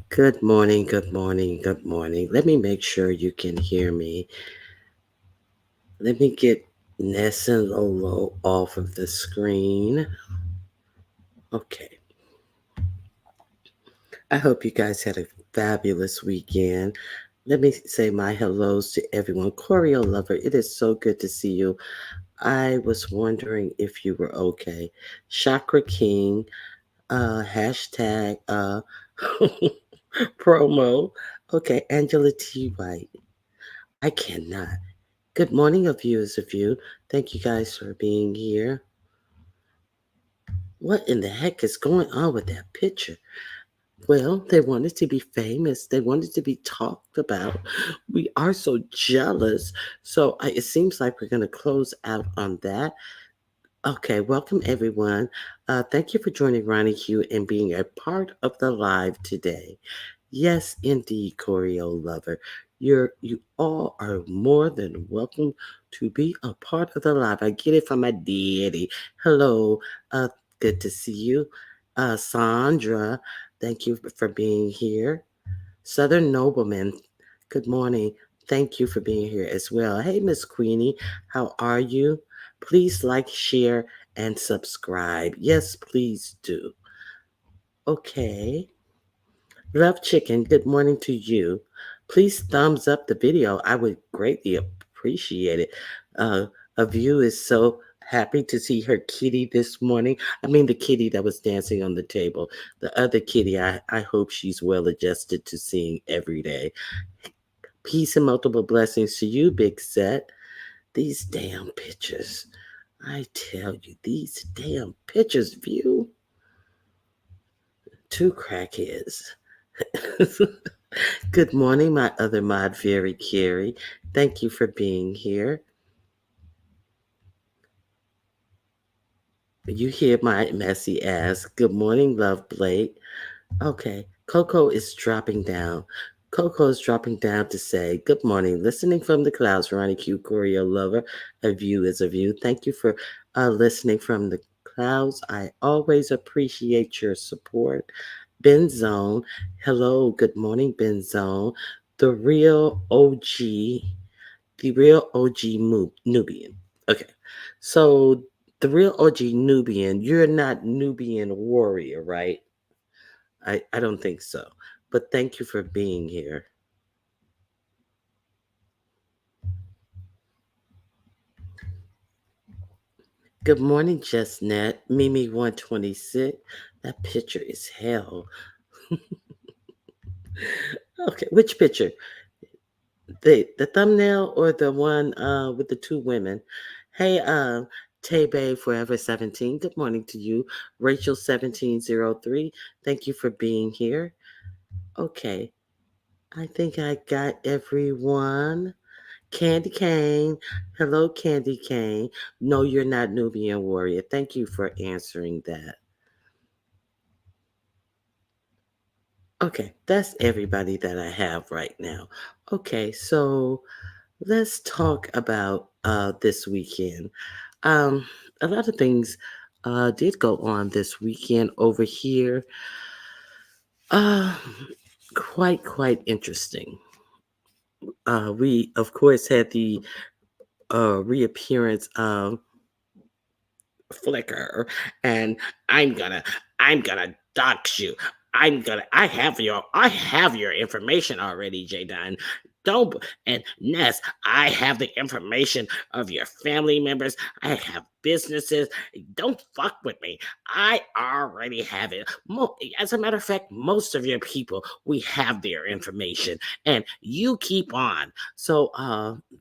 Good morning, good morning, good morning. Let me make sure you can hear me. Let me get Ness and Lolo off of the screen. Okay. I hope you guys had a fabulous weekend. Let me say my hellos to everyone. Choreo lover, it is so good to see you. I was wondering if you were okay. Chakra King, hashtag promo. Okay, Angela T. White. I cannot. Good morning, viewers of you. Thank you guys for being here. What in the heck is going on with that picture? Well, they wanted to be famous. They wanted to be talked about. We are so jealous. It seems like we're going to close out on that. Okay, welcome everyone. Thank you for joining Ronnie Hugh and being a part of the live today. Yes, indeed, Choreo lover. You all are more than welcome to be a part of the live. I get it from my daddy. Hello, uh, good to see you. Sandra, thank you for being here. Southern Nobleman, good morning. Thank you for being here as well. Hey, Miss Queenie, how are you? Please like, share, and subscribe. Yes, please do. Okay. Love Chicken, good morning to you. Please thumbs up the video. I would greatly appreciate it. Uh, a view is so happy to see her kitty this morning. I mean, the kitty that was dancing on the table. The other kitty, I hope she's well adjusted to seeing every day. Peace and multiple blessings to you, Big Set. These damn pictures. I tell you, these damn pictures, view. Two crackheads. Good morning, my other mod, Very Carey. Thank you for being here. You hear my messy ass. Good morning, Love Blake. Okay, Coco is dropping down. Coco is dropping down to say, good morning, listening from the clouds, Ronnie Q, Choreo lover. A view is a view. Thank you for listening from the clouds. I always appreciate your support. Ben Zone, hello, good morning, Ben Zone. The real OG, the real OG Nubian. Okay, so the real OG Nubian, you're not Nubian warrior, right? I don't think so. But thank you for being here. Good morning, Justnet. Mimi 126. That picture is hell. Okay, which picture? The thumbnail or the one with the two women? Hey, Tebe Forever 17. Good morning to you. Rachel 1703. Thank you for being here. Okay, I think I got everyone. Candy Cane. Hello, Candy Cane. No, you're not Nubian Warrior. Thank you for answering that. Okay, that's everybody that I have right now. Okay, so let's talk about this weekend. Um, a lot of things did go on this weekend over here. Uh, quite interesting. We of course had the reappearance of Flickr, and I'm gonna I'm gonna dox you. I have your information already, Jadon. Don't and Ness, I have the information of your family members. I have businesses. Don't fuck with me. I already have it. As a matter of fact, most of your people, we have their information, and you keep on.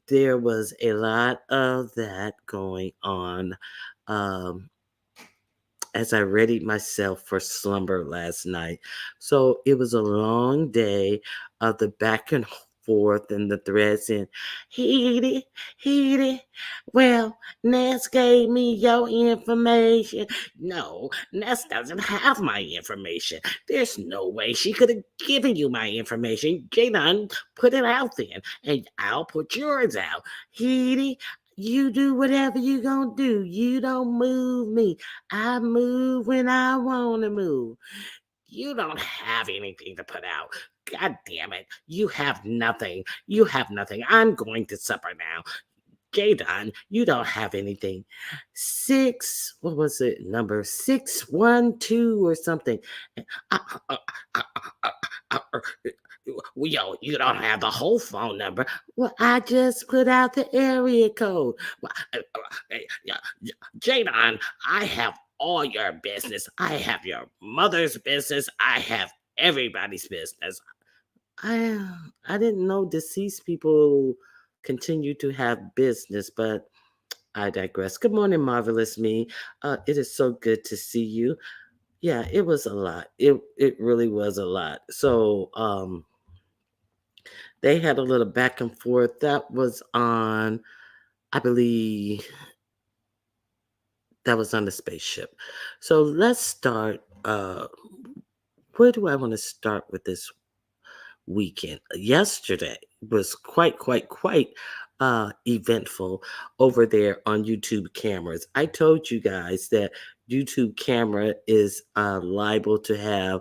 There was a lot of that going on um, as I readied myself for slumber last night. So it was a long day of the back and forth and the threads and heated, heated. Well, Ness gave me your information. No, Ness doesn't have my information. There's no way she could have given you my information. Jadon, put it out then, and I'll put yours out. Heaty, you do whatever you gonna do. You don't move me. I move when I want to move. You don't have anything to put out. God damn it. You have nothing. You have nothing. I'm going to supper now. Jadon, you don't have anything. What was it? Number 612 or something. Uh, uh, uh, uh, uh, uh, Yo, you don't have the whole phone number. Well, I just put out the area code. Well, yeah, yeah, Jadon, I have all your business. I have your mother's business. I have everybody's business. I didn't know deceased people continue to have business, but I digress. Good morning, marvelous me. It is so good to see you. Yeah, it was a lot. It really was a lot. So they had a little back and forth. That was on, I believe, that was on the spaceship. So let's start. Where do I want to start with this weekend? Yesterday was quite eventful over there on YouTube cameras. I told you guys that YouTube camera is liable to have.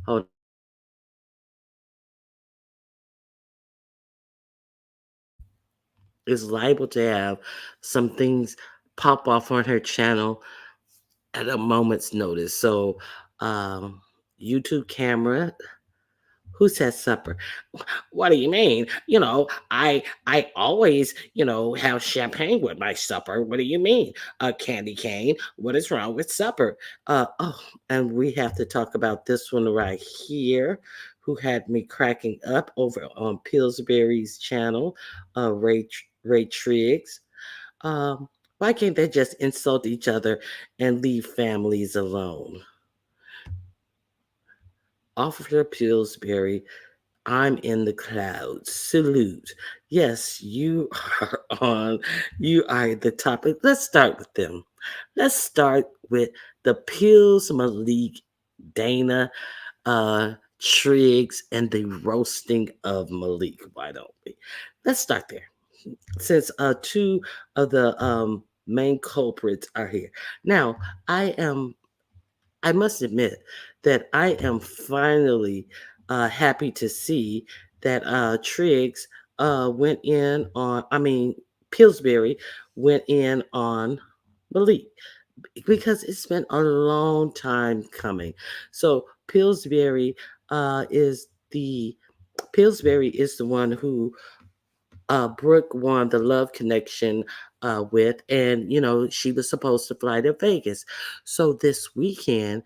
Hold is liable to have some things pop off on her channel at a moment's notice. So, um, YouTube camera. Who says supper? What do you mean? I always, have champagne with my supper. What do you mean? Candy cane. What is wrong with supper? And we have to talk about this one right here, who had me cracking up over on Pillsbury's channel, Ray Triggs. Why can't they just insult each other and leave families alone? Officer Pillsbury, I'm in the clouds. Salute. Yes, you are on. You are the topic. Let's start with them. Let's start with the Pills, Malik, Dana, Triggs, and the roasting of Malik. Why don't we? Let's start there. Since two of the main culprits are here. Now, I am I must admit that I am finally happy to see that Triggs went in on, Pillsbury went in on Malik because it's been a long time coming. So the Pillsbury is the one who Brooke won the love connection with, and she was supposed to fly to Vegas. So this weekend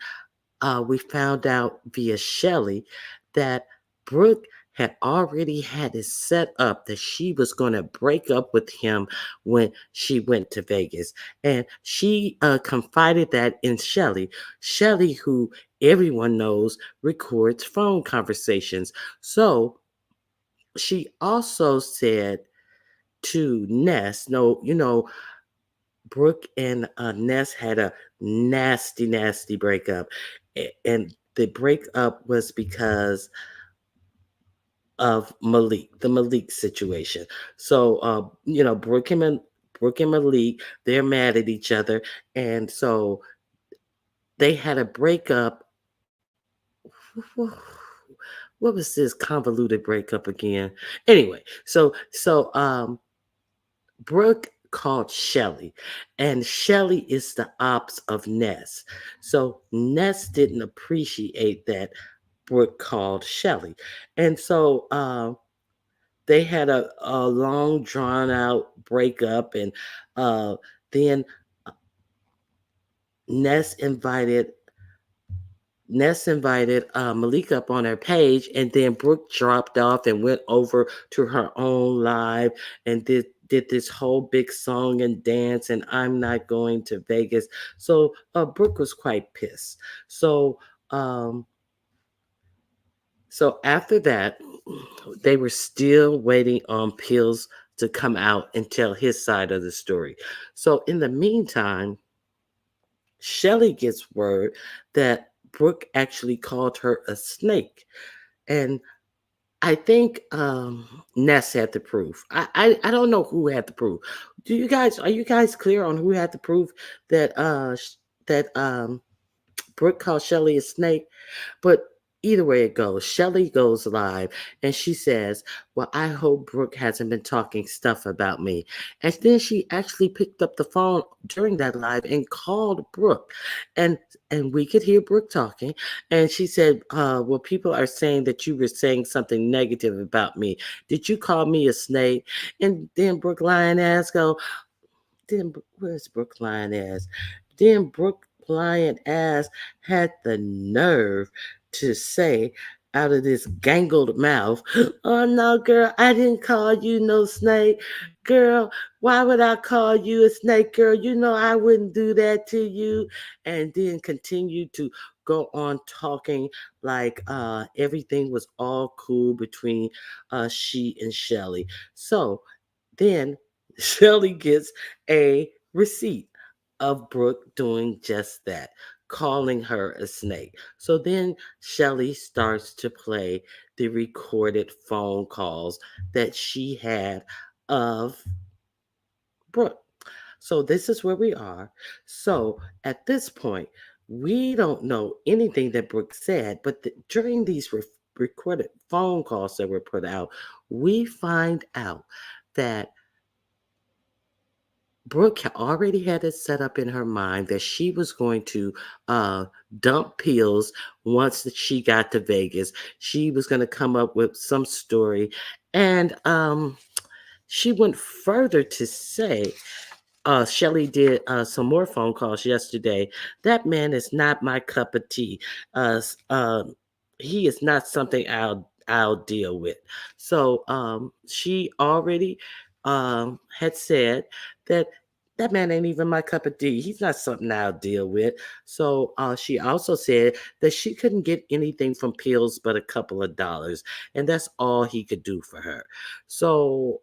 we found out via Shelley that Brooke had already had it set up that she was going to break up with him when she went to Vegas. And she confided that in Shelley. Shelley, who everyone knows records phone conversations. So she also said to Ness, no, Brooke and Ness had a nasty, nasty breakup. And the breakup was because of the Malik situation. So, Brooke and Malik, they're mad at each other. And so they had a breakup. What was this convoluted breakup again? Anyway, so Brooke called Shelly, and Shelly is the ops of Ness. So Ness didn't appreciate that Brooke called Shelly. And so they had a long, drawn out breakup, and uh, then Ness invited Malik up on her page, and then Brooke dropped off and went over to her own live and did this whole big song and dance. And I'm not going to Vegas. So Brooke was quite pissed. So um, so after that, they were still waiting on Pills to come out and tell his side of the story. So in the meantime, Shelly gets word that Brooke actually called her a snake. And I think Ness had the proof. I don't know who had the proof. Are you guys clear on who had the proof that that Brooke called Shelly a snake, but either way it goes, Shelly goes live and she says, "Well, I hope Brooke hasn't been talking stuff about me." And then she actually picked up the phone during that live and called Brooke. And we could hear Brooke talking. And she said, "Well, people are saying that you were saying something negative about me. Did you call me a snake?" And then Brooke Lyon asked, "Go, then where's Brooke Lyon ass?" Then Brooke Lyon ass had the nerve to say out of this gangled mouth, "Oh no, girl, I didn't call you no snake. Girl, why would I call you a snake, girl? You know I wouldn't do that to you." And then continued to go on talking like everything was all cool between she and Shelly. So then Shelly gets a receipt of Brooke doing just that, calling her a snake. So then Shelly starts to play the recorded phone calls that she had of Brooke. So this is where we are. So at this point, we don't know anything that Brooke said, but during these recorded phone calls that were put out, we find out that Brooke already had it set up in her mind that she was going to uh, dump pills once that she got to Vegas. She was going to come up with some story. And she went further to say Shelly did some more phone calls yesterday. That man is not my cup of tea. He is not something I'll deal with. So she already had said that that man ain't even my cup of tea. He's not something I'll deal with. So she also said that she couldn't get anything from pills but a couple of dollars, and that's all he could do for her. So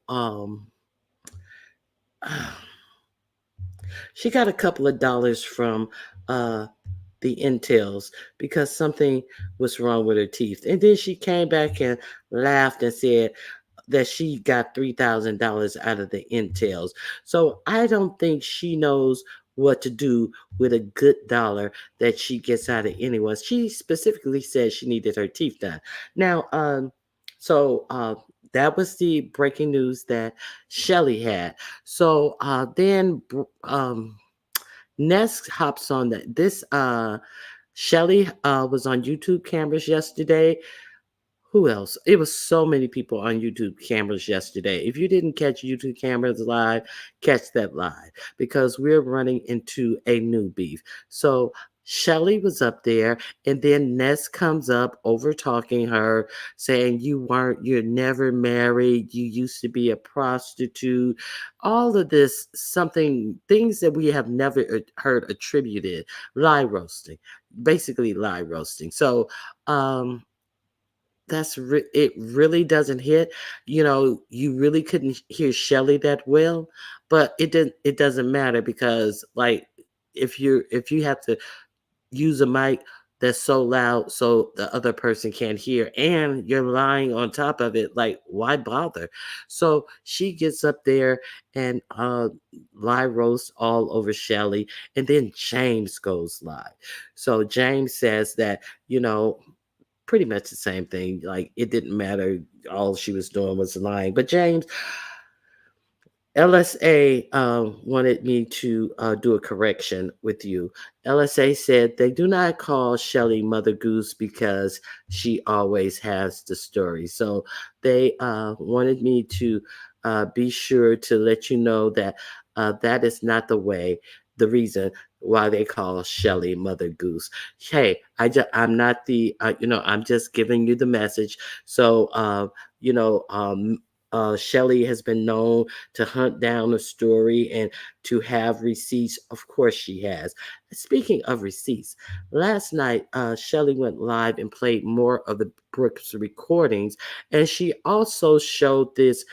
she got a couple of dollars from uh, the intels because something was wrong with her teeth. And then she came back and laughed and said that she got $3,000 out of the intels. So I don't think she knows what to do with a good dollar that she gets out of anyone. She specifically said she needed her teeth done. Now, so that was the breaking news that Shelly had. So then Ness hops on that. This Shelly was on YouTube cameras yesterday. Who else? It was so many people on YouTube cameras yesterday. If you didn't catch YouTube cameras live, catch that live because we're running into a new beef. So Shelly was up there, and then Ness comes up over talking her, saying, you're never married, you used to be a prostitute, all of this, things that we have never heard attributed, lie roasting, basically lie roasting. So, it really doesn't hit. You really couldn't hear Shelly that well, but it doesn't matter because like if you have to use a mic that's so loud so the other person can't hear and you're lying on top of it, like why bother? So she gets up there and lie roast all over Shelly, and then James goes live. So James says that, pretty much the same thing. Like it didn't matter. All she was doing was lying. But James, LSA wanted me to do a correction with you. LSA said they do not call Shelly Mother Goose because she always has the story. So they wanted me to be sure to let you know that that is not the reason why they call Shelly Mother Goose. Hey, I'm not I'm just giving you the message. So, Shelly has been known to hunt down a story and to have receipts. Of course, she has. Speaking of receipts, last night Shelly went live and played more of the Brooks recordings, and she also showed this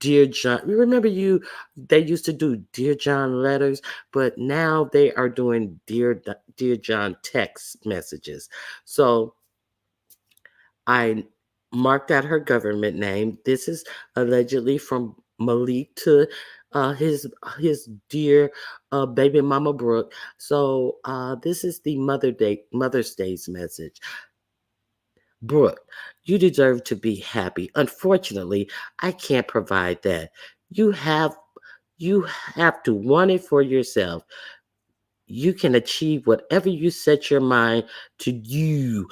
Dear John. Remember they used to do Dear John letters, but now they are doing Dear John text messages. So I marked out her government name. This is allegedly from Malik to his dear baby mama Brooke. So this is the Mother's Day's message. Brooke, you deserve to be happy. Unfortunately, I can't provide that. You have you have to want it for yourself. You can achieve whatever you set your mind to do.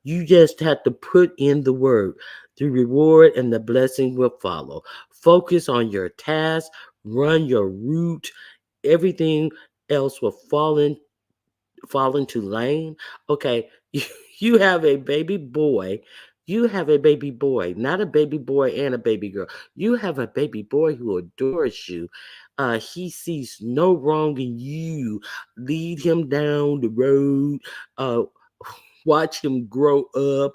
You just have to put in the work. The reward and the blessing will follow. Focus on your task, run your route. Everything else will fall into lane. Okay, you have a baby boy. You have a baby boy, not a baby boy and a baby girl. You have a baby boy who adores you. He sees no wrong in you. Lead him down the road. Uh, watch him grow up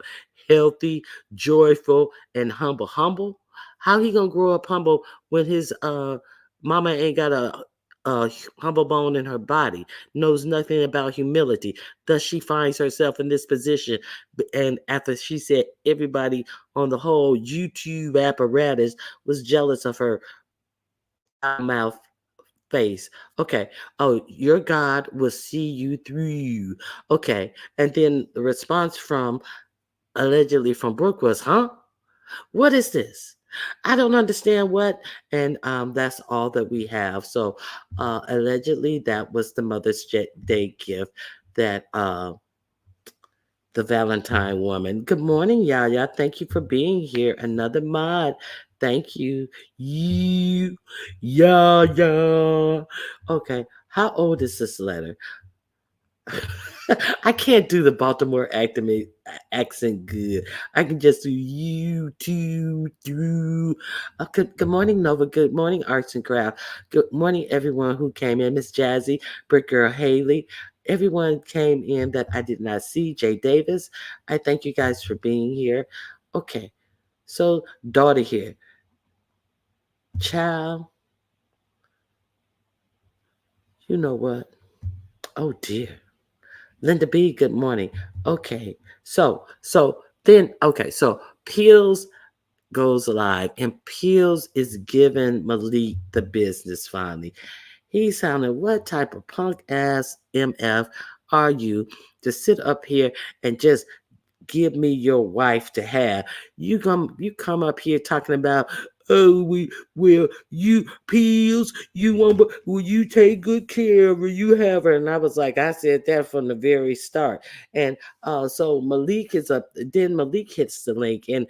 healthy, joyful, and humble. Humble? How he gonna grow up humble when his mama ain't got a humble bone in her body, knows nothing about humility? Thus, she finds herself in this position. And after she said everybody on the whole YouTube apparatus was jealous of her foul mouth face. Okay. Oh, your God will see you through. Okay. And then the response from allegedly from Brooke was, huh? What is this? I don't understand what. And that's all that we have. So allegedly, that was the Day gift that the Valentine woman. Good morning, Yaya. Thank you for being here. Another mod. Thank you. You, Yaya. Okay. How old is this letter? I can't do the Baltimore accent good. I can just do you, two, through. Good morning, Nova. Good morning, Arts and Craft. Good morning, everyone who came in. Miss Jazzy, Brick Girl Haley. Everyone came in that I did not see. Jay Davis. I thank you guys for being here. Okay, so daughter here. Child, you know what? Oh dear. Linda B, good morning. Okay, so Peels goes live, and Peels is giving Malik the business finally. He sounded, what type of punk ass MF are you to sit up here and just give me your wife to have? You come up here talking about, oh, we will you Peels, you want, will you take good care of her, you have her? And I was like, I said that from the very start. And so Malik is up, then Malik hits the link, and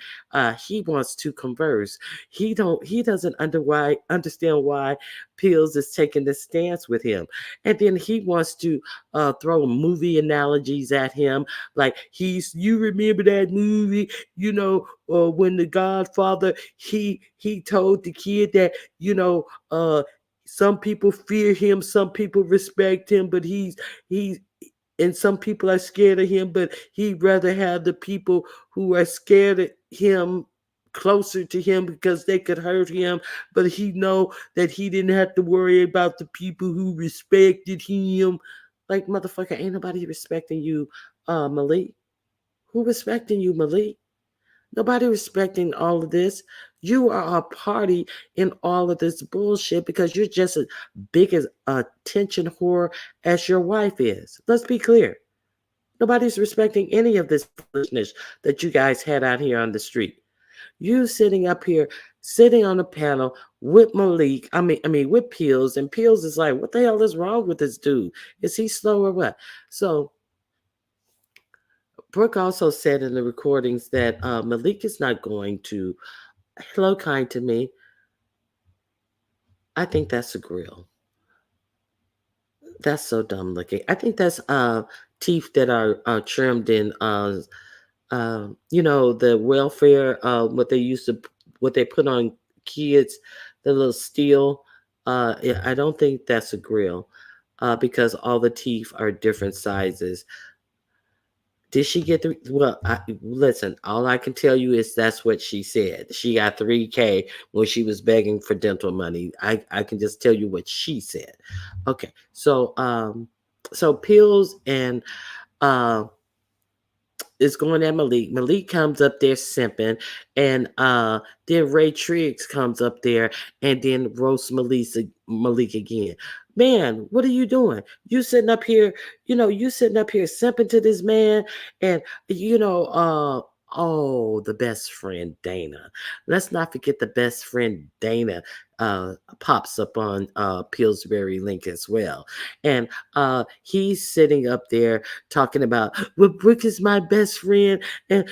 he wants to converse. He doesn't understand why Peels is taking this stance with him. And then he wants to throw movie analogies at him, like, you remember that movie, when the Godfather, he told the kid that, some people fear him, some people respect him, but he's and some people are scared of him, but he'd rather have the people who are scared of him closer to him because they could hurt him, but he know that he didn't have to worry about the people who respected him. Like, motherfucker, ain't nobody respecting you, Malik. Who respecting you, Malik? Nobody respecting all of this. You are a party in all of this bullshit because you're just as big as a attention whore as your wife is. Let's be clear. Nobody's respecting any of this foolishness that you guys had out here on the street. You sitting up here, sitting on a panel with Malik, I mean with Peels, and Peels is like, what the hell is wrong with this dude? Is he slow or what? So Brooke also said in the recordings that Malik is not going to. Hello, kind to me. I think that's a grill. That's so dumb looking. I think that's teeth that are trimmed in the welfare, what they put on kids, the little steel. Yeah, I don't think that's a grill, because all the teeth are different sizes. Did she get the? Well, listen. All I can tell you is that's what she said. She got 3K when she was begging for dental money. I can just tell you what she said. Okay, so Pills and uh is going at Malik. Malik comes up there simping, and then Ray Triggs comes up there and then roasts Malik again. Man, what are you doing? You sitting up here, you sitting up here simping to this man, and you know, oh, the best friend Dana. Let's not forget the best friend Dana pops up on Pillsbury link as well. And he's sitting up there talking about, well, Brooke is my best friend, and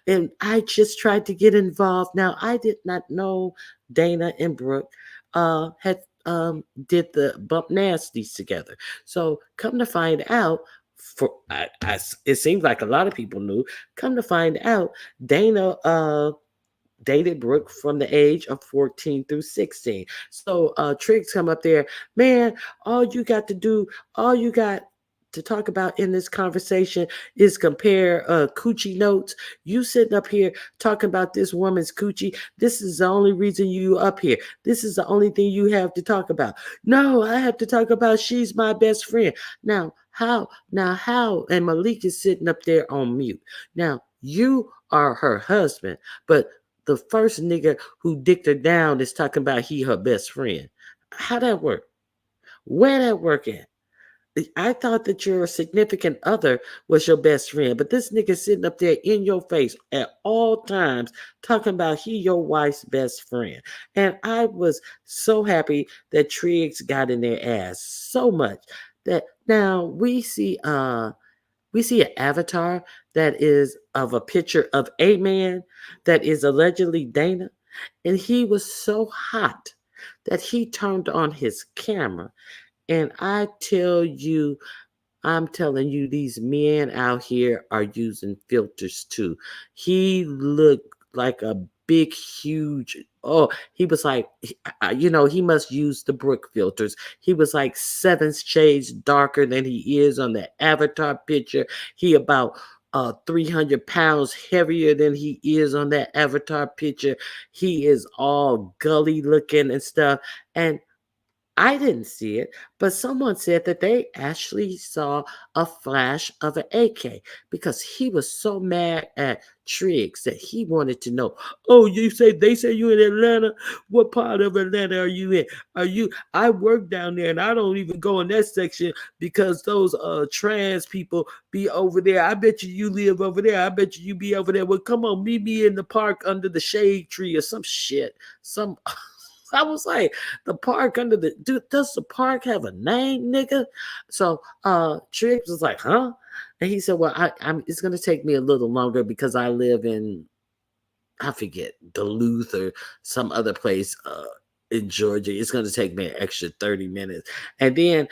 and I just tried to get involved. Now I did not know Dana and Brooke had did the bump nasties together. So come to find out, it seems like a lot of people knew. Come to find out, Dana dated Brooke from the age of 14 through 16. So Triggs come up there, man, all you got to do, all you got to talk about in this conversation is compare coochie notes. You sitting up here talking about this woman's coochie. This is the only reason you up here. This is the only thing you have to talk about. No, I have to talk about she's my best friend. Now, how? Now, how? And Malik is sitting up there on mute. Now, you are her husband, but the first nigga who dicked her down is talking about he her best friend. How that work? Where that work at? I thought that your significant other was your best friend, but this nigga sitting up there in your face at all times talking about he your wife's best friend. And I was so happy that Triggs got in their ass so much that now we see an avatar that is of a picture of a man that is allegedly Dana, and he was so hot that he turned on his camera. And I'm telling you, these men out here are using filters too. He looked like a big, huge. Oh, he was like, he must use the Brooke filters. He was like 7 shades darker than he is on the avatar picture. He about 300 pounds heavier than he is on that avatar picture. He is all gully looking and stuff. And I didn't see it, but someone said that they actually saw a flash of an AK because he was so mad at Triggs that he wanted to know. Oh, they say you in Atlanta? What part of Atlanta are you in? Are you? I work down there, and I don't even go in that section because those trans people be over there. I bet you live over there. I bet you be over there. Well, come on, meet me in the park under the shade tree or some shit. Some. I was like, the park under the dude, does the park have a name, nigga? So Triggs was like, huh? And he said, well, I'm it's gonna take me a little longer because I live in, I forget, Duluth or some other place in Georgia. It's gonna take me an extra 30 minutes. And then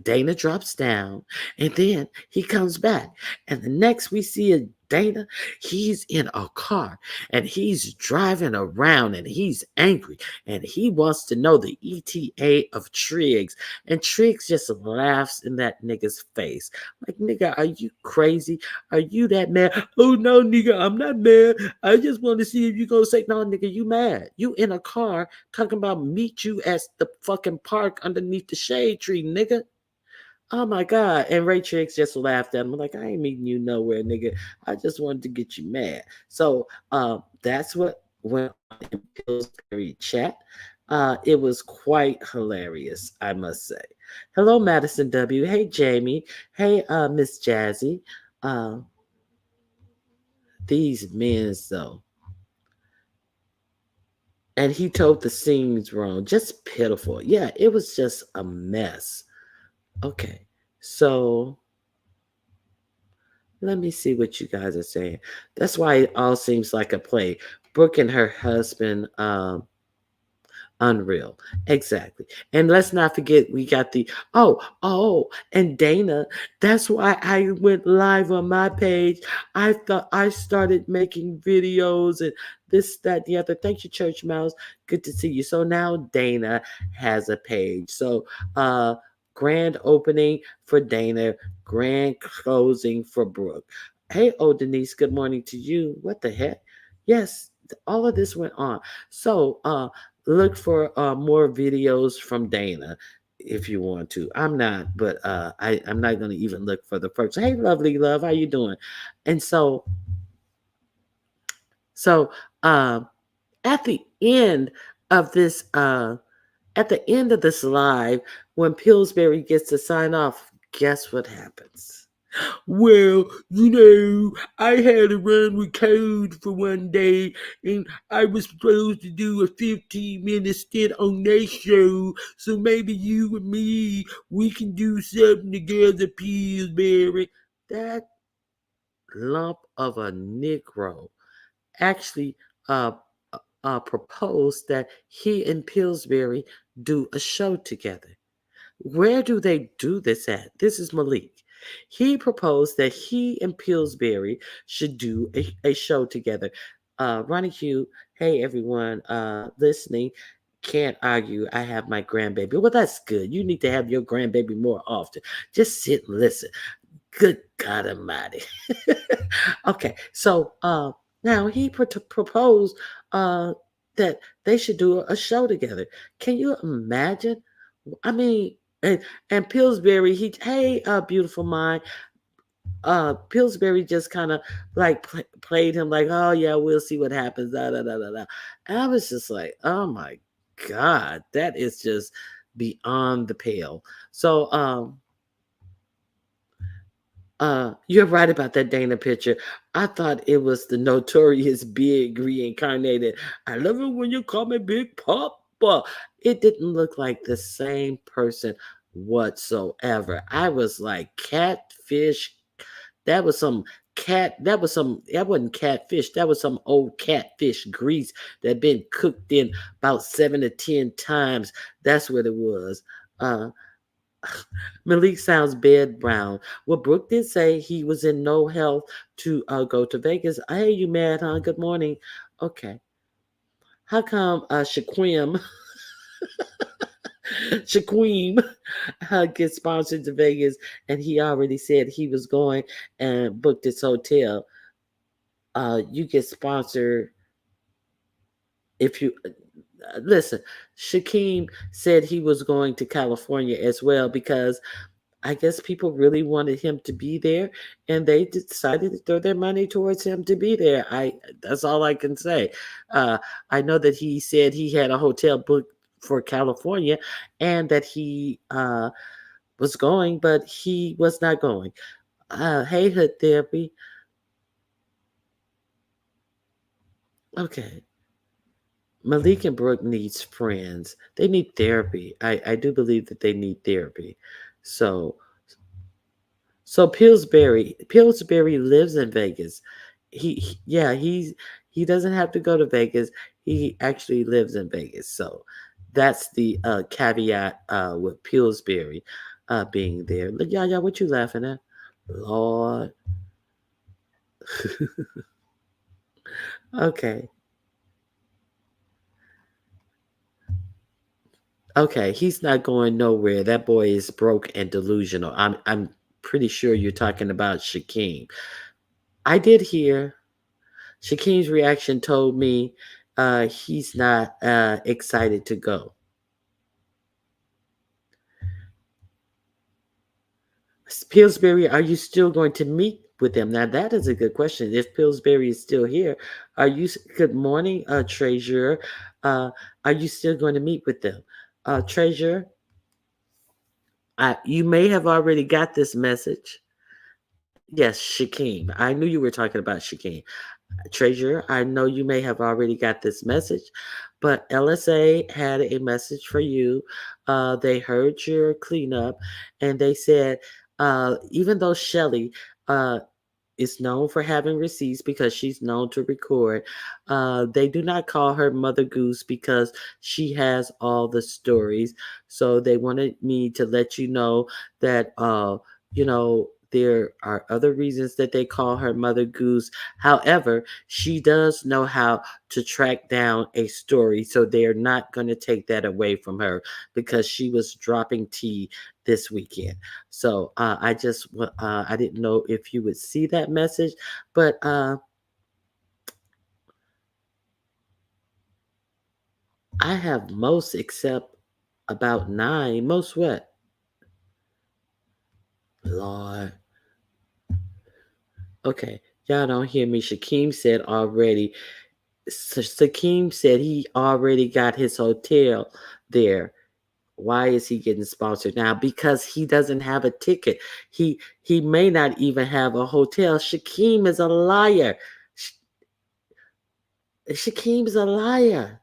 Dana drops down, and then he comes back. And the next we see is Dana, he's in a car and he's driving around and he's angry and he wants to know the ETA of Triggs. And Triggs just laughs in that nigga's face. Like, nigga, are you crazy? Are you that mad? Oh, no, nigga, I'm not mad. I just want to see if you gonna say, no, nigga, you mad. You in a car talking about meet you at the fucking park underneath the shade tree, nigga. Oh my God. And Ray Triggs just laughed at him. Like, I ain't meeting you nowhere, nigga. I just wanted to get you mad. So that's what went on in Pillsbury chat. It was quite hilarious, I must say. Hello, Madison W. Hey, Jamie. Hey, Miss Jazzy. Uh, these men, though. And he told the scenes wrong. Just pitiful. Yeah, it was just a mess. Okay. So let me see what you guys are saying. That's why it all seems like a play. Brooke and her husband, unreal. Exactly. And let's not forget we got and Dana. That's why I went live on my page. I thought I started making videos and this, that, the other. Thank you, Church Mouse. Good to see you. So now Dana has a page. So grand opening for Dana, grand closing for Brooke. Hey, Denise, good morning to you. What the heck? Yes, all of this went on. So look for more videos from Dana. if you want to. I'm not, but I'm not gonna even look for the first. Hey, lovely love, how you doing? And so um, at the end of this, at the end of this live, when Pillsbury gets to sign off, guess what happens? Well, I had a run with code for one day, and I was supposed to do a 15-minute stint on their show. So maybe you and me, we can do something together, Pillsbury. That lump of a Negro actually uh, proposed that he and Pillsbury do a show together. Where do they do this at? This is Malik. He proposed that he and Pillsbury should do a show together. Ronnie Hugh, hey everyone listening, can't argue. I have my grandbaby. Well, that's good. You need to have your grandbaby more often. Just sit and listen. Good God Almighty. Okay, so now he proposed uh, that they should do a show together. Can you imagine? I mean, and Pillsbury, hey, beautiful mind. Pillsbury just kind of like played him like, oh yeah, we'll see what happens. Da, da, da, da, da. And I was just like, oh my God, that is just beyond the pale. So you're right about that Dana picture. I thought it was the notorious Big reincarnated. I love it when you call me Big Papa. It didn't look like the same person whatsoever. I was like, catfish. That was some that wasn't catfish. That was some old catfish grease that had been cooked in about 7 to 10 times. That's what it was. Uh, Malik sounds bed brown. Well, Brooke did say he was in no health to go to Vegas. Hey, you mad, huh? Good morning. Okay. How come Shaquem gets sponsored to Vegas and he already said he was going and booked his hotel? You get sponsored if you listen. Shaquem said he was going to California as well because I guess people really wanted him to be there, and they decided to throw their money towards him to be there. I That's all I can say. Uh, I know that he said he had a hotel booked for California, and that he was going, but he was not going. Hey, Hood Therapy. Okay, Malik and Brooke needs friends. They need therapy. I do believe that they need therapy. So Pillsbury lives in Vegas. Yeah, he doesn't have to go to Vegas. He actually lives in Vegas. So that's the caveat with Pillsbury being there. Look, yeah, what you laughing at? Lord. Okay. Okay, he's not going nowhere. That boy is broke and delusional. I'm pretty sure you're talking about Shakim. I did hear Shakim's reaction told me he's not excited to go. Pillsbury, are you still going to meet with them? Now, that is a good question. If Pillsbury is still here, good morning, Treasurer. Uh, are you still going to meet with them? Treasurer, you may have already got this message. Yes, Shakim. I knew you were talking about Shakim. Treasurer, I know you may have already got this message, but LSA had a message for you. They heard your cleanup and they said, even though Shelly is known for having receipts because she's known to record. They do not call her Mother Goose because she has all the stories. So they wanted me to let you know that, there are other reasons that they call her Mother Goose. However, she does know how to track down a story. So they're not going to take that away from her because she was dropping tea this weekend. So I didn't know if you would see that message, but I have most except About 9. Most what? Lord. Okay. Y'all don't hear me. Shakim said already. Shakim said he already got his hotel there. Why is he getting sponsored now? Because he doesn't have a ticket. He may not even have a hotel. Shakim is a liar. Sh- Shakim's a liar.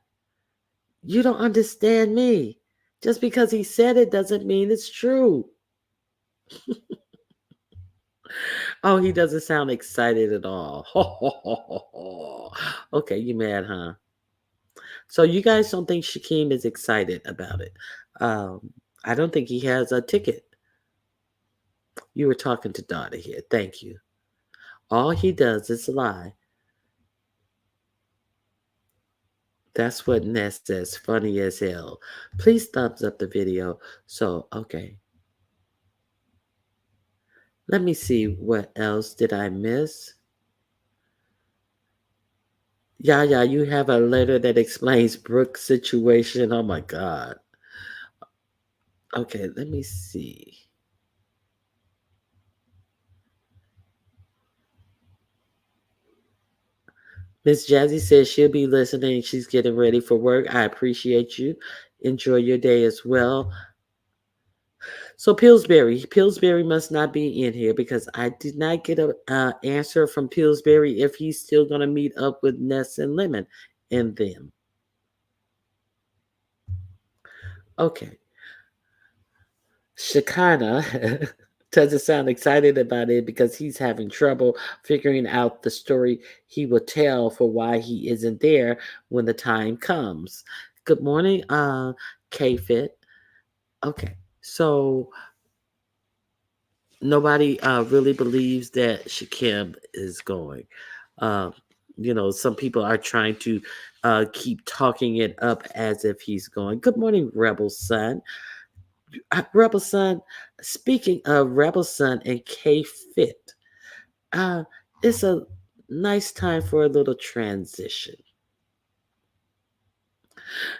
You don't understand me. Just because he said it doesn't mean it's true. Oh, he doesn't sound excited at all. Okay, you mad, huh? So you guys don't think Shakim is excited about it? I don't think he has a ticket. You were talking to Donna here. Thank you. All he does is lie. That's what Ness says. Funny as hell. Please thumbs up the video. So, okay. Let me see what else did I miss. Yeah, you have a letter that explains Brooke's situation. Oh my God. Okay, let me see. Miss Jazzy says she'll be listening. She's getting ready for work. I appreciate you. Enjoy your day as well. So Pillsbury must not be in here because I did not get a answer from Pillsbury if he's still going to meet up with Ness and Lemon and them. Okay, Shekinah doesn't sound excited about it because he's having trouble figuring out the story he will tell for why he isn't there when the time comes. Good morning, K-Fit. Okay, so nobody really believes that Shakim is going. Um, some people are trying to keep talking it up as if he's going. Good morning, Rebel Son. Rebel Son, speaking of Rebel Son and K Fit, uh, it's a nice time for a little transition.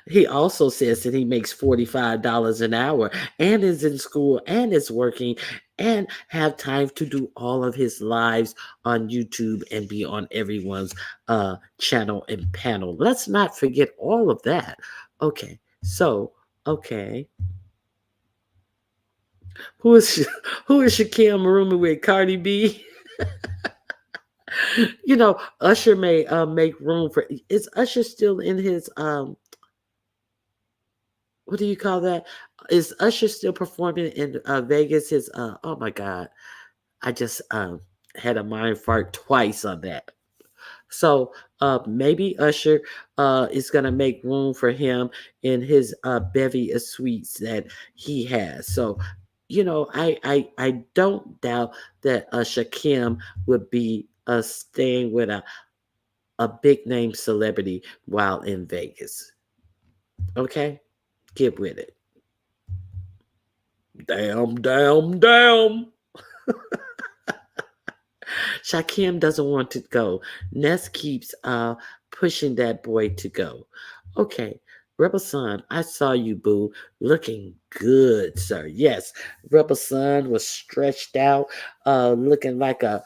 He also says that he makes $45 an hour and is in school and is working and have time to do all of his lives on YouTube and be on everyone's channel and panel. Let's not forget all of that. Okay, so okay, who is who is Shakim rooming with? Cardi B? Usher may make room for. Is Usher still in his what do you call that? Is Usher still performing in Vegas? His oh my God, I just had a mind fart twice on that. So maybe Usher is gonna make room for him in his bevy of suites that he has. So I don't doubt that Shakim would be staying with a big name celebrity while in Vegas. Okay, get with it. Damn, damn, damn. Shakim doesn't want to go. Ness keeps pushing that boy to go. Okay, Rebel Son, I saw you, boo. Looking good, sir. Yes, Rebel Son was stretched out, looking like a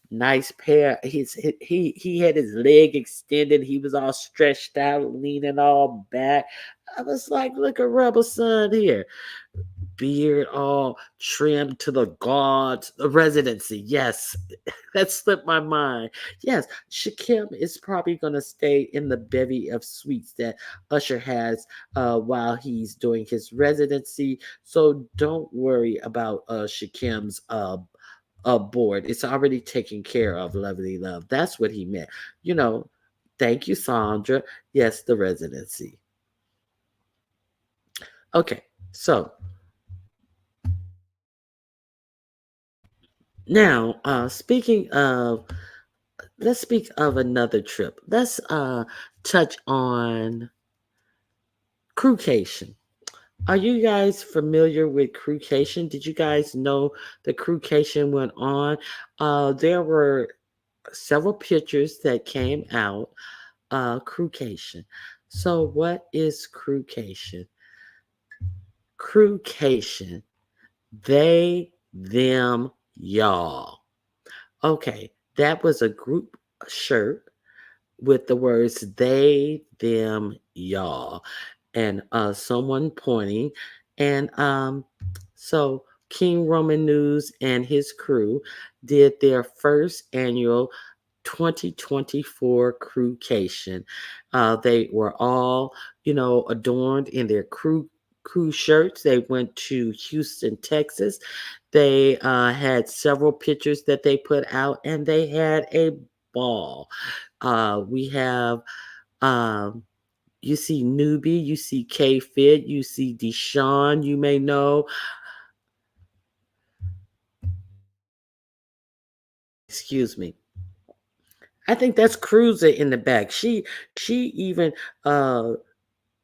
nice pair. He had his leg extended. He was all stretched out, leaning all back. I was like, look at Rebel Son here, beard all trimmed to the gods. The residency, yes, that slipped my mind. Yes, Shakim is probably going to stay in the bevy of suites that Usher has while he's doing his residency. So don't worry about Shakim's board. It's already taken care of, lovely love. That's what he meant. You know, thank you, Sandra. Yes, the residency. Okay, so now speaking of, let's speak of another trip. Let's touch on crewcation. Are you guys familiar with crewcation? Did you guys know the crewcation went on? There were several pictures that came out, crewcation. So what is crewcation? Crewcation. They, them, y'all. Okay, that was a group shirt with the words they, them, y'all, and someone pointing. And so King Roman News and his crew did their first annual 2024 crewcation. They were all, adorned in their crew shirts. They went to Houston, Texas. They had several pictures that they put out, and they had a ball. We have, um, you see Newbie, you see K Fit, you see Deshaun, you may know. Excuse me. I think that's Cruiser in the back. She even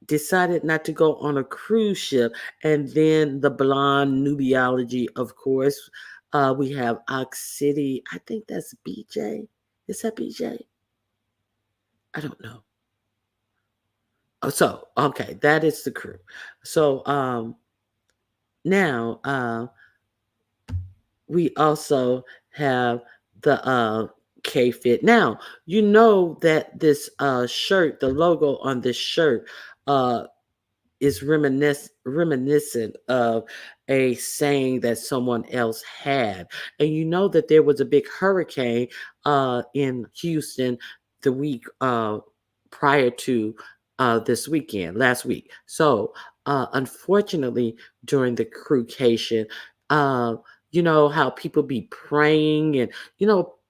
decided not to go on a cruise ship. And then the blonde nubiology, of course. We have Ox City. I think that's BJ. Is that BJ? I don't know. Oh, so okay, that is the crew. So now we also have the K Fit. Now you know that this shirt, the logo on this shirt, uh is reminiscent of a saying that someone else had. And you know that there was a big hurricane in Houston the week prior to this weekend, last week. So, unfortunately, during the crucation, uh, you know how people be praying and,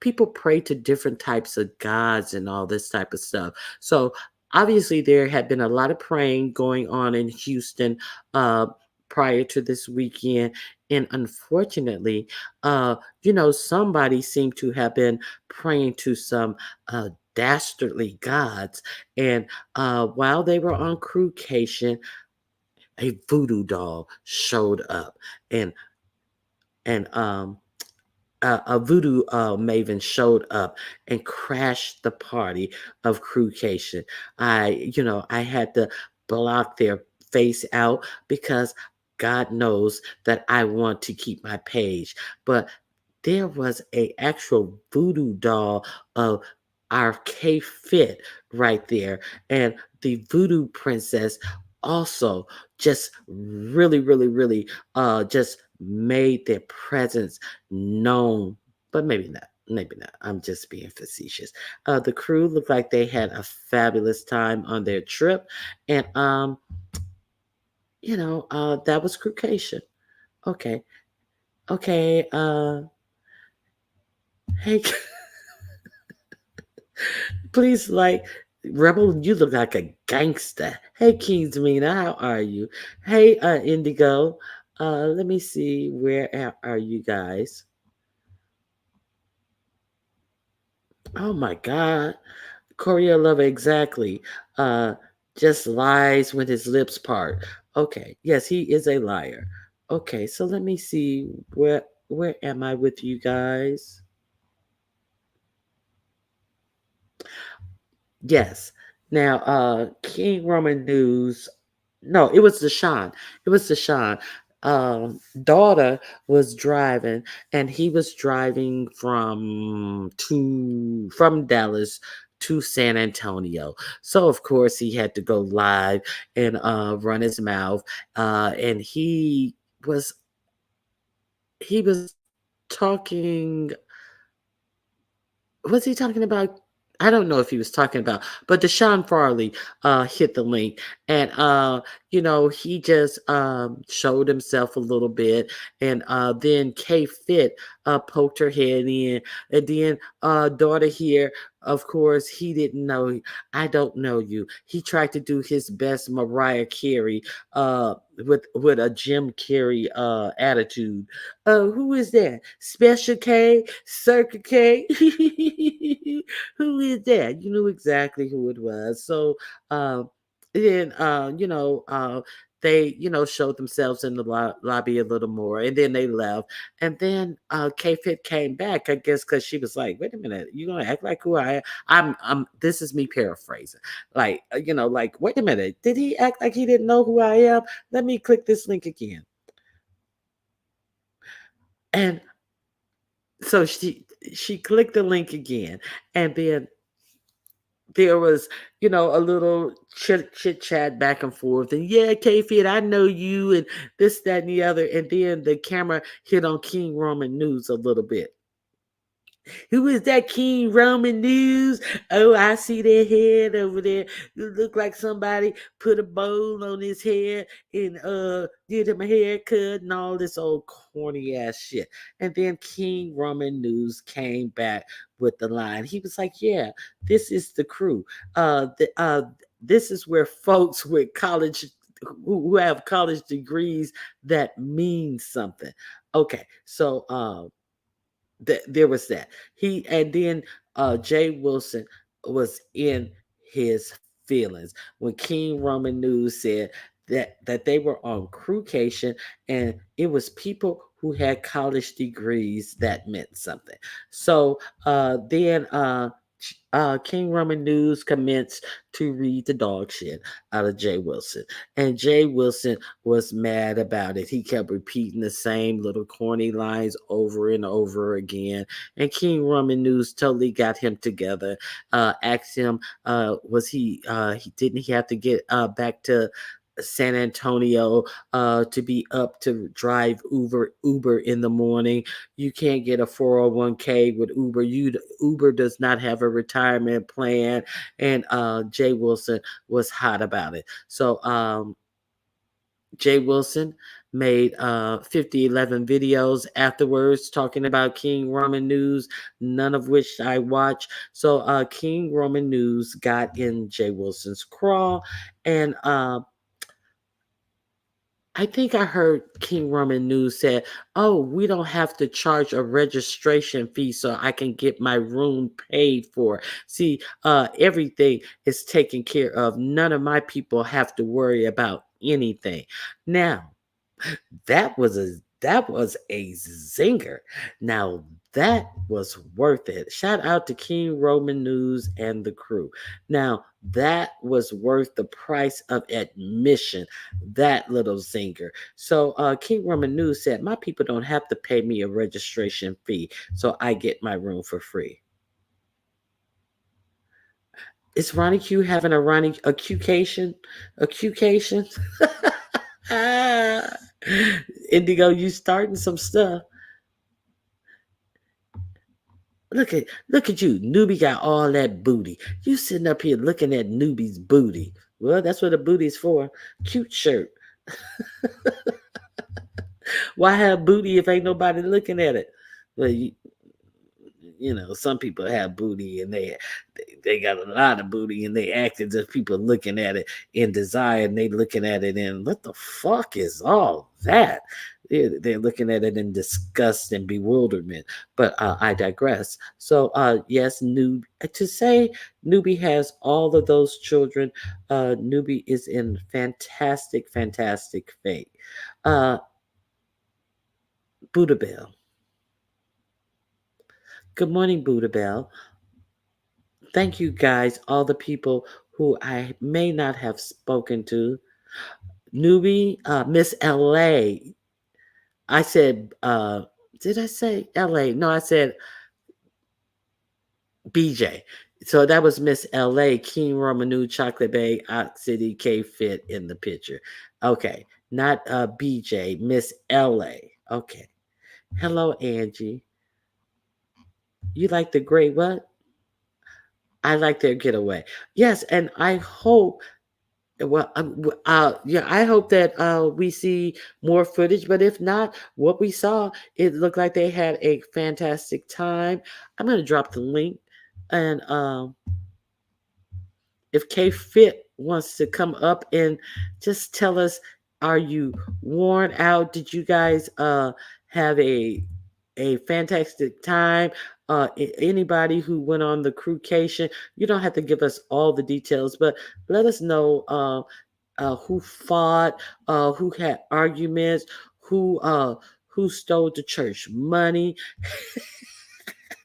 people pray to different types of gods and all this type of stuff. So, obviously, there had been a lot of praying going on in Houston uh, prior to this weekend. And unfortunately, somebody seemed to have been praying to some dastardly gods. And while they were on crucation, a voodoo doll showed up. And and a voodoo maven showed up and crashed the party of crewcation. I had to block their face out because God knows that I want to keep my page. But there was a actual voodoo doll of our K Fit right there. And the voodoo princess also just really, really, really just made their presence known. But maybe not. Maybe not. I'm just being facetious. The crew looked like they had a fabulous time on their trip. And that was crewcation. Okay. Okay. Hey, please, like, Rebel, you look like a gangster. Hey, Keys Mina, how are you? Hey, Indigo. Let me see. Where are you guys? Oh my God. Korea Lover, exactly. Uh, just lies when his lips part. Okay. Yes, he is a liar. Okay, so let me see. Where am I with you guys? Yes. Now, King Roman News. No, it was Deshaun. It was Deshaun. Daughter was driving, and he was driving from Dallas to San Antonio. So of course he had to go live and run his mouth. And was he was talking was he talking about? I don't know if he was talking about, but Deshaun Farley hit the link, and he just showed himself a little bit, and then K Fit poked her head in, and then daughter here, of course, he didn't know. I don't know you. He tried to do his best Mariah Carey with a Jim Carrey attitude. Who is that? Special K, Circle K. Who is that? You knew exactly who it was. So then they, showed themselves in the lobby a little more, and then they left. And then K Fit came back, I guess, because she was like, "Wait a minute, you gonna act like who I am?" I'm. This is me paraphrasing. Like, like, wait a minute, did he act like he didn't know who I am? Let me click this link again. And so she clicked the link again, and then there was, a little chit chat back and forth. And yeah, K-Fit, I know you, and this, that, and the other. And then the camera hit on King Roman News a little bit. Who is that King Roman News? Oh, I see that head over there. You look like somebody put a bowl on his head and did him a haircut and all this old corny ass shit. And then King Roman News came back with the line. He was like, "Yeah, this is the crew. This is where folks with college who have college degrees that mean something." Okay, so there was that. He and then Jay Wilson was in his feelings when King Roman News said that they were on crewcation and it was people who had college degrees that meant something. So then King Roman News commenced to read the dog shit out of Jay Wilson. And Jay Wilson was mad about it. He kept repeating the same little corny lines over and over again. And King Roman News totally got him together. Asked him, was he didn't he have to get back to San Antonio to be up to drive Uber in the morning. You can't get a 401k with Uber. Uber does not have a retirement plan. And Jay Wilson was hot about it. So Jay Wilson made 5011 videos afterwards talking about King Roman News, none of which I watched. So King Roman News got in Jay Wilson's craw, and I think I heard King Roman News said, "Oh, we don't have to charge a registration fee so I can get my room paid for." See, everything is taken care of. None of my people have to worry about anything. Now, that was a zinger. Now that was worth it. Shout out to King Roman News and the crew. Now that was worth the price of admission. That little zinger. So King Roman News said, "My people don't have to pay me a registration fee, so I get my room for free." Is Ronnie Q having a Ronnie accucation? Accucation? Ah, Indigo, you starting some stuff. Look at you. Newbie got all that booty. You sitting up here looking at Newbie's booty. Well, that's what a booty's for. Cute shirt. Why have booty if ain't nobody looking at it? Well, some people have booty and they got a lot of booty and they act as if people looking at it in desire and they looking at it in what the fuck is all that? They're looking at it in disgust and bewilderment. But I digress. So yes, to say Newbie has all of those children, Newbie is in fantastic, fantastic fate. Uh, Buddha Bell. Good morning, Buddha Bell. Thank you guys, all the people who I may not have spoken to. Newbie, Miss LA. I said, did I say LA? No, I said BJ. So that was Miss LA, King Romanu, Chocolate Bay, Ox City, K Fit in the picture. Okay, not BJ, Miss LA. Okay. Hello, Angie. You like the great what? I like their getaway. Yes, and I hope. Well, yeah, I hope that we see more footage. But if not, what we saw, it looked like they had a fantastic time. I'm gonna drop the link, and if K Fit wants to come up and just tell us, are you worn out? Did you guys have a fantastic time? Anybody who went on the crewcation, you don't have to give us all the details, but let us know. who fought, who had arguments, who uh, who stole the church money.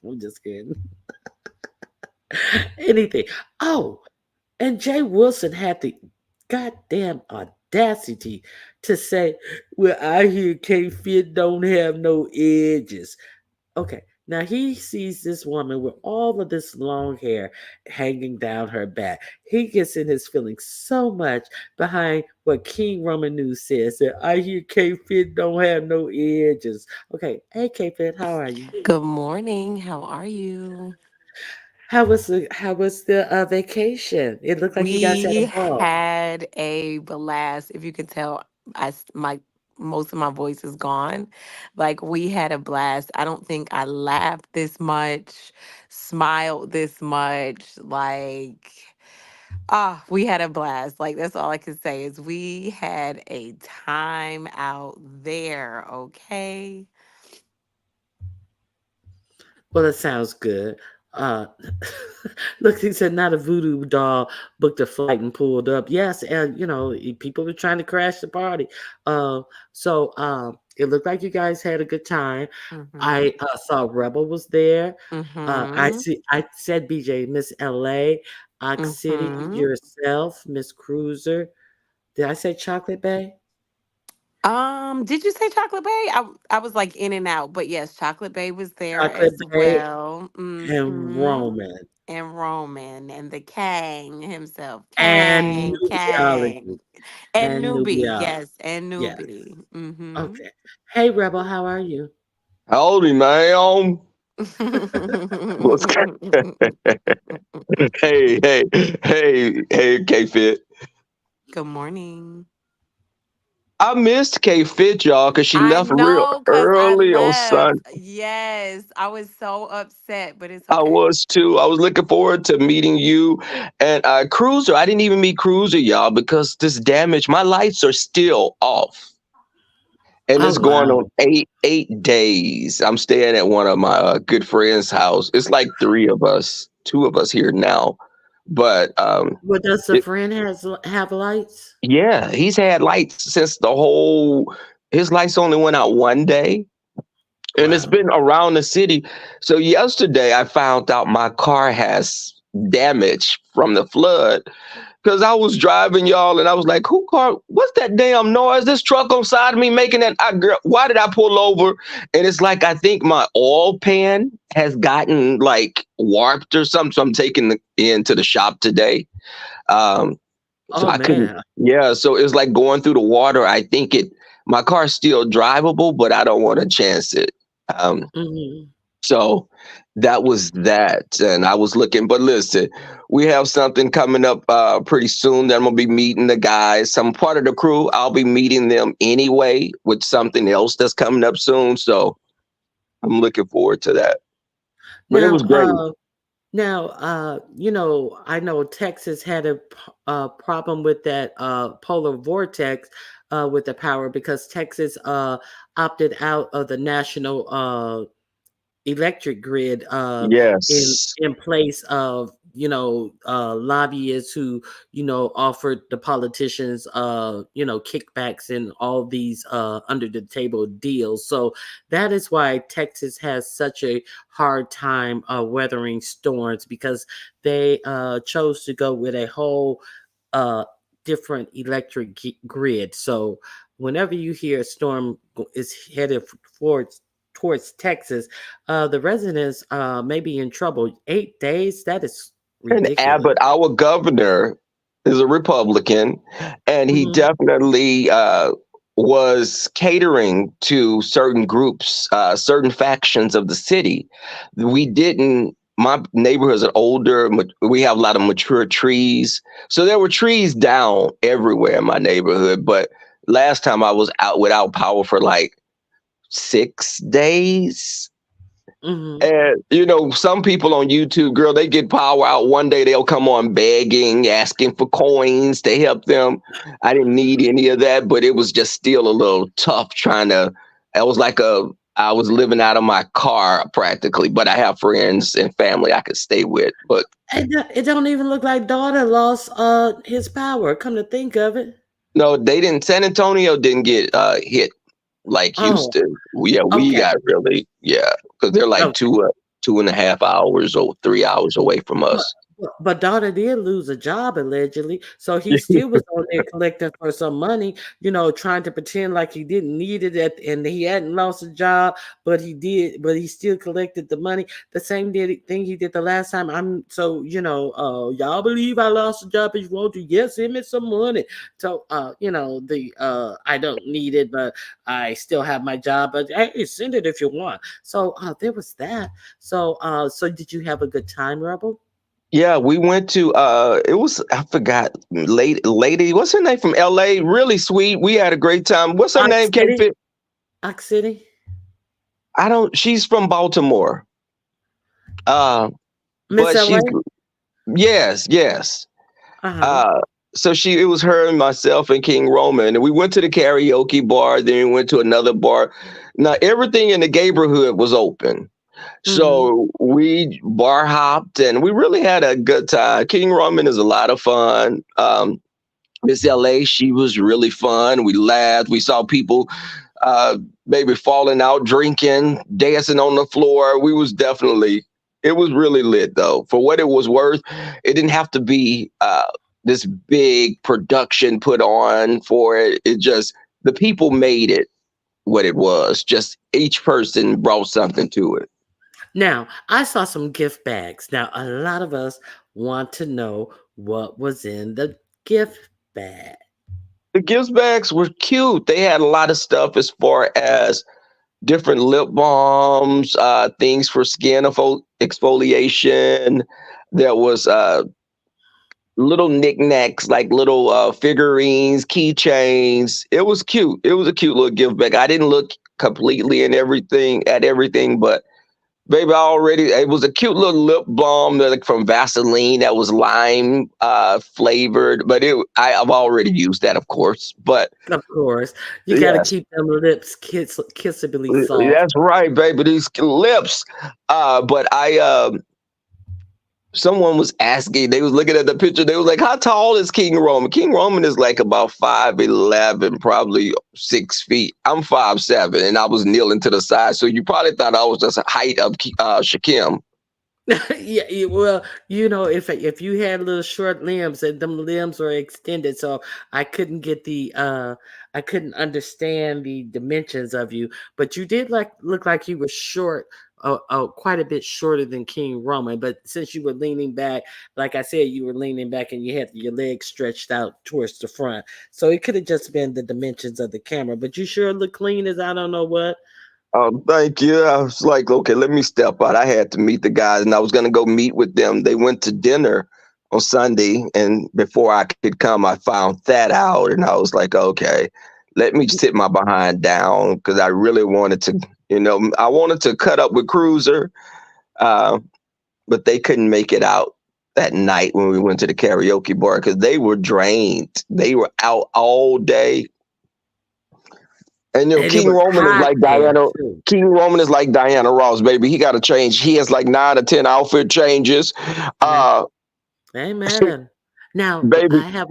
I'm just kidding. Anything. Oh, and Jay Wilson had the goddamn audacity to say, "Well, I hear K Fit don't have no edges." Okay, now he sees this woman with all of this long hair hanging down her back. He gets in his feelings so much behind what King Roman News says that I hear K Fit don't have no edges. Okay, hey K Fit, how are you? Good morning. How are you? How was the vacation? It looked like you guys had a We ball. had a blast. If you can tell, my most of my voice is gone. Like we had a blast. I don't think I laughed this much, smiled this much. We had a blast. Like that's all I can say is we had a time out there. Okay. Well, that sounds good. Uh, look, he said not a voodoo doll booked a flight and pulled up. Yes, and people were trying to crash the party. Uh, so it looked like you guys had a good time. Mhm. I saw Rebel was there. I Mhm. see. I said BJ, Miss LA, Ox City, Mhm. yourself, Miss Cruiser. Did I say Chocolate Bay? Did you say Chocolate Bay? I was like in and out, but yes, Chocolate Bay was there Chocolate as Bay well. and Mm-hmm. Roman And Roman and the Kang himself. and Kang, Nubiology Kang. And and Newbie, Nubiology. yes, and Yeah. Newbie. Mm-hmm. Okay. Hey, Rebel, how are you? Howdy, ma'am. What's hey, K Fit. Good morning. I missed K Fit, y'all, because she I left real know, cause I early on left. Sunday. Yes, I was so upset, but it's I okay. was too. I was looking forward to meeting you and Cruiser. I didn't even meet Cruiser, y'all, because this damage. My lights are still off, and Oh, it's going on wow. eight days. I'm staying at one of my good friends' house. It's like three of us, two of us here now, but Well, does the friend have lights? yeah, he's had lights since the whole. His lights only went out one day, and it's Wow. been around the city. So yesterday, I found out my car has damage from the flood because I was driving y'all, and I was like, "Who car? What's that damn noise? This truck on side of me making that? Girl, why did I pull over?" And it's like I think my oil pan has gotten like warped or something. So I'm taking it into the shop today. Um, so Oh, I couldn't. man. Yeah, so it was like going through the water. I think it. My car's still drivable, but I don't want to chance it. Um, Mhm. so that was that, and I was looking. But listen, we have something coming up pretty soon that I'm gonna be meeting the guys. Some part of the crew. I'll be meeting them anyway with something else that's coming up soon. So I'm looking forward to that. But it Now, was great. I know Texas had a problem with that polar vortex with the power because Texas opted out of the national electric grid in Yes, place of lobbyists who offered the politicians kickbacks and all these under the table deals. So that is why Texas has such a hard time weathering storms because they chose to go with a whole uh different electric grid. So whenever you hear a storm is headed towards Texas, the residents may be in trouble. 8 days, that is and ridiculous. Abbott, our governor, is a Republican, and he Mhm. definitely was catering to certain groups, certain factions of the city. We didn't. My neighborhood is an older. We have a lot of mature trees, so there were trees down everywhere in my neighborhood. But last time I was out without power for like 6 days. Mhm. And some people on YouTube, girl, they get power out one day. They'll come on begging, asking for coins to help them. I didn't need any of that, but it was just still a little tough trying to. It was like I was living out of my car practically, but I have friends and family I could stay with. But It don't even look like daughter lost his power. Come to think of it. No, they didn't. San Antonio didn't get hit like Oh, Houston. Yeah, we okay. got really, yeah, because they're like Okay. 2.5 hours or 3 hours away from But us. but daughter did lose a job allegedly, so he still was on there collecting for some money, trying to pretend like he didn't need it and he hadn't lost a job, but he did, but he still collected the money. The same thing he did the last time. Y'all believe I lost a job if you want to? Yes, send me some money. So the I don't need it, but I still have my job. But hey, send it if you want. So there was that. So did you have a good time, Rebel? Yeah, we went to it was I forgot lady, what's her name from LA? Really sweet. We had a great time. What's her Ox name, K City? Fit? Ox City? I don't she's from Baltimore. Uh Miss but LA? she's yes, yes. Uh-huh. Uh so it was her and myself and King Roman. And we went to the karaoke bar, then we went to another bar. Now everything in the neighborhood was open. Mhm. So we bar hopped and we really had a good time. King Roman is a lot of fun. Miss LA, she was really fun. We laughed. We saw people uh maybe falling out, drinking, dancing on the floor. It was really lit though. For what it was worth, it didn't have to be this big production put on for it. It just the people made it what it was. Just each person brought something to it. Now, I saw some gift bags. Now, a lot of us want to know what was in the gift bag. The gift bags were cute. They had a lot of stuff as far as different lip balms, things for skin exfoliation. There was little knickknacks like little figurines, keychains. It was cute. It was a cute little gift bag. I didn't look completely in everything, but baby, it was a cute little lip balm from Vaseline that was lime flavored, but I've already used that, of course. But Of course, you got to yes, keep them lips kissably soft. that's right, baby. These lips. But someone was asking. They was looking at the picture. They was like, "How tall is King Roman?" King Roman is like about 5'11", probably 6 feet. I'm 5'7", and I was kneeling to the side, so you probably thought I was just a height of Shakim. Well, if you had little short limbs and them limbs were extended, so I couldn't get I couldn't understand the dimensions of you, but you did look like you were short, quite a bit shorter than King Roman. But since you were leaning back, like I said, you were leaning back and you had your legs stretched out towards the front, so it could have just been the dimensions of the camera. But you sure look clean as I don't know what. Thank you. I was like, okay, let me step out. I had to meet the guys, and I was gonna go meet with them. They went to dinner on Sunday, and before I could come, I found that out, and I was like, okay, let me sit my behind down because I really wanted to, I wanted to cut up with Cruiser, uh, but they couldn't make it out that night when we went to the karaoke bar because they were drained. They were out all day. And And it King was Roman is hot like there Diana. too. King Roman is like Diana Ross, baby. He got to change. He has like 9 or 10 outfit changes. Uh, Amen. Now, baby, I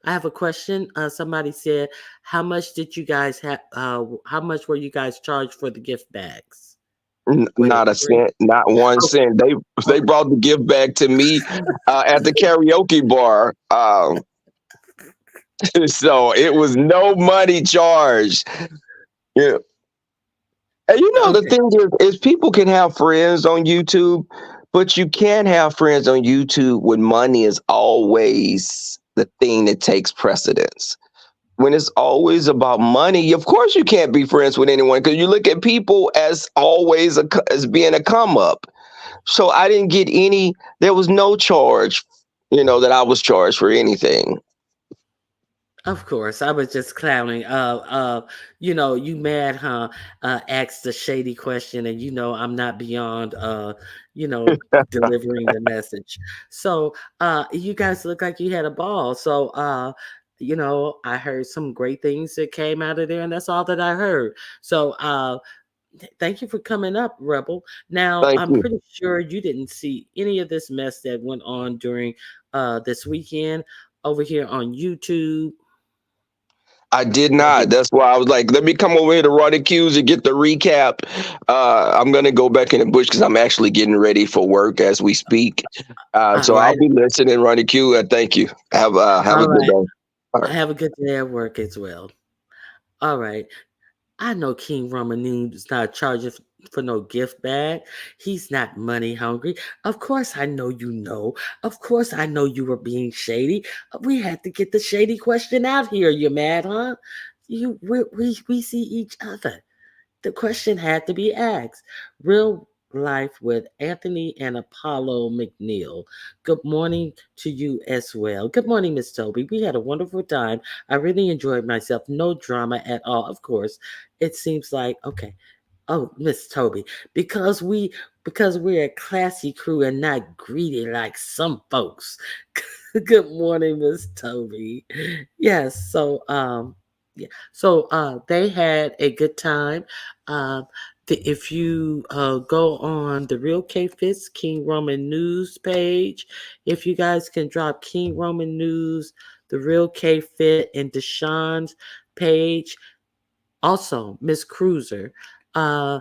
have a question. Somebody said, "How much did you guys have? How much were you guys charged for the gift bags? Was it not a free?" cent, not one Okay. cent. They Okay. brought the gift bag to me at the karaoke bar. So it was no money charged. Yeah. And the Okay. thing is people can have friends on YouTube, but you can't have friends on YouTube when money is always the thing that takes precedence. When it's always about money, of course you can't be friends with anyone because you look at people as always as being a come up. So I didn't get any. There was no charge, that I was charged for anything. Of course, I was just clowning. You mad, huh? Asked the shady question, and I'm not beyond, delivering the message. So, you guys look like you had a ball. So, I heard some great things that came out of there, and that's all that I heard. So, thank you for coming up, Rebel. Now, Thank I'm you. pretty sure you didn't see any of this mess that went on during this weekend over here on YouTube. I did So not. he, That's why I was like, let me come over here to run the cues and get the recap. I'm gonna go back in the bush because I'm actually getting ready for work as we speak. all So I'll right, be listening, run the queue. Thank you. Have a all good right. day. All right. Have a good day at work as well. All right. I know King Romanoon is not charging for no gift bag. He's not money hungry. Of course, I know you know. Of course, I know you were being shady. We had to get the shady question out here. You mad, huh? We see each other. The question had to be asked. Real life with Anthony and Apollo McNeil. Good morning to you as well. Good morning, Miss Toby. We had a wonderful time. I really enjoyed myself. No drama at all. Of course, it seems like okay. Oh, Miss Toby, because we're a classy crew and not greedy like some folks. Good morning, Miss Toby. Yes, yeah. So they had a good time. If you go on the Real K Fits King Roman News page, if you guys can drop King Roman News, the Real K Fit, and Deshawn's page. Also, Miss Cruiser, uh,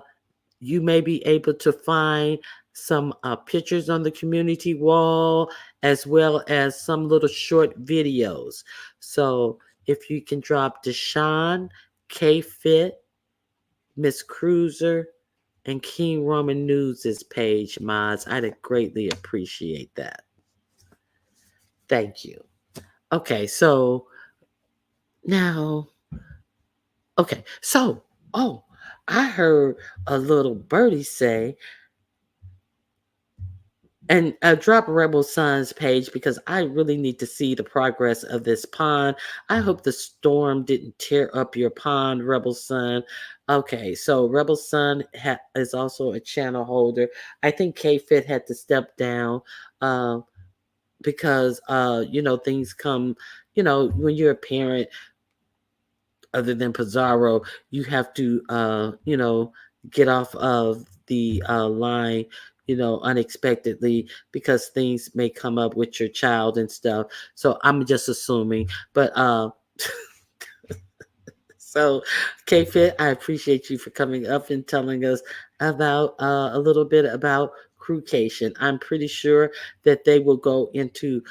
you may be able to find some pictures on the community wall as well as some little short videos. So if you can drop Deshawn, K Fit, Miss Cruiser, and King Roman News' page, Mods, I'd greatly appreciate that. Thank you. Okay, so now, okay, so, oh, I heard a little birdie say, and drop Rebel Sun's page because I really need to see the progress of this pond. I hope the storm didn't tear up your pond, Rebel Sun. Okay, so Rebel Sun is also a channel holder. I think K Fit had to step down uh, because things come. When you're a parent, other than Pizarro, you have to, get off of the line, unexpectedly because things may come up with your child and stuff. So I'm just assuming. But so, K-Fit, I appreciate you for coming up and telling us about a little bit about Crewcation. I'm pretty sure that they will go into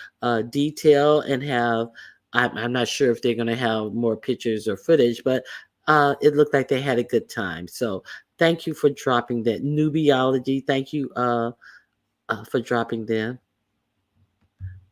detail and have. I'm not sure if they're going to have more pictures or footage, but it looked like they had a good time. So, thank you for dropping that newbiology. Thank you for dropping them.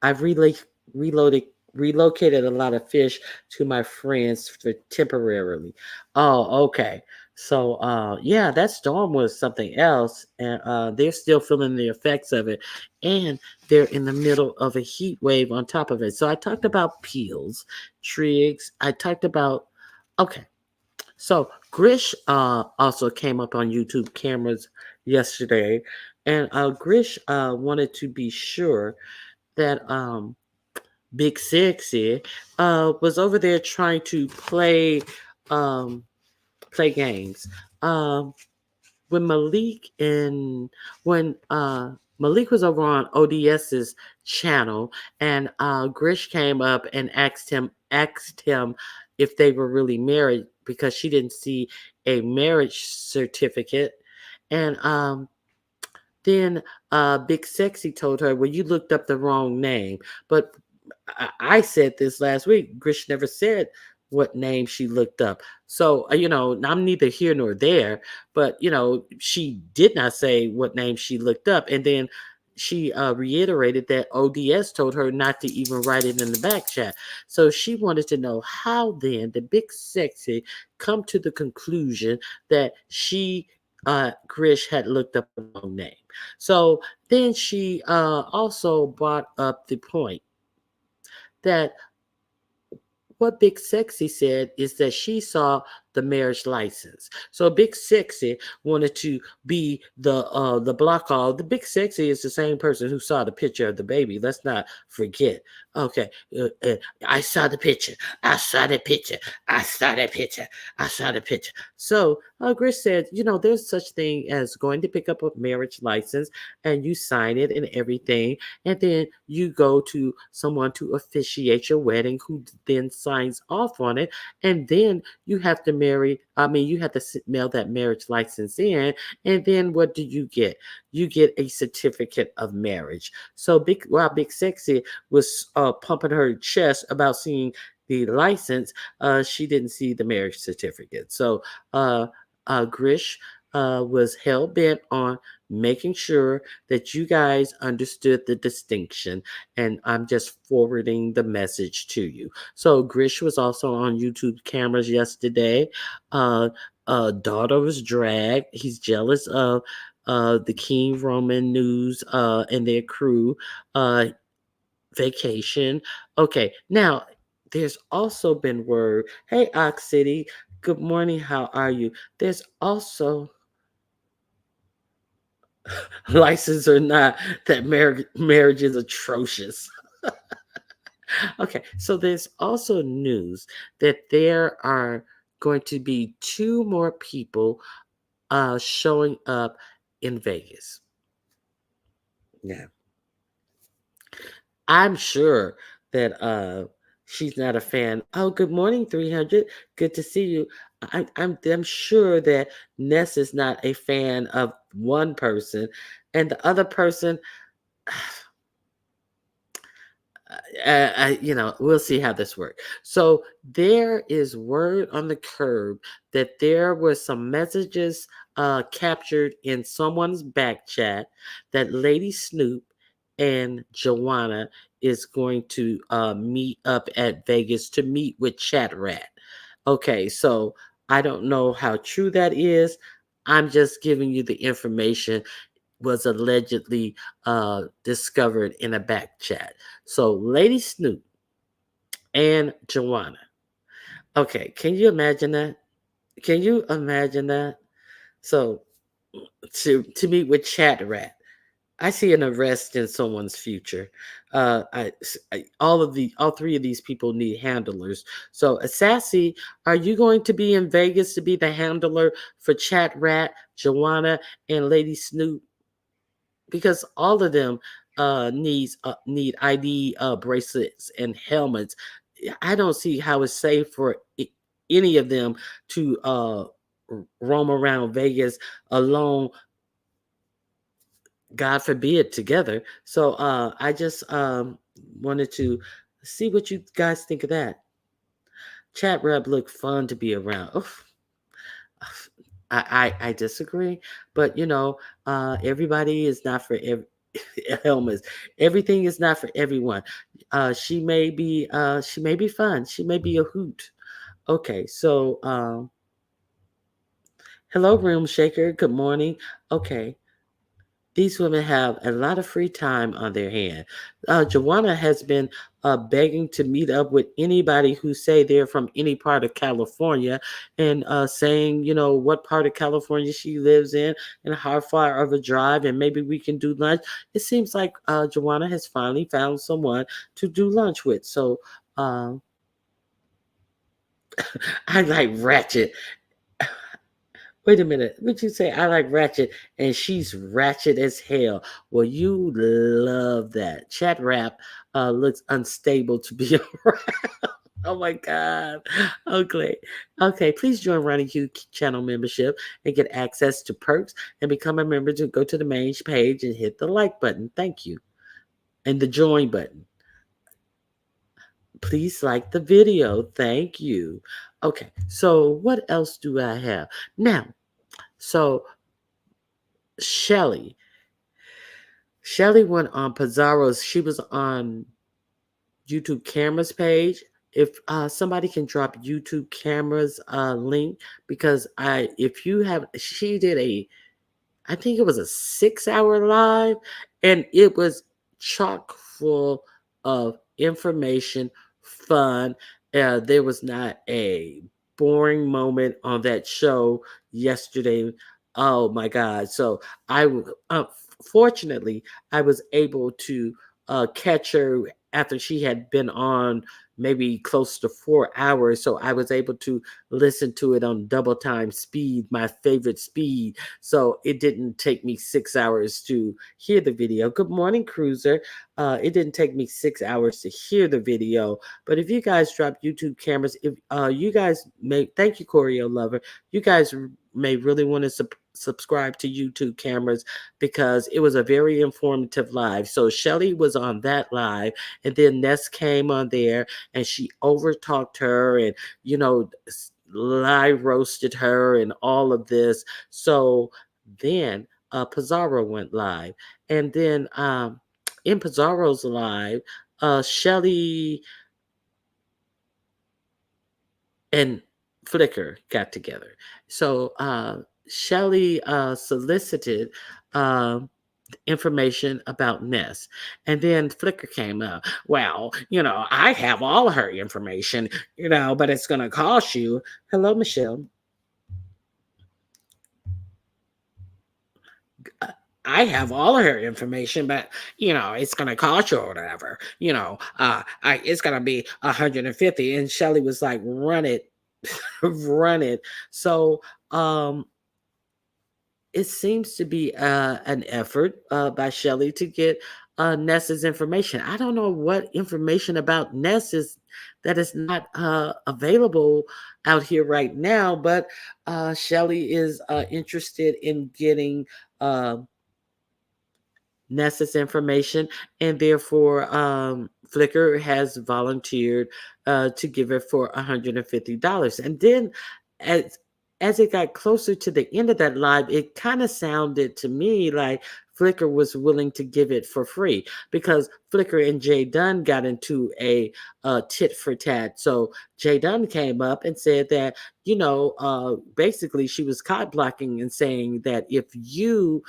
I've reloaded relocated a lot of fish to my friends for temporarily. Oh, okay. So yeah, that storm was something else and they're still feeling the effects of it and they're in the middle of a heat wave on top of it. So I talked about peels, trigs, I talked about okay. So Grish also came up on YouTube cameras yesterday and Grish wanted to be sure that Big Sexy was over there trying to um, play games. Um, when Malik and when Malik was over on ODS's channel, and Grish came up and asked him if they were really married because she didn't see a marriage certificate, and then Big Sexy told her, "Well, you looked up the wrong name." But I said this last week. Grish never said what name she looked up. So, I'm neither here nor there, but, she did not say what name she looked up. And then she reiterated that ODS told her not to even write it in the back chat. So she wanted to know how then the Big Sexy come to the conclusion that Grish had looked up the wrong name. So then she also brought up the point that what Big Sexy said is that she saw the marriage license. So Big Sexy wanted to be the block call. The Big Sexy is the same person who saw the picture of the baby. Let's not forget. Okay, I saw the picture. I saw the picture. I saw the picture. I saw the picture. So Grish said, there's such thing as going to pick up a marriage license and you sign it and everything, and then you go to someone to officiate your wedding, who then signs off on it, and then you have to you have to mail that marriage license in, and then what do you get? You get a certificate of marriage. So while Big Sexy was pumping her chest about seeing the license, she didn't see the marriage certificate. So uh, Grish was hell bent on making sure that you guys understood the distinction, and I'm just forwarding the message to you. So Grish was also on YouTube cameras yesterday. Uh, Daughter was dragged. He's jealous of the King Roman News and their crew vacation. Okay, now there's also been word. Hey, Ox City. Good morning. How are you? There's also license or not that marriage is atrocious. Okay, so there's also news that there are going to be two more people showing up in Vegas. Yeah, I'm sure that she's not a fan. Oh, good morning, 300. Good to see you. I'm sure that Ness is not a fan of one person, and the other person, we'll see how this works. So there is word on the curb that there were some messages captured in someone's back chat that Lady Snoop and Joanna is going to meet up at Vegas to meet with Chat Rat. Okay, so I don't know how true that is. I'm just giving you the information was allegedly discovered in a back chat. So, Lady Snoop and Joanna. Okay, can you imagine that? Can you imagine that? So, to meet with Chat Rat, I see an arrest in someone's future. All three of these people need handlers. So, Sassy, are you going to be in Vegas to be the handler for Chat Rat, Joanna, and Lady Snoop? Because all of them need ID bracelets and helmets. I don't see how it's safe for any of them to roam around Vegas alone. God forbid together. So I just wanted to see what you guys think of that. Chat rep look fun to be around. Oof. I disagree, but everybody is not for helmets. Everything is not for everyone. She may be fun. She may be a hoot. Okay, so hello, room shaker. Good morning. Okay, these women have a lot of free time on their hand. Joanna has been begging to meet up with anybody who say they're from any part of California, and saying, what part of California she lives in and how far of a drive, and maybe we can do lunch. It seems like Joanna has finally found someone to do lunch with. So I like Ratchet. Wait a minute. Would you say I like Ratchet and she's ratchet as hell? Well, you love that. Chat rap looks unstable to be around. Oh my God. Okay. Okay. Please join Ronnie Q channel membership and get access to perks and become a member. To go to the main page and hit the like button. Thank you. And the join button. Please like the video. Thank you. Okay. So what else do I have? Now, so Shelly. Shelly went on Pizarro's. She was on YouTube cameras page. If somebody can drop YouTube cameras link, because if you have, she did I think it was a 6 hour live, and it was chock full of information, fun. There was not a boring moment on that show yesterday. Oh my God. So fortunately, I was able to catch her after she had been on maybe close to 4 hours. So I was able to listen to it on double time speed, my favorite speed. So it didn't take me 6 hours to hear the video. Good morning, Cruiser. It didn't take me 6 hours to hear the video. But if you guys drop YouTube cameras, if you guys may, thank you, Choreo Lover. You guys may really want to subscribe to YouTube cameras because it was a very informative live. So Shelly was on that live, and then Ness came on there, and she overtalked her, and you know, live roasted her, and all of this. So then Pizarro went live, and then in Pizarro's live, Shelly and Flickr got together. So Shelly solicited um, information about Ness. And then Flickr came up. Well, I have all her information, but it's going to cost you. Hello, Michelle. Uh, I have all of her information, but it's gonna cost you or whatever. It's gonna be 150. And Shelly was like, "Run it, run it." So, it seems to be an effort by Shelley to get Ness's information. I don't know what information about Ness is that is not available out here right now, but Shelley is interested in getting uh, Ness's information, and therefore Flickr has volunteered to give it for $150. And then as as it got closer to the end of that live, it kind of sounded to me like Flickr was willing to give it for free because Flickr and Jay Dunn got into a tit for tat. So Jay Dunn came up and said that, basically she was caught blocking and saying that if you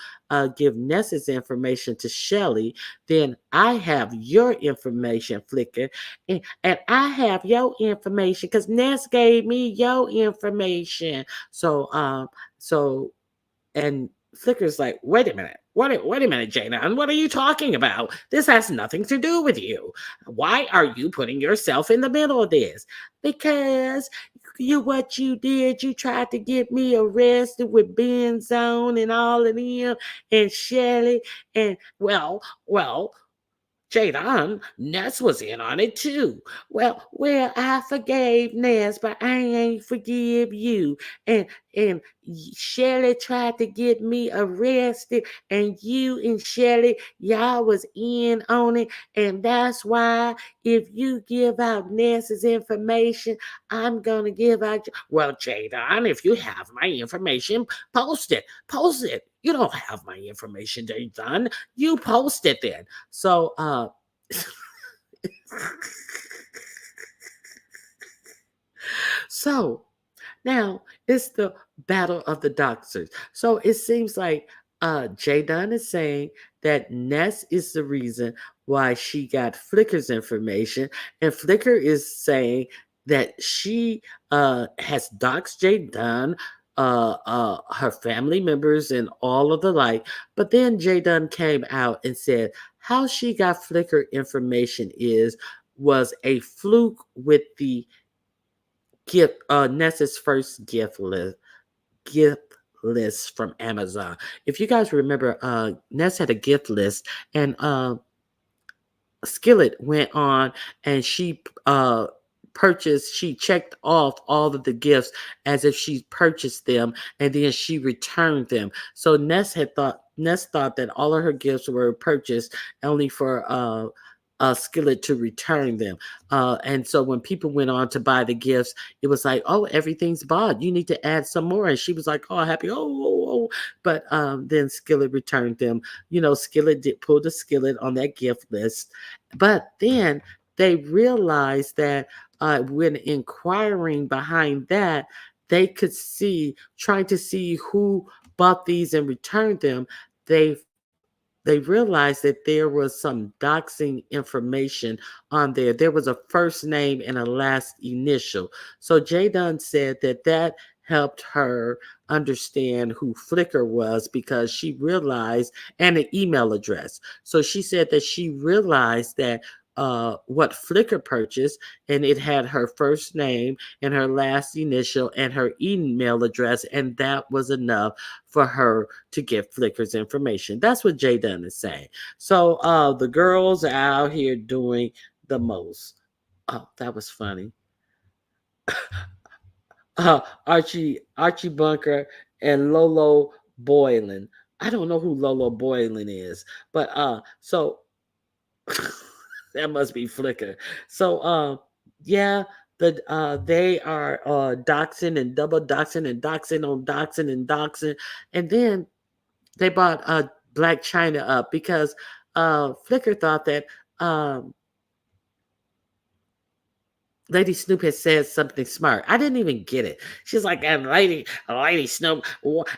give Ness's information to Shelly, then I have your information, Flickr, and I have your information because Ness gave me your information. So and Flickr's like, wait a minute. Wait a minute, Jana. And what are you talking about? This has nothing to do with you. Why are you putting yourself in the middle of this? Because what you did, you tried to get me arrested with Ben Zone and all of them and Shelly. And well, Jadon, Ness was in on it too. Well, I forgave Ness, but I ain't forgive you. And Shelly tried to get me arrested, and you and Shelly, y'all was in on it, and that's why if you give out Ness's information, I'm gonna give out. Well, Jadon, if you have my information, post it. Post it. You don't have my information, Jadon. You post it then. So so now it's the battle of the Doxers. So it seems like Jay Dunn is saying that Ness is the reason why she got Flickr's information, and Flickr is saying that she has doxed Jay Dunn, her family members, and all of the like. But then Jay Dunn came out and said how she got Flickr information was a fluke with the gift Ness's first gift list from Amazon. If you guys remember, Ness had a gift list, and Skillet went on and she she checked off all of the gifts as if she purchased them, and then she returned them. So Ness thought that all of her gifts were purchased only for Skillet to return them. And so when people went on to buy the gifts, it was like, oh, everything's bought. You need to add some more. And she was like, oh, happy. Oh. But then Skillet returned them. Skillet did pull the Skillet on that gift list. But then they realized that when inquiring behind that, they could trying to see who bought these and returned them. They they realized that there was some doxing information on there. There was a first name and a last initial. So Jay Dunn said that that helped her understand who Flickr was because she realized, and an email address. So she said that she realized that what Flickr purchased, and it had her first name and her last initial and her email address, and that was enough for her to get Flickr's information. That's what Jay Dunn is saying. So the girls are out here doing the most. Oh, that was funny. Archie Bunker and Lolo Boylan. I don't know who Lolo Boylan is, but so that must be Flickr. So yeah, they are doxing and double doxing and doxing on doxing and doxing, and then they bought Black China up because Flickr thought that um, Lady Snoop had said something smart. I didn't even get it. She's like, Lady Snoop,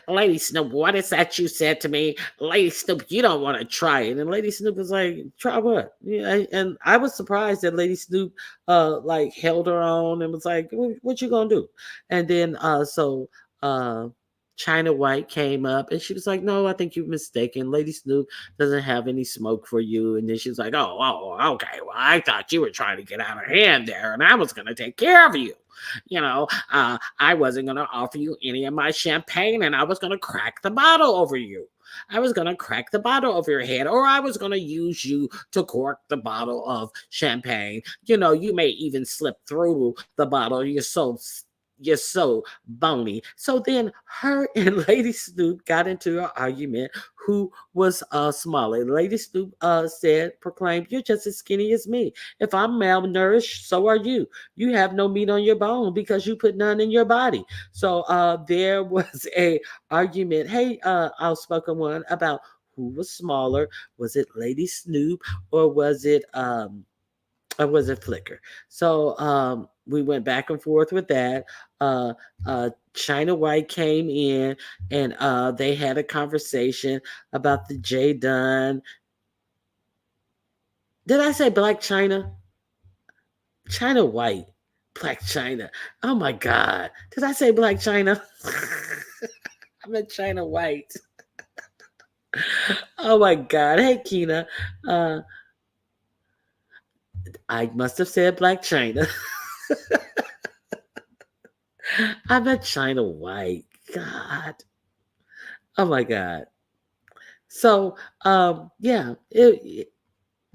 Lady Snoop, what is that you said to me? Lady Snoop, you don't want to try it. And Lady Snoop was like, try what? Yeah, and I was surprised that Lady Snoop like held her on and was like, what you gonna do? And then uh China White came up and she was like, no, I think you're mistaken. Lady Snoop doesn't have any smoke for you. And then she's like, okay. Well, I thought you were trying to get out of hand there, and I was going to take care of you. I wasn't going to offer you any of my champagne, and I was going to crack the bottle over you. I was going to crack the bottle over your head, or I was going to use you to cork the bottle of champagne. You may even slip through the bottle. You're so bony. So then her and Lady Snoop got into an argument who was smaller. Lady Snoop proclaimed, you're just as skinny as me. If I'm malnourished, so are you. You have no meat on your bone because you put none in your body. So there was a argument, hey, outspoken one, about who was smaller. Was it Lady Snoop or was it Flickr? So we went back and forth with that. Uh, China White came in and they had a conversation about the J Dunn. Did I say Black China? China White. Black China. Oh my God. Did I say Black China? I meant China White. Oh my God. Hey, Kina. Uh, I must have said Black China. I meant China White. God. Oh my God. So, yeah,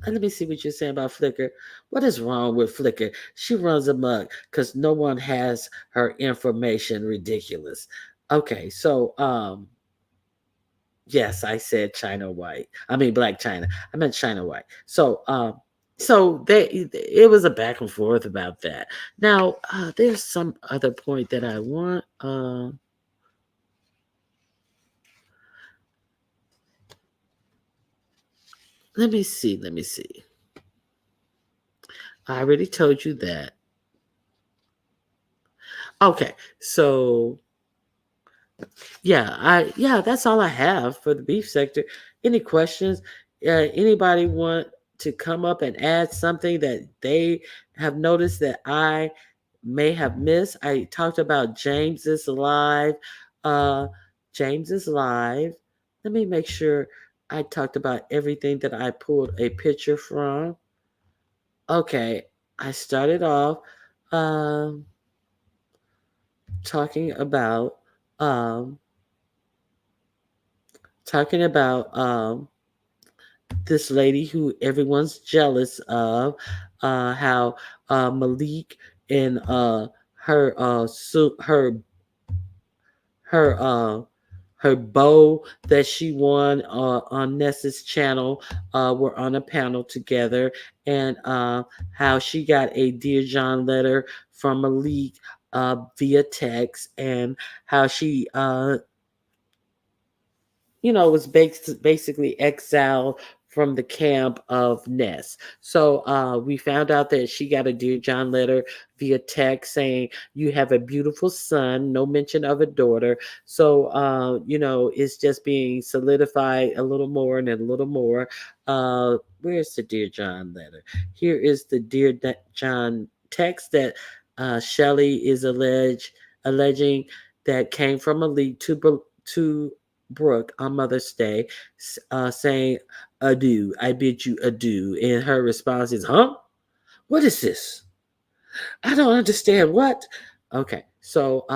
let me see what you're saying about Flickr. What is wrong with Flickr? She runs amok because no one has her information. Ridiculous. Okay, so, yes, I said China White. I mean Black China. I meant China White. So it was a back and forth about that. Now, there's some other point that I want. Let me see. Let me see. I already told you that. Okay, so yeah, that's all I have for the beef sector. Any questions? Anybody want to come up and add something that they have noticed that I may have missed? I talked about James is alive. Uh, James is live. Let me make sure I talked about everything that I pulled a picture from. Okay, I started off um, talking about um, talking about this lady who everyone's jealous of, how Malik and her her her beau that she won on Nessa's channel were on a panel together, and how she got a Dear John letter from Malik via text, and how she was basically exiled from the camp of Ness. So we found out that she got a Dear John letter via text saying, "You have a beautiful son," no mention of a daughter. So, it's just being solidified a little more and a little more. Where's the Dear John letter? Here is the Dear John text that Shelley is alleging that came from Malik to Brooke on Mother's Day, saying, "Adieu, I bid you adieu." And her response is, "Huh? What is this? I don't understand what." Okay, so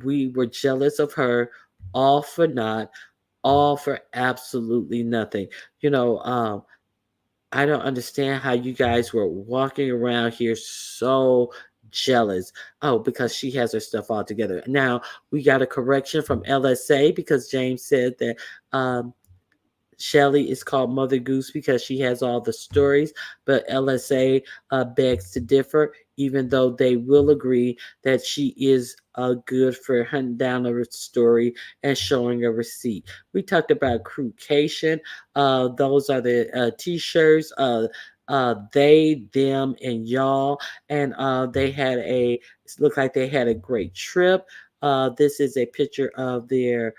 we were jealous of her, all for naught, all for absolutely nothing. You know, um, I don't understand how you guys were walking around here so jealous. Oh, because she has her stuff all together. Now we got a correction from LSA because James said that um, Shelly is called Mother Goose because she has all the stories, but LSA begs to differ, even though they will agree that she is good for hunting down a story and showing a receipt. We talked about Crewcation. Those are the t-shirts. They, them, and y'all, and they had it looked like they had a great trip. This is a picture of their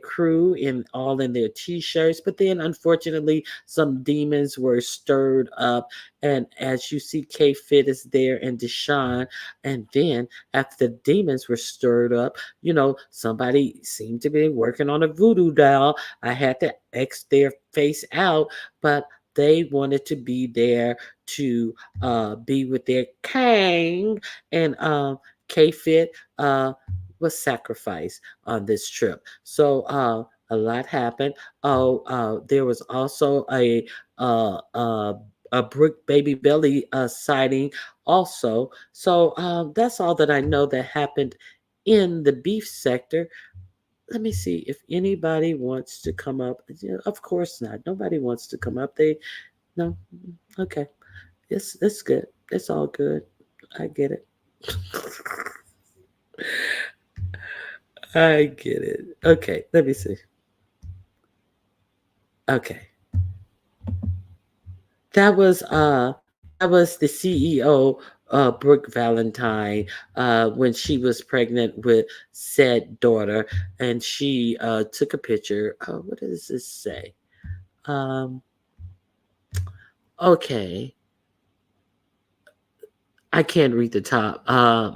crew in their t-shirts, but then unfortunately some demons were stirred up, and as you see, K Fit is there and Deshaun. And then after the demons were stirred up, somebody seemed to be working on a voodoo doll. I had to X their face out, but they wanted to be there to be with their king. And K Fit was sacrificed on this trip. So a lot happened. Oh, there was also a Brooke Baby Belly sighting also. So that's all that I know that happened in the beef sector. Let me see if anybody wants to come up. Yeah, of course not. Nobody wants to come up. They no. Okay, it's good. It's all good. I get it. I get it. Okay, let me see. Okay. That was the CEO, Brooke Valentine, when she was pregnant with said daughter, and she took a picture. What does this say? Um, okay, I can't read the top.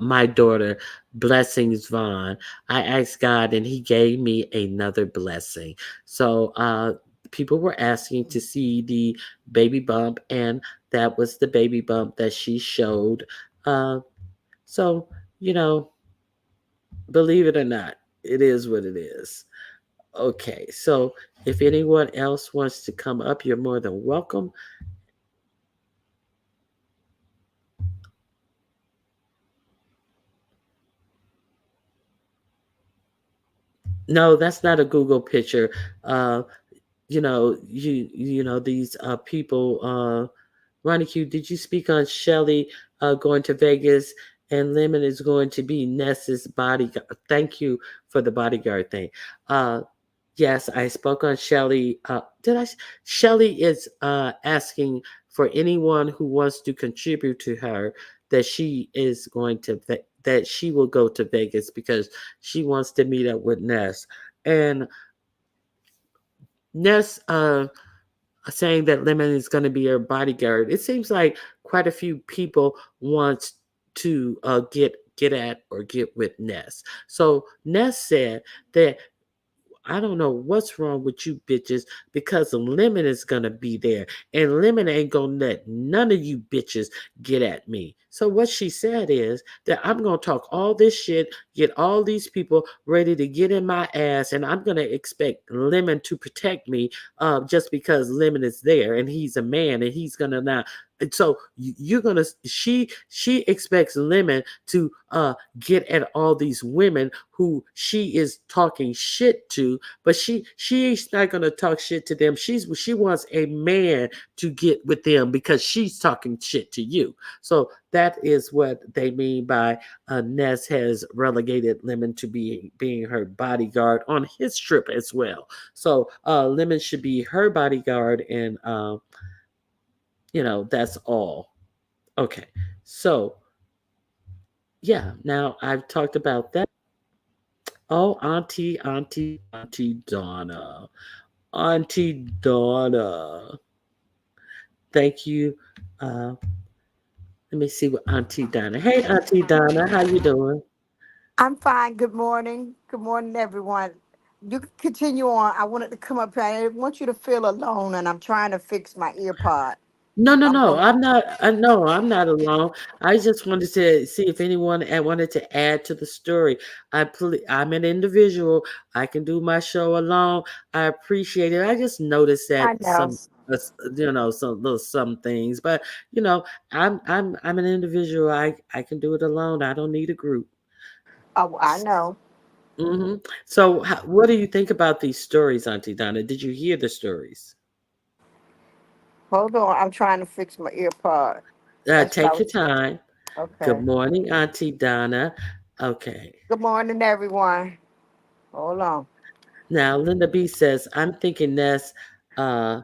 My daughter, blessings Vaughn. I asked God, and He gave me another blessing. So people were asking to see the baby bump, and that was the baby bump that she showed. Uh, so you know, believe it or not, it is what it is. Okay, so if anyone else wants to come up, you're more than welcome. No, that's not a Google picture. Uh, these people. Ronnie Q, did you speak on Shelly going to Vegas, and Lemon is going to be Ness's bodyguard? Thank you for the bodyguard thing. Uh, yes, I spoke on Shelly. Did I? Shelly is asking for anyone who wants to contribute to her that she is going to that she will go to Vegas because she wants to meet up with Ness. And Ness saying that Lemon is going to be her bodyguard. It seems like quite a few people want to get at or get with Ness. So Ness said that I don't know what's wrong with you bitches because Lemon is gonna be there, and Lemon ain't gonna let none of you bitches get at me. So what she said is that I'm gonna talk all this shit, get all these people ready to get in my ass, and I'm gonna expect Lemon to protect me, just because Lemon is there and he's a man and he's gonna not so you're gonna she expects Lemon to get at all these women who she is talking shit to, but she's not gonna talk shit to them. She wants a man to get with them because she's talking shit to you. So that is what they mean by Ness has relegated Lemon to being her bodyguard on his trip as well. So Lemon should be her bodyguard, and that's all. Okay. So, yeah, now I've talked about that. Oh, Auntie Donna. Auntie Donna. Thank you. Uh, Let me see what Auntie Donna. Hey, Auntie Donna, how you doing? I'm fine. Good morning. Good morning, everyone. You can continue on. I wanted to come up here. I want you to feel alone, and I'm trying to fix my ear pod. No, no, I'm no. going. I'm not. No, I'm not alone. I just wanted to see if anyone wanted to add to the story. I'm an individual. I can do my show alone. I appreciate it. I just noticed I that know. some things, but you know, I'm an individual. I can do it alone. I don't need a group. Oh, I know. Hmm. So, what do you think about these stories, Auntie Donna? Did you hear the stories? Hold on. I'm trying to fix my ear pod. That's what I Take was. your time. Good Okay. morning, Auntie Donna. Okay. Good morning, everyone. Hold on. Now, Linda B says, I'm thinking Ness uh,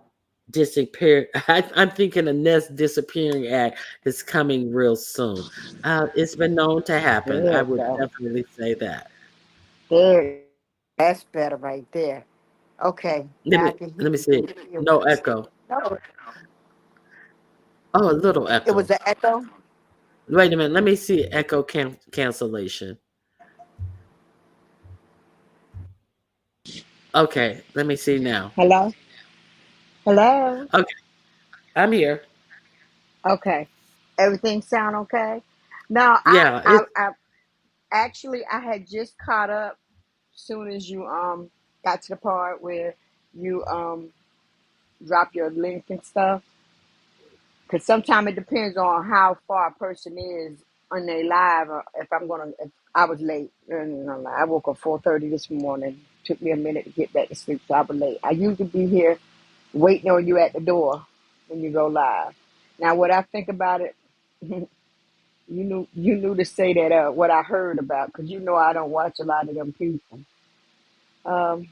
disappear. I'm thinking a Ness disappearing act is coming real soon. It's been known to happen. There I it would go. definitely say that. There it is. That's better right there. Okay. Let Now I me can hear let me you see. clear. No echo. No, Oh, a little it was echo. an echo. Wait a minute. Let me see echo cancellation. Okay, let me see now. Hello. Hello. Okay, I'm here. Okay. Everything sound okay? Now Yeah, I actually I had just caught up soon as you got to the part where you drop your link and stuff. Because sometimes it depends on how far a person is on their live. Or if I was late, I woke up 4:30 this morning. Took me a minute to get back to sleep, so I was late. I usually be here waiting on you at the door when you go live. Now, what I think about it, you knew to say that what I heard about, because I don't watch a lot of them people. Um,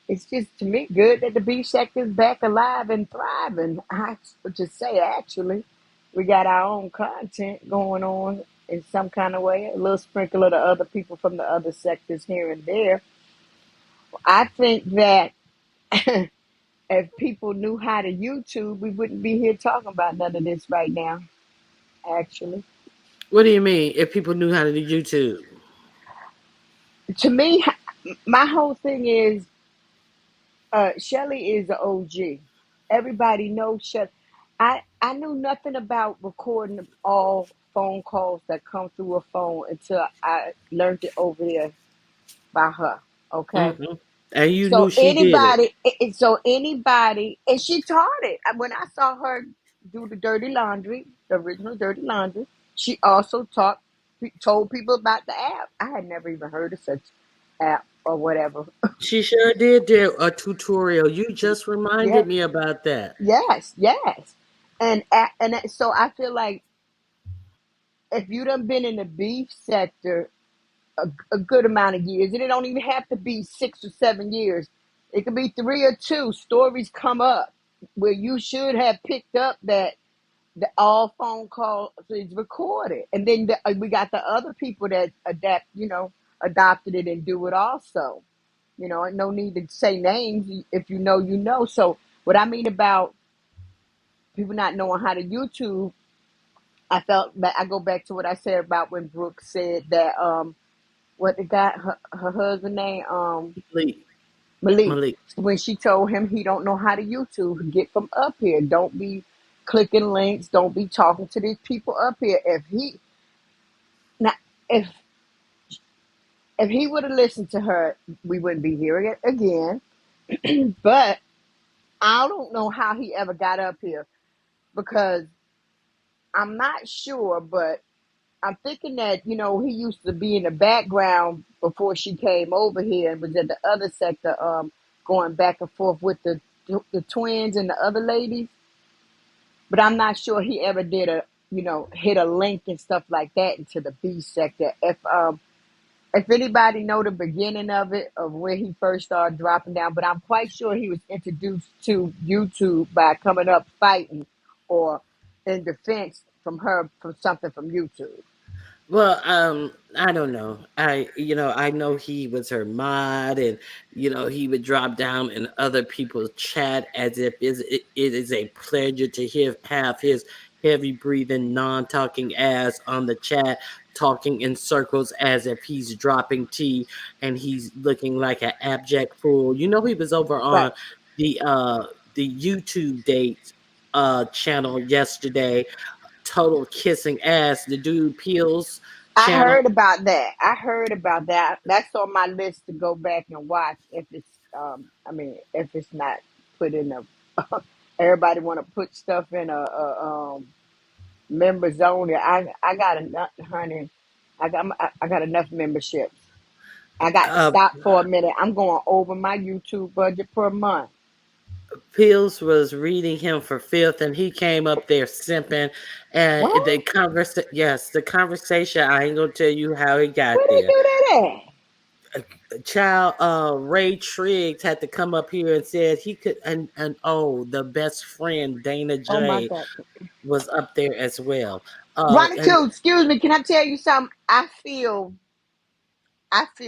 it's just to me good that the beef sector is back alive and thriving. I would just say actually, we got our own content going on in some kind of way. A little sprinkle of the other people from the other sectors here and there. I think that if people knew how to YouTube, we wouldn't be here talking about none of this right now. Actually, what do you mean? If people knew how to do YouTube, to me, my whole thing is Shelly is an OG. Everybody knows Shelly. I knew nothing about recording all phone calls that come through a phone until I learned it over there by her. Okay. hmm and you knew So she did it. anybody, and she taught it. When I saw her do the dirty laundry, the original dirty laundry, she also told people about the app. I had never even heard of such app or whatever. She sure did do a tutorial. You just Yeah. reminded me about that. Yes, yes. So I feel like if you done been in the beef sector a good amount of years, and it don't even have to be 6 or 7 years. It could be 3 or 2. Stories come up where you should have picked up that the all phone calls is recorded, and then we got the other people that adopted it and do it also. No need to say names. If you know, you know. So what I mean about people not knowing how to YouTube, I felt that I go back to what I said about when Brooke said that what the guy her husband name Malik. Malik, Malik. when she told him he don't know how to YouTube, get from up here. Don't be clicking links. Don't be talking to these people up here. Now if if he would have listened to her, we wouldn't be hearing it again. But I don't know how he ever got up here because I'm not sure, but I'm thinking that he used to be in the background before she came over here and was at the other sector, going back and forth with the twins and the other ladies. But I'm not sure he ever did hit a link and stuff like that into the B sector. If anybody know the beginning of it, of where he first started dropping down, but I'm quite sure he was introduced to YouTube by coming up fighting or in defense from something from YouTube. Well, I don't know. I know he was her mod, and he would drop down in other people's chat as if it is a pleasure to have his heavy breathing, non talking ass on the chat, talking in circles as if he's dropping tea and he's looking like an abject fool. He was over on Right. the uh the YouTube date channel yesterday, total kissing ass. The dude Peels I channel. heard about that. I heard about that. That's on my list to go back and watch if it's I mean if it's not put in a everybody want to put stuff in a members only. I got enough, honey. I got enough memberships. I got to Uh, stop for a minute. I'm going over my YouTube budget per month. Peels was reading him for filth, and he came up there simping. And What? yes, the conversation. I ain't gonna tell you how he Where got they there. do that at? Child, Ray Triggs had to come up here and said he could, and oh, the best friend Dana Oh my J God. was up there as well. Ronnie And Q, excuse me. Can I tell you something? I feel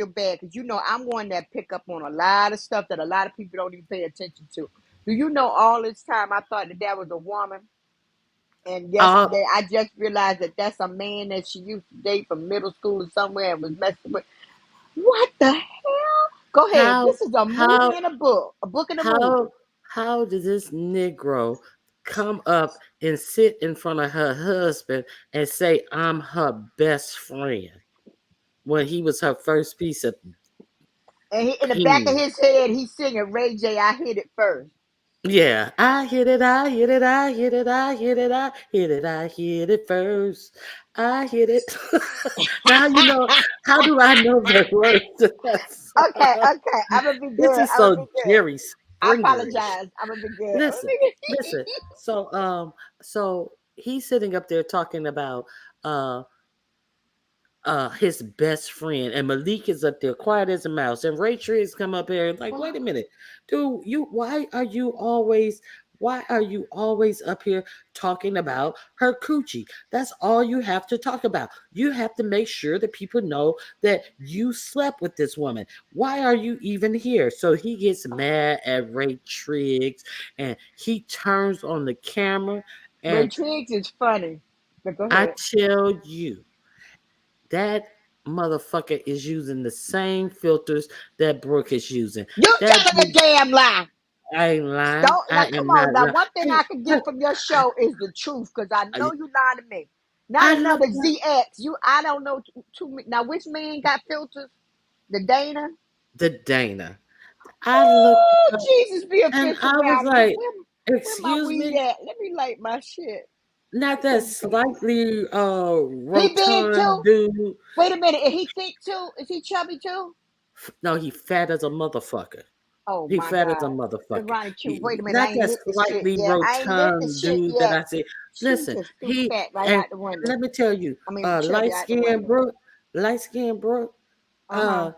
bad because I'm one that pick up on a lot of stuff that a lot of people don't even pay attention to. Do you know all this time I thought that was a woman, and uh, yesterday I just realized that that's a man that she used to date from middle school or somewhere and was messing with. What the hell? Go ahead. how This is a movie how and a book and a movie. How how does this Negro come up and sit in front of her husband and say I'm her best friend when he was her first piece of And in the back of peen? his head, he's singing Ray J. I hit it first. Yeah, I hit it, I hit it, I hit it, I hit it, I hit it, I hit it first. I hit it. Now you know. How do I know the words to that Okay, song? okay. I'm gonna be This good. is I'm gonna so be good. Jerry I Springerish. apologize. I'm gonna be good. I'm Listen, gonna be listen. good. So he's sitting up there talking about uh his best friend, and Malik is up there quiet as a mouse, and Ray Triggs come up here and like, wait a minute, dude, why are you always up here talking about her coochie? That's all you have to talk about. You have to make sure that people know that you slept with this woman. Why are you even here? So he gets mad at Ray Triggs, and he turns on the camera, Ray and Triggs is funny. But go I ahead. tell you, that motherfucker is using the same filters that Brooke is using. You That telling a dude, damn lie. I ain't lying. Don't I now. Come am on. not Now, lying. one thing Hey, I can get look, from your show is the truth, because I know I, you lying to me. Not I another looked up ZX. I don't know too. Now, which man got filters? The Dana. the Dana. I looked Oh, up Jesus, be a and fish I was around me. like, Where my excuse weed me? at? Let me light my shit. Not I'm that finna go. slightly He big rotund too. dude. Wait a minute. Is he thick too? Is he chubby too? No, he fat as a motherfucker. Oh He my fat as a God. motherfucker. Ronnie Q. Wait a minute. I Not ain't that lit the shit slightly yet. I ain't lit the rotund shit dude that yet. I see. She Listen, just threw he fat right and out the window. let me tell you, I mean, chubby light out the skinned window. Brooke, light skinned Brooke, Uh huh. uh,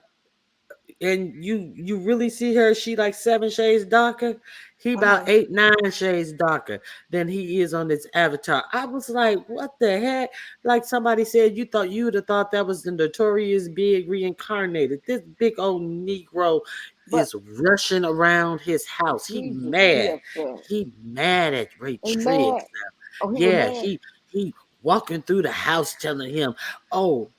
and you really see her, she like 7 shades darker. He Uh about huh. 8, 9 shades darker than he is on this avatar. I was like, what the heck? Like somebody said, you would have thought that was the notorious big reincarnated. This big old Negro But is rushing around his house. He Jesus, be mad. a fit. He mad at Ray He Triggs mad. now. Oh, he was Yeah, mad. he walking through the house telling him, oh,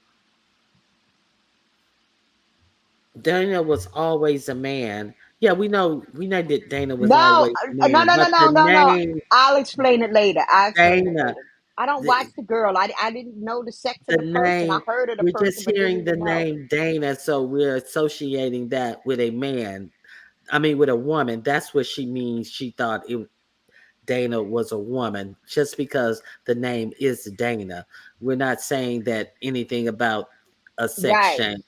Dana was always a man. Yeah, we know that Dana was No, always a no, man, no, no, but the no, no, no. name I'll explain it later. I'll explain it Dana, later. I don't watch the, the girl. I didn't know the sex of the the person. I name, heard of the we're just person, but didn't hearing the even know. name Dana, so we're associating that with a man. I mean, with a woman. That's what she means. She thought Dana was a woman just because the name is Dana. We're not saying that anything about a sex Right. change.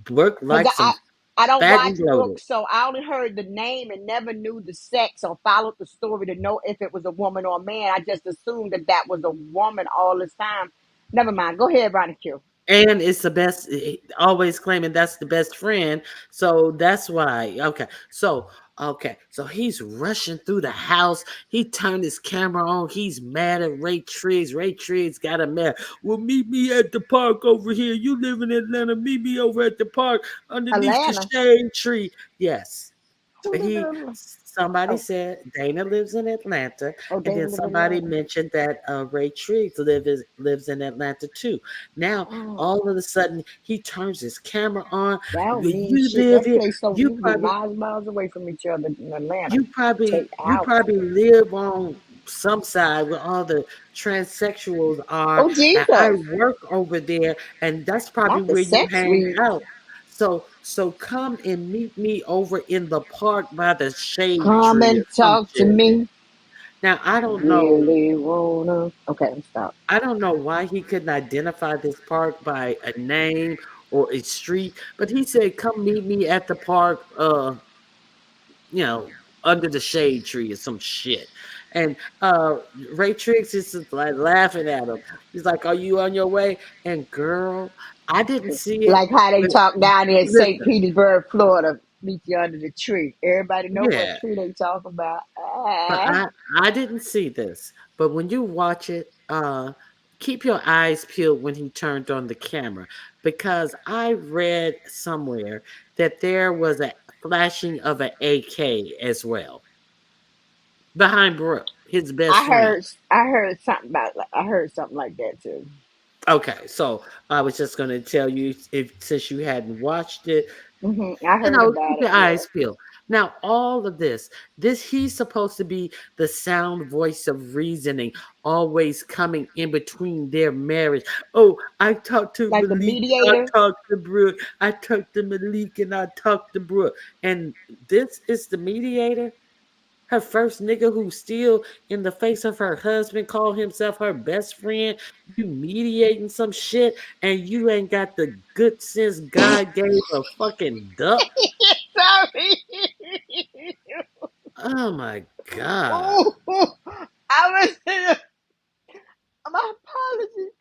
Brooke Because likes them I don't fat watch and bloated. Brooke, so I only heard the name and never knew the sex or followed the story to know if it was a woman or a man. I just assumed that that was a woman all this time. Never mind. Go ahead, Ronnie Q. And it's the best, always claiming that's the best friend. So that's why. Okay. So he's rushing through the house. He turned his camera on. He's mad at Ray Triggs. Ray Triggs got him mad. Well, meet me at the park over here. You live in Atlanta. Meet me over at the park underneath the Atlanta. shade tree. Yes. Who live in He Atlanta? Somebody Oh, said Dana lives in Atlanta, oh, and then Dana live in somebody Atlanta. mentioned that Ray Triggs lives in Atlanta too. Now Oh, all of a sudden he turns his camera on. that don't "Well, mean you shit. live That here. place so You you can be probably miles, miles away from each other in Atlanta. you probably Take you hours. probably live on some side where all the transsexuals are, Oh, and I Jesus. work over there, and that's probably Not the where you sex hang suite. out. So come and meet me over in the park by the shade Come tree or and some talk to shit. me. Now Really wanna. Okay, I'm stop. I don't know why he couldn't identify this park by a name or a street, but he said, "Come meet me at the park, you know, under the shade tree or some shit." And Ray Triggs is just like laughing at him. He's like, "Are you on your way?" And girl, I didn't see it, Like how they but talk down there in St. listen, Petersburg, Florida. Meet you under the tree. Everybody know what yeah, tree they talk about. but Ah. I didn't see this. But when you watch it, keep your eyes peeled when he turned on the camera, because I read somewhere that there was a flashing of an AK as well behind Brooke, his best friend. I heard something about I heard something like that too. Okay, so I was just going to tell you, if since you hadn't watched it, I heard keep about it. your Yeah. eyes peeled. Now, all of this he's supposed to be the sound voice of reasoning, always coming in between their marriage. Oh, I talked to Like the Malik, I mediator. talked to Brooke, I talked to Malik, and I talked to Brooke. And this is the mediator? Her first nigga who still in the face of her husband called himself her best friend. You mediating some shit and you ain't got the good sense God gave a fucking duck. Sorry. Oh my God. Oh, I was. My apologies.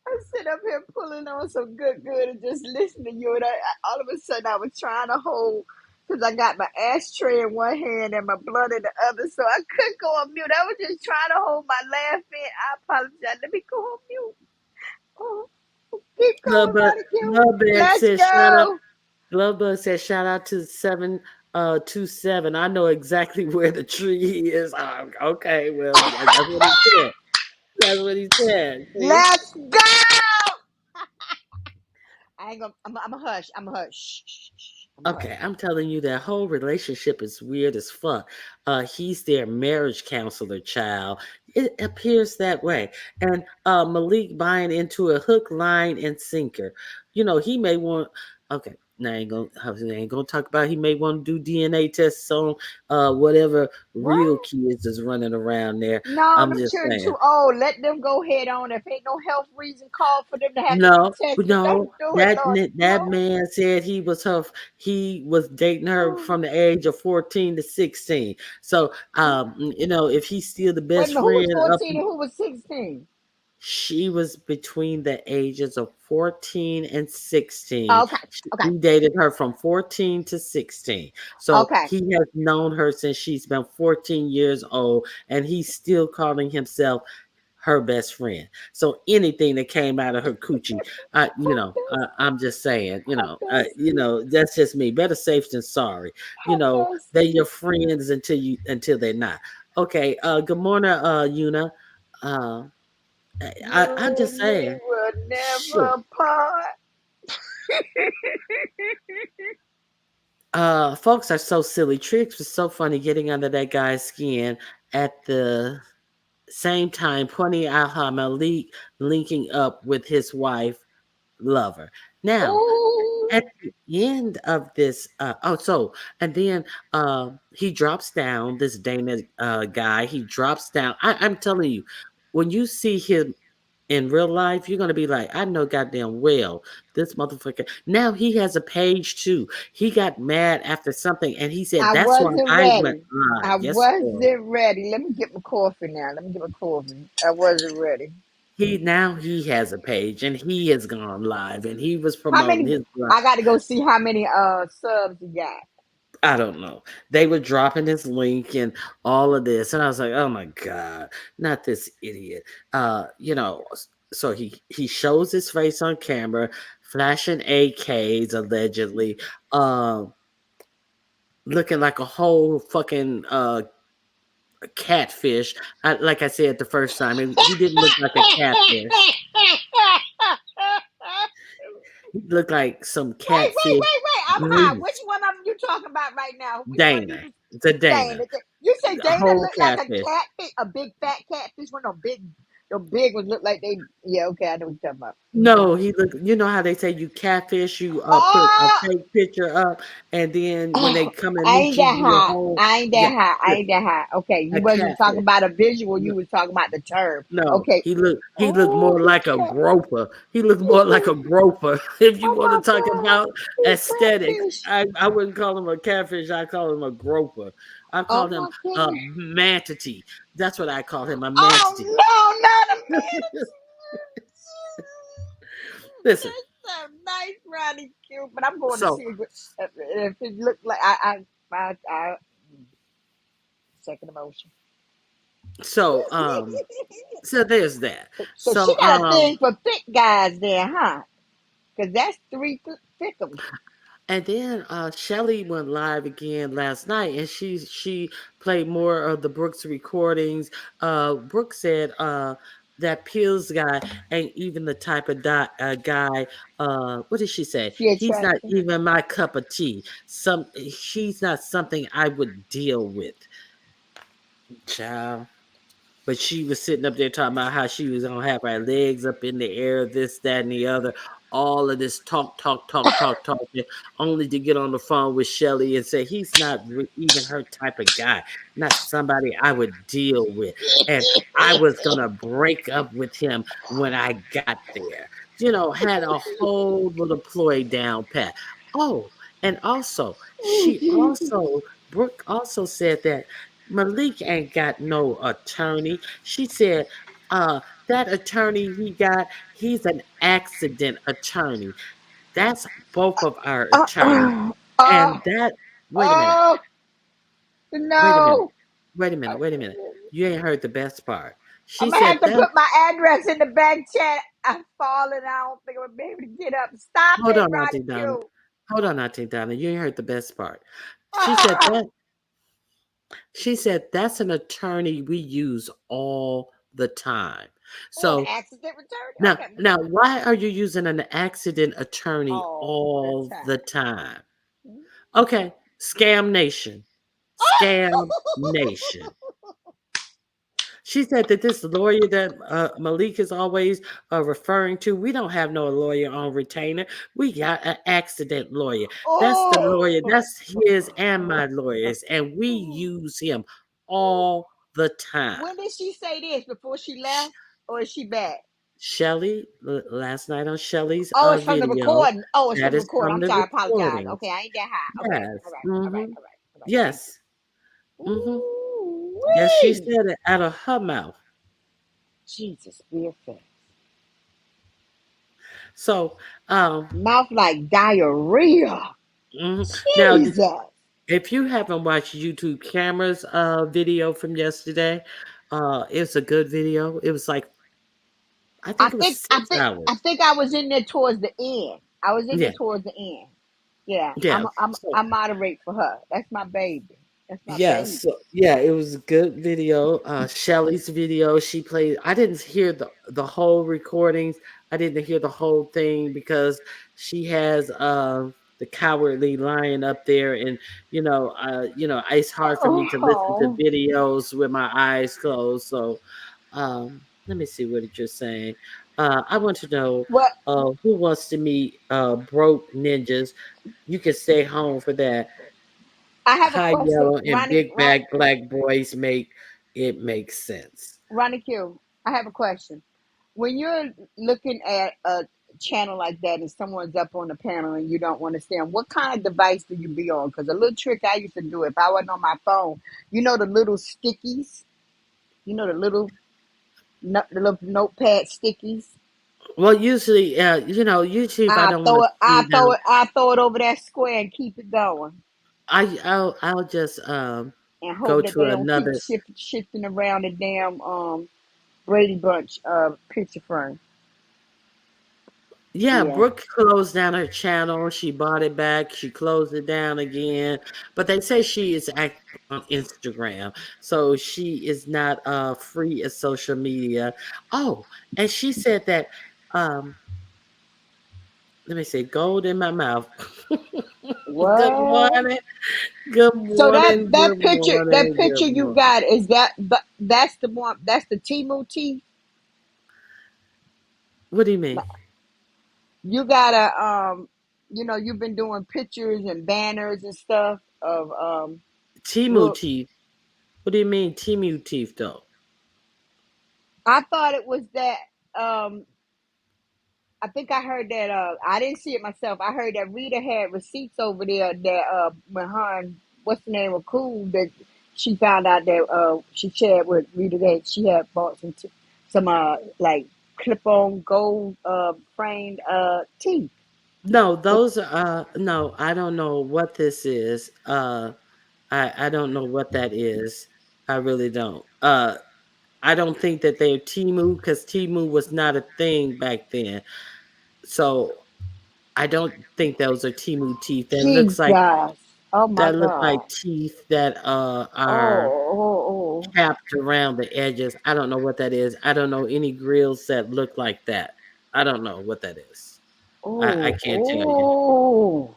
I sit up here pulling on some good and just listening to you. And all of a sudden, I was trying to hold because I got my ashtray in one hand and my blunt in the other, so I couldn't go on mute. I was just trying to hold my laugh in. I apologize. Let me go on mute. Oh, keep going, Lovebug, Monica. Lovebug Let's said shout out. go. Lovebug said shout out to 727. I know exactly where the tree is. Okay, well that's what he said. That's what he said. See? Let's go. I ain't gonna. I'm a hush. I'm a hush. Shh, shh, shh. I'm a Okay, hush. I'm telling you that whole relationship is weird as fuck. He's their marriage counselor, child. It appears that way. And Malik buying into a hook, line, and sinker. He may want. Okay, now I ain't gonna talk about. He may want to do DNA tests on whatever What? real kids is running around there. No, I'm them just children saying. too old. Let them go head on. If ain't no health reason called for them to have to be No, tested, no, don't do it, that Lord. ni- that No. man said he was dating her Oh. from the age of 14 to 16. So, if he's still the Wait a best minute. Who was friend up, 14 and who was 16? she was between the ages of 14 and 16. Okay. Okay. He dated her from 14 to 16. So Okay. he has known her since she's been 14 years old, and he's still calling himself her best friend. So anything that came out of her coochie, Fuck this. I'm just saying, Fuck this. that's just me. Better safe than sorry. Fuck this. They're your friends until they're not. Okay. Good morning, Una. Uh, I'm You just and me saying, will shit. never part. Folks are so silly. Tricks was so funny getting under that guy's skin at the same time, pointing out how Malik linking up with his wife lover. Now, at the end of this, and then he drops down. This Dana guy, he drops down. I'm telling you, when you see him in real life, you're gonna be like, I know goddamn well this motherfucker. Now he has a page too. He got mad after something, and he said, I "That's why wasn't I went ready. live." I Yes, Lord. wasn't ready. Let me get my coffee now. Let me get my coffee. I wasn't ready. He has a page, and he has gone live, and he was How promoting many? his live. I got to go see how many subs he got. I don't know. They were dropping his link and all of this, and I was like, "Oh my god, not this idiot!" So he shows his face on camera, flashing AKs allegedly, um, looking like a whole fucking catfish. Like I said the first time, he didn't look like a catfish. He looked like some catfish Wait. I'm high. Which grease. one of them you talking about right now? Which one you Dana, just it's a Dana? Dana, You say a Dana whole looked like a catfish. catfish, a big fat catfish. One of them big ones look like they. Yeah, okay, I know what you're talking about. No, he look. You know how they say you catfish, you put a Oh, fake picture up, and then when they oh, come and I meet ain't you, that your high. whole I ain't that yeah, high. I ain't listen, that high. Okay, you a wasn't talking catfish. about a visual. No, You was talking about the term. no, Okay. he looked more Oh, like a groper. He looked more like a groper. If you oh want to my talk God, about he aesthetics, catfish. I wouldn't call him a catfish. I call him a groper. I Oh call him my a goodness. mantity. That's what I call him, a mantity. Oh no, not a Listen, That's so nice, Ronnie Q. But I'm going to so see if it looked like I second emotion. so so there's that. So she So got a thing for thick guys there, huh? Because that's three thickums. And then Shelly went live again last night, and she played more of the Brooks recordings. Brooke said that Pills guy ain't even the type of guy. What did she say? She He's not attractive. even my cup of tea. She's not something I would deal with, child. But she was sitting up there talking about how she was gonna have her legs up in the air, this, that, and the other. All of this talking, only to get on the phone with Shelly and say he's not even her type of guy, not somebody I would deal with. And I was gonna break up with him when I got there. Had a whole little ploy down pat. Oh, and also, Oh, she Jesus. also, Brooke also said that Malik ain't got no attorney. She said, that attorney he got, he's an accident attorney. That's both of our Uh, attorneys. uh, And uh, that, wait a minute, oh, wait a minute, no. wait a minute. You ain't heard the best part. She I'm going to have said to that, put my address in the back chat. I'm falling. I don't think I'm going to be able to get up. Stop hold it, on, Ronnie Auntie Donna. Q. Hold on, Auntie Donna. You ain't heard the best part. She said Ah, that, she said that's an attorney we use all the time. oh, an So accident return? Okay. now, why are you using an accident attorney All the all the time. time? Hmm? Okay, Scam Nation. Scam Nation. She said that this lawyer that Malik is always referring to, we don't have no lawyer on retainer. We got an accident lawyer. That's the Oh. lawyer. That's his and my lawyers, and we use him all the time. When did she say this? Before she left? Or is she back? Shelly, last night on Shelly's Oh, it's from the video, recording. Oh, it's from that the is recording. from I'm the sorry. I apologize. Okay, recordings. I ain't that high. Okay. All Yes. right. All right. Mhm. All right. All right. Thank Yes. you. Mhm. Ooh, Yes, she wee. said it out of her mouth. Jesus, be a fast. So, Mouth like diarrhea. now, Jesus. if you haven't watched YouTube Camera's video from yesterday, it's a good video. It was like, I I think it was think I six think I hours. think I was in there towards the end. I was in there Yeah, towards the end. Yeah, yeah. I So, moderate for her. That's my baby. That's my yes, baby. so yeah, it was a good video. Shelly's video, she played. I didn't hear the whole recordings. I didn't hear the whole thing because she has the cowardly lion up there, and it's hard for me to listen to Oh, videos with my eyes closed. So, um, let me see what you're saying. I want to know What who wants to meet broke ninjas. You can stay home for that. I have a High question, yellow and big back black boys make it make sense. Ronnie Q. I have a question. When you're looking at a channel like that and someone's up on the panel and you don't understand, what kind of device do you be on? Because a little trick I used to do if I wasn't on my phone, you know the little stickies, you know the little the little notepad stickies. Well, usually, usually if I don't want to see them, I throw it over that square and keep it going, I'll just and go hope that to they don't keep another. shifting around the damn Brady Bunch picture frame. Yeah, Yeah. Brooke closed down her channel. She bought it back. She closed it down again. But they say she is active on Instagram. So she is not free of social media. Oh, and she said that um let me see, gold in my mouth. Good What? morning. Good So morning. Good that morning. picture Good you morning. got is that's the one, that's the Timu T. What do you mean? You gotta you've been doing pictures and banners and stuff of Timu Brooke. teeth. What do you mean Timu teeth though? I thought it was that um I think I heard that I didn't see it myself. I heard that Rita had receipts over there that when her and what's the name of Cool, that she found out that she shared with Rita that she had bought some like clip on gold framed teeth. No, those are no, I don't know what this is. I don't know what that is. I really don't. I don't think that they're Timu because Timu was not a thing back then. So I don't think those are Timu teeth. Jesus. Oh my That look like God. teeth that are Oh, oh, capped around the edges. I don't know what that is. I don't know any grills that look like that. I don't know what that is. I oh, can't tell you. oh,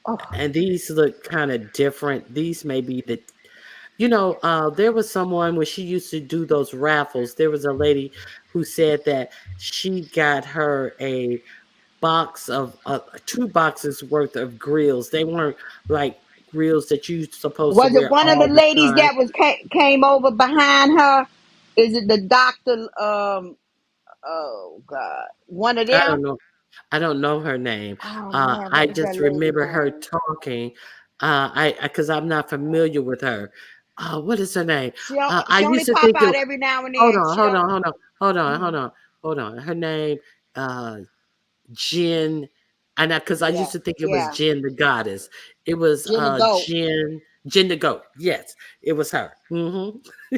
oh, oh. And these look kind of different. These may be there was someone when she used to do those raffles. There was a lady who said that she got her a box of 2 boxes worth of grills. They weren't like grills that you supposed to Was it wear one of the all the ladies time. that was came over behind her? Is it the doctor? Oh God, one of I don't them. know. I don't know her name. Oh man, I what was that just lady remember her name? talking. Because I'm not familiar with her. What is her name? I She only used to pop think it. out every now and Hold then. on, She hold don't. on, hold on, hold on, hold Mm, on, hold on. Her name, uh, Jen, and because I yeah, used to think it was yeah. Jen the goddess. It was Jen the goat. Jen the goat. Yes, it was her.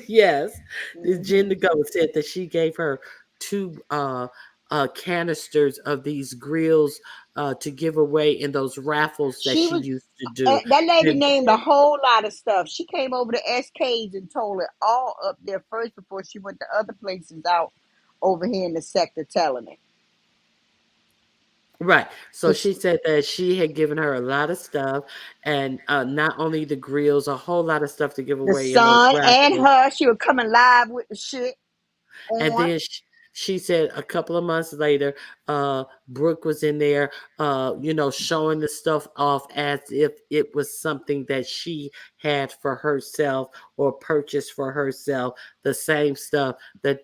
Yes, this Jen Hmm. the goat said that she gave her 2 canisters of these grills to give away in those raffles that She she was used to do. that lady And named a whole lot of stuff. She came over to SK's and told it all up there first before she went to other places out over here in the sector telling it. right. So Cause she said that she had given her a lot of stuff, and not only the grills, a whole lot of stuff to give the away in those son and raffles. her, she was coming live with the shit And on. then she said a couple of months later, Brooke was in there, showing the stuff off as if it was something that she had for herself or purchased for herself. The same stuff that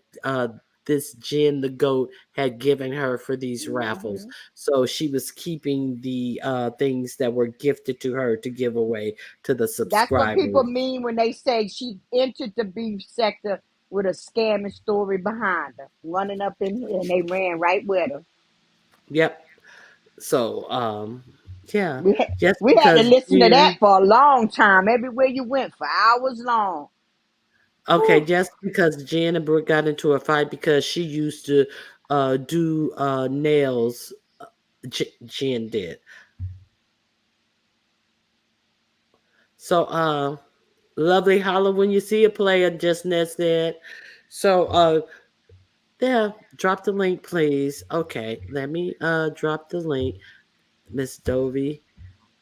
this Jen the goat had given her for these raffles. Hmm. So she was keeping the things that were gifted to her to give away to the That's what people subscribers. mean when they say she entered the beef sector with a scamming story behind her, running up in here, and they ran right with her. Yep. So, yeah, We had, just we had to because listen to that Jen, for a long time, everywhere you went for hours long. okay, Whew. just because Jen and Brooke got into a fight because she used to do nails, Jen did. So, lovely holla when you see a player, just Ned said. So, yeah, drop the link, please. Okay, let me drop the link. Miss Dovey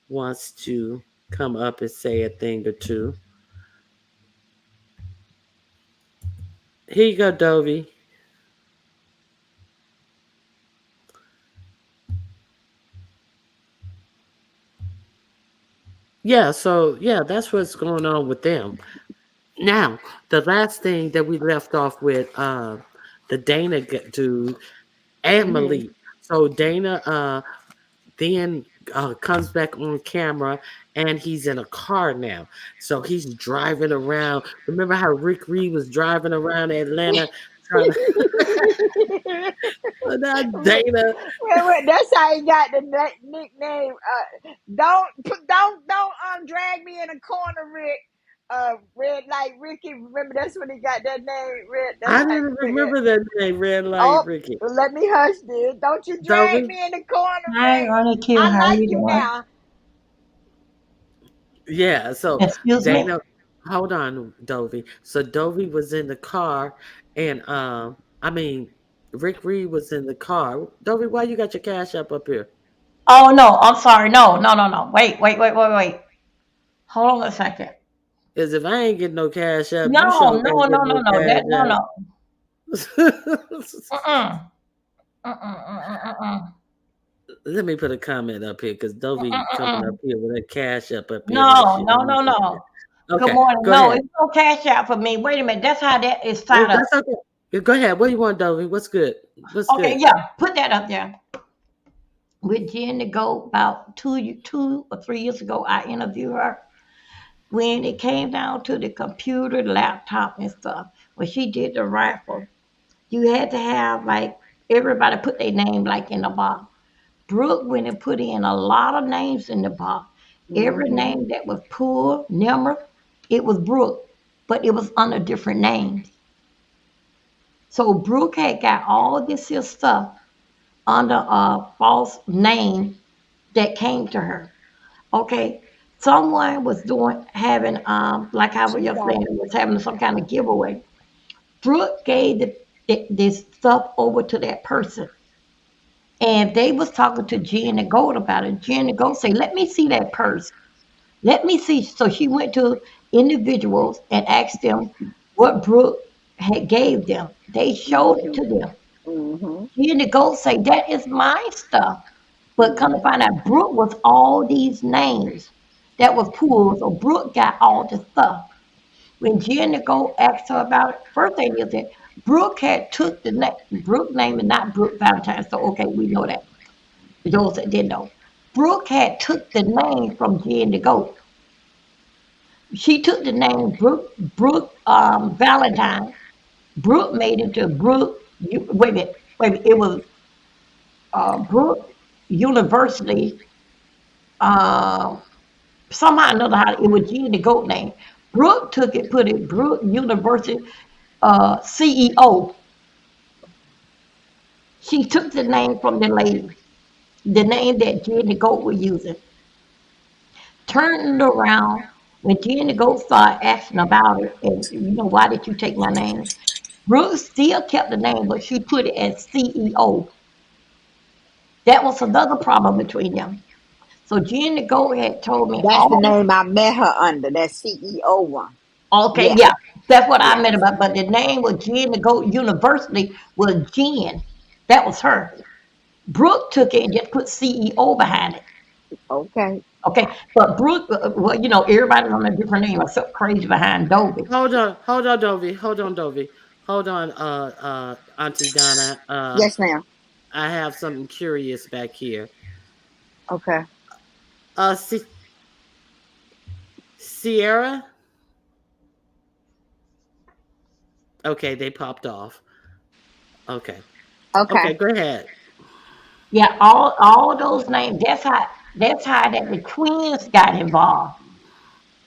wants to come up and say a thing or two. Here you go, Dovey. Yeah, so yeah, that's what's going on with them. Now, the last thing that we left off with, the dude and Hmm. Malik. So Dana then comes back on camera and he's in a car now. So he's driving around. Remember how Rick Reed was driving around Atlanta trying to so now Dana. That's how he got the nickname. Don't drag me in a corner, Rick. Red Light Ricky. Remember that's when he got that name. Red. That's I how didn't he took it. remember that name, Red Light Oh, Ricky. let me hush, this. Don't you drag Dovey? me in the corner, Hi, Rick. Q. I How are like you you doing? now. Yeah, so Excuse me? Dana, hold on, Dovey. So Dovey was in the car, and I mean, Rick Reed was in the car. Dovey, why you got your cash up here? Oh, no, I'm sorry. No, no, no, no. Wait. Hold on a second. Because if I ain't getting no cash up, you No, sure no, ain't no, getting no, no no. That, no, no. cash up. Mm-mm. Mm-mm. Let me put a comment up here because Dovey coming up Mm-mm. here with a cash up here like No, she no, don't no, even no. care. Good Okay, morning. go No, ahead. it's no cash out for me. Wait a minute. That's how that is set up. That's okay. Yeah, go ahead. What do you want, Dovey? What's good? What's Okay, good? yeah. Put that up there. With Jen to go about 2 or 3 years ago, I interviewed her when it came down to the computer, laptop, and stuff. When she did the rifle, you had to have like everybody put their name like in the box. Brooke went and put in a lot of names in the box. Every Hmm. name that was Poor, Nimmer, it was Brooke, but it was under different names. So Brooke had got all this here stuff under a false name that came to her. Okay. Someone was doing having like I was She just got saying it. was having some kind of giveaway. Brooke gave this stuff over to that person. And they was talking to Jen and Gold about it. Jen and Gold say, let me see that purse. Let me see. So she went to individuals and asked them what Brooke had gave them. They showed it Hmm. to them. Hmm. Jen and Gold say, that is my stuff. But come to Hmm. find out, Brooke was all these names that was poor. So Brooke got all the stuff. When Jen and Gold asked her about it, first thing is that Brooke had took the name, Brooke name and not Brooke Valentine. So okay, we know that. Those that didn't know. Brooke had took the name from Jen the Goat. She took the name Brooke Valentine. Brooke made it to Brooke. Wait a minute. It was Brooke University. Um, Somehow or another, how it was Jen the Goat name. Brooke took it, put it Brooke University CEO. She took the name from the lady, the name that Jen the Goat was using. Turned it around when Jen the Goat started asking about it, and why did you take my name? Brooke still kept the name, but she put it as CEO. That was another problem between them. So Jen the Goat had told me That's the all. name I met her under. That CEO one. Okay, Yes. yeah, that's what I Yes. meant about. But the name was Jen the Goat University was Jen. That was her. Brooke took it and just put CEO behind it. Okay. Okay, but Brooke, well, everybody's on a different name. Except crazy behind Dovey. Hold on, Dovey. Hold on, Dovey. Hold on, Auntie Donna. Yes, ma'am. I have something curious back here. Okay. Uh, Sierra. Okay, they popped off. Okay. Okay. Okay, go ahead. Yeah, all those names. That's how that the twins got involved.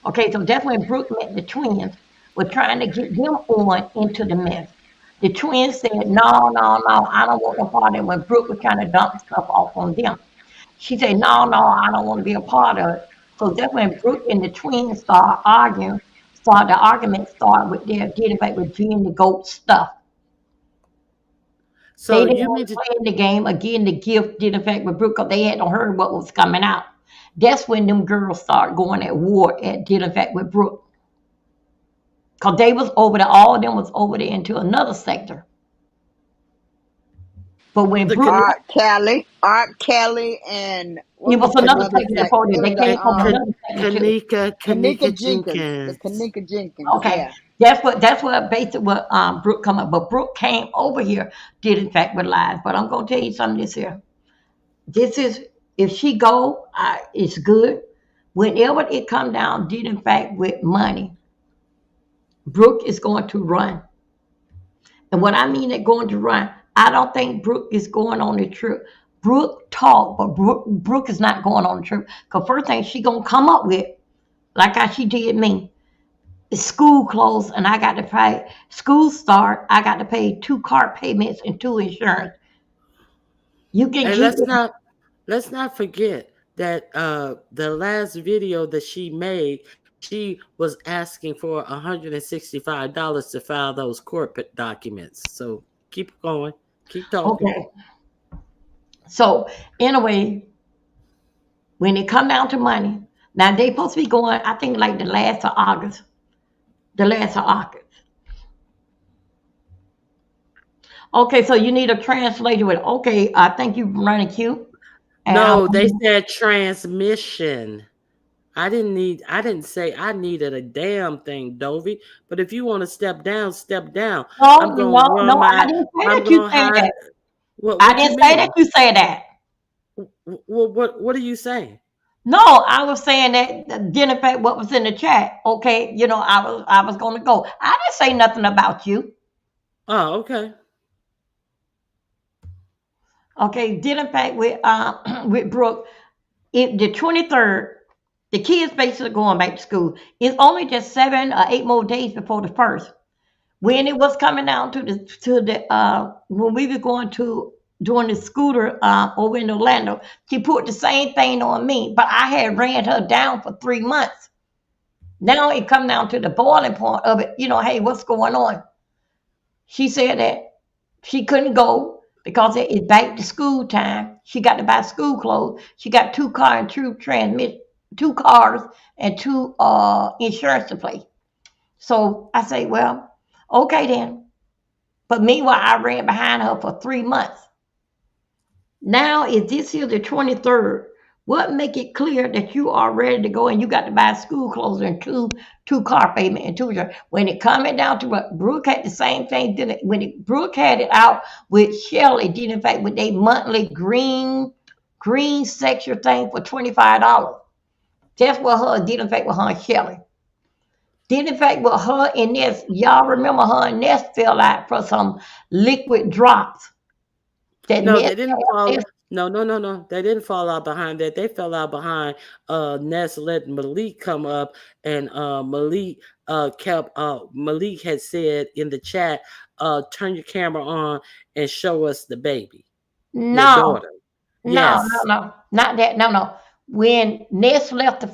Okay, so that's when Brooke met the twins. Were trying to get them on into the mess. The twins said, "No, no, no, I don't want no part of it." When Brooke was trying to dump stuff off on them, she said, "No, no, I don't want to be a part of it." So that's when Brooke and the twins started arguing. Started the argument started with their getting back with Gene the goat stuff. They So didn't you want mean to to play in the game again. The gift did affect with Brooke because they hadn't heard what was coming out. That's when them girls started going at war at did affect with Brooke. Because they was over there, all of them was over there into another sector. But when The Brooke con- Art Kelly, and it what was was the another con- other sector sect? before that. It They was came from another sector too. Kanika The Jenkins. Kanika Jenkins. Okay. Yeah. That's what basically what Brooke come up. But Brooke came over here, did in fact realize. But I'm gonna tell you something this here. This is if she go, it's good. Whenever it come down, did in fact with money, Brooke is going to run. And what I mean at going to run, I don't think Brooke is going on the trip. Brooke talk, but Brooke is not going on the trip. Cause first thing she gonna come up with, like how she did me, is school clothes, and I got to pay school start. I got to pay 2 car payments and 2 insurance. You can And keep it. let's not forget that the last video that she made, she was asking for $165 to file those corporate documents. So keep going, keep talking. Okay. So anyway, when it come down to money, now they supposed to be going. I think like the last of August. The last of August. Okay, so you need a translator with. Okay, I think you running cute. And I No, they want said transmission. I didn't say I needed a damn thing, Dovey. But if you want to step down, step down. no, I'm gonna no, run no. I my didn't say I'm that you gonna say hide. that. I What you didn't say that mean? you say that. What are you saying? No, I was saying that didn't affect what was in the chat. Okay, I was gonna go. I didn't say nothing about you. Oh, okay. Okay, didn't affect with with Brooke. The 23rd, the kids basically going back to school. It's only just 7 or 8 more days before the first. When it was coming down to the when we were going to doing the scooter over in Orlando, she put the same thing on me, but I had ran her down for 3 months. Now it come down to the boiling point of it. Hey, what's going on? She said that she couldn't go because it is back to school time. She got to buy school clothes. She got 2 car and 2 cars and two insurance to pay. So I say, well, okay then. But meanwhile, I ran behind her for 3 months. Now, if this is the 23rd, what make it clear that you are ready to go and you got to buy school clothes and two car payment and two insurance? When it coming down to what Brooke had the same thing, did it? Brooke had it out with Shelly, did in fact with a monthly green section thing for $25. That's what her did in fact with her and Shelly. Did in fact with her and Ness, y'all remember her and Ness fell out for some liquid drops that No, Ness they didn't had. fall. No, no, no, no. They didn't fall out behind that. They fell out behind Ness let Malik come up, and Malik kept Malik had said in the chat, turn your camera on and show us the baby, your No, daughter. no, no, Yes. no, not that. No, no. When Ness left,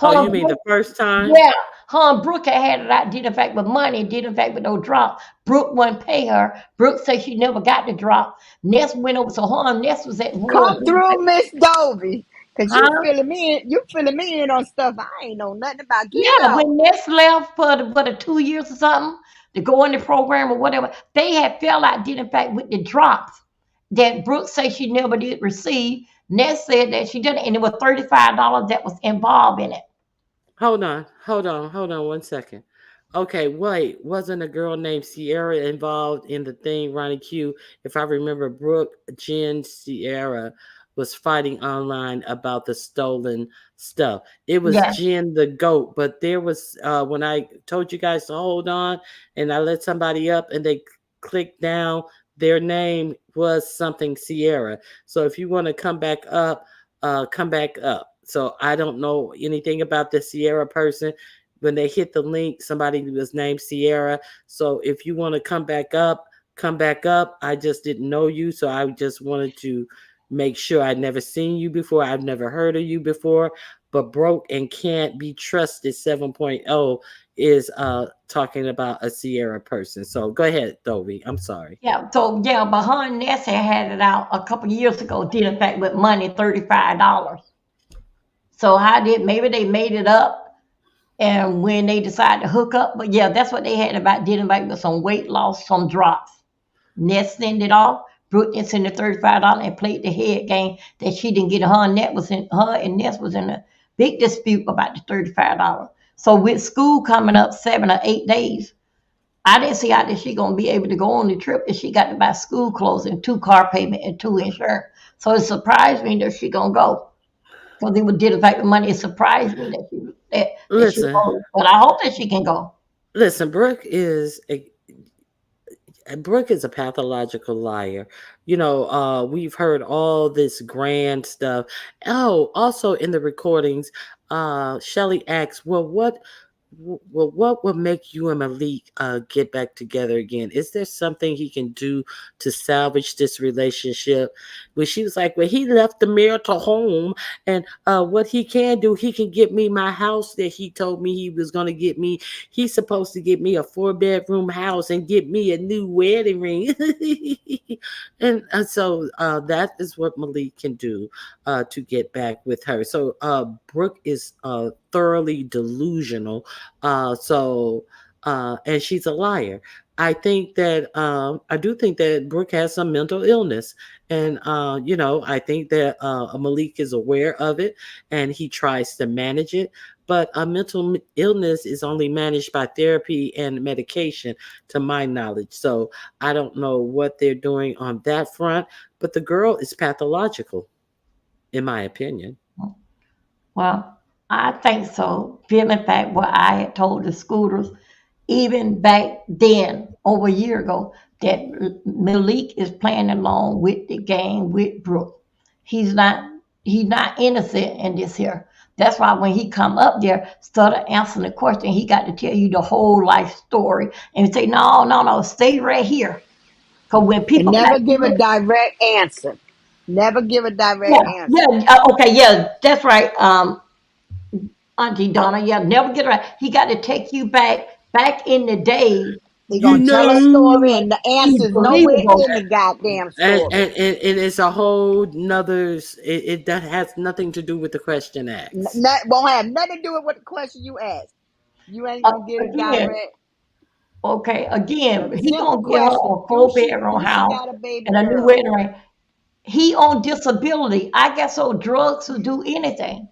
Oh, her you and mean the Brooke, first time? yeah, her and Brooke had it out. Did in fact with money. Did in fact with no drop. Brooke wouldn't pay her. Brooke said she never got the drop. Ness went over, so her and Ness was at war. Come through, Miss Dovey. Cause you Huh? filling me in. You filling me in on stuff I ain't know nothing about. Get it Yeah, out. when Ness left for the 2 years or something to go in the program or whatever, they had fell out. Did in fact with the drops that Brooke said she never did receive. Ness said that she didn't, and it was $35 that was involved in it. Hold on 1 second. Okay, wait, wasn't a girl named Sierra involved in the thing, Ronnie Q? If I remember, Brooke, Jen, Sierra was fighting online about the stolen stuff. It was Yes. Jen the goat, but there was when I told you guys to hold on and I let somebody up and they clicked down, their name was something Sierra. So if you want to come back up. So I don't know anything about the Sierra person. When they hit the link, somebody was named Sierra. So if you want to come back up, come back up. I just didn't know you, so I just wanted to make sure. I'd never seen you before. I've never heard of you before. But broke and can't be trusted 7.0 is talking about a Sierra person. So go ahead, Dovey. I'm sorry. Yeah, so yeah, but her and Ness had it out a couple of years ago, did in fact with money, $35. So how did maybe they made it up And when they decided to hook up, but yeah, that's what they had about dealing back with some weight loss, some drops. Ness sent it off. Brooke then sent the $35 and played the head game that she didn't get. Her and Ness was in a big dispute about the $35. So with school coming up 7 or 8 days, I didn't see how that she gonna be able to go on the trip if she got to buy school clothes and 2 car payment and 2 insurance. So it surprised me that she gonna go because they would did the fact of money. It surprised me that she Listen, go, but I hope that she can go. listen. Brooke is a pathological liar. We've heard all this grand stuff. Oh, also in the recordings, Shelly asks, what would make you and Malik get back together again? Is there something he can do to salvage this relationship? When she was like, well, he left the marital home, and what he can do, he can get me my house that he told me he was going to get me. He's supposed to get me a 4-bedroom house and get me a new wedding ring. And so that is what Malik can do to get back with her. So Brooke is thoroughly delusional. And she's a liar. I do think that Brooke has some mental illness, and I think that Malik is aware of it, and he tries to manage it. But a mental illness is only managed by therapy and medication, to my knowledge. So I don't know what they're doing on that front, but the girl is pathological, in my opinion. Well, I think so. Feeling back what I had told the scooters, even back then, over a year ago, that Malik is playing along with the game with Brooke. He's not he's not innocent in this here. That's why when he come up there, started answering the question, he got to tell you the whole life story and say, no, no, no, stay right here. Because when And people got never give a direct answer. Never give a yeah, direct answer. yeah, okay, yeah, that's right. Auntie Donna, yeah, never get it right. He got to take you back in the day. He You gonna tell a story, know, and the He's answer's nowhere believable. in the goddamn and story. and it's a whole nother. It that has nothing to do with the question asked. Won't have nothing to do with what the question you asked. You ain't gonna get a Again, direct, okay, a again, he simple gonna get her question. a 4 bedroom Do she house got a baby and a new girl? wedding ring. He on disability. I guess so drugs will do anything.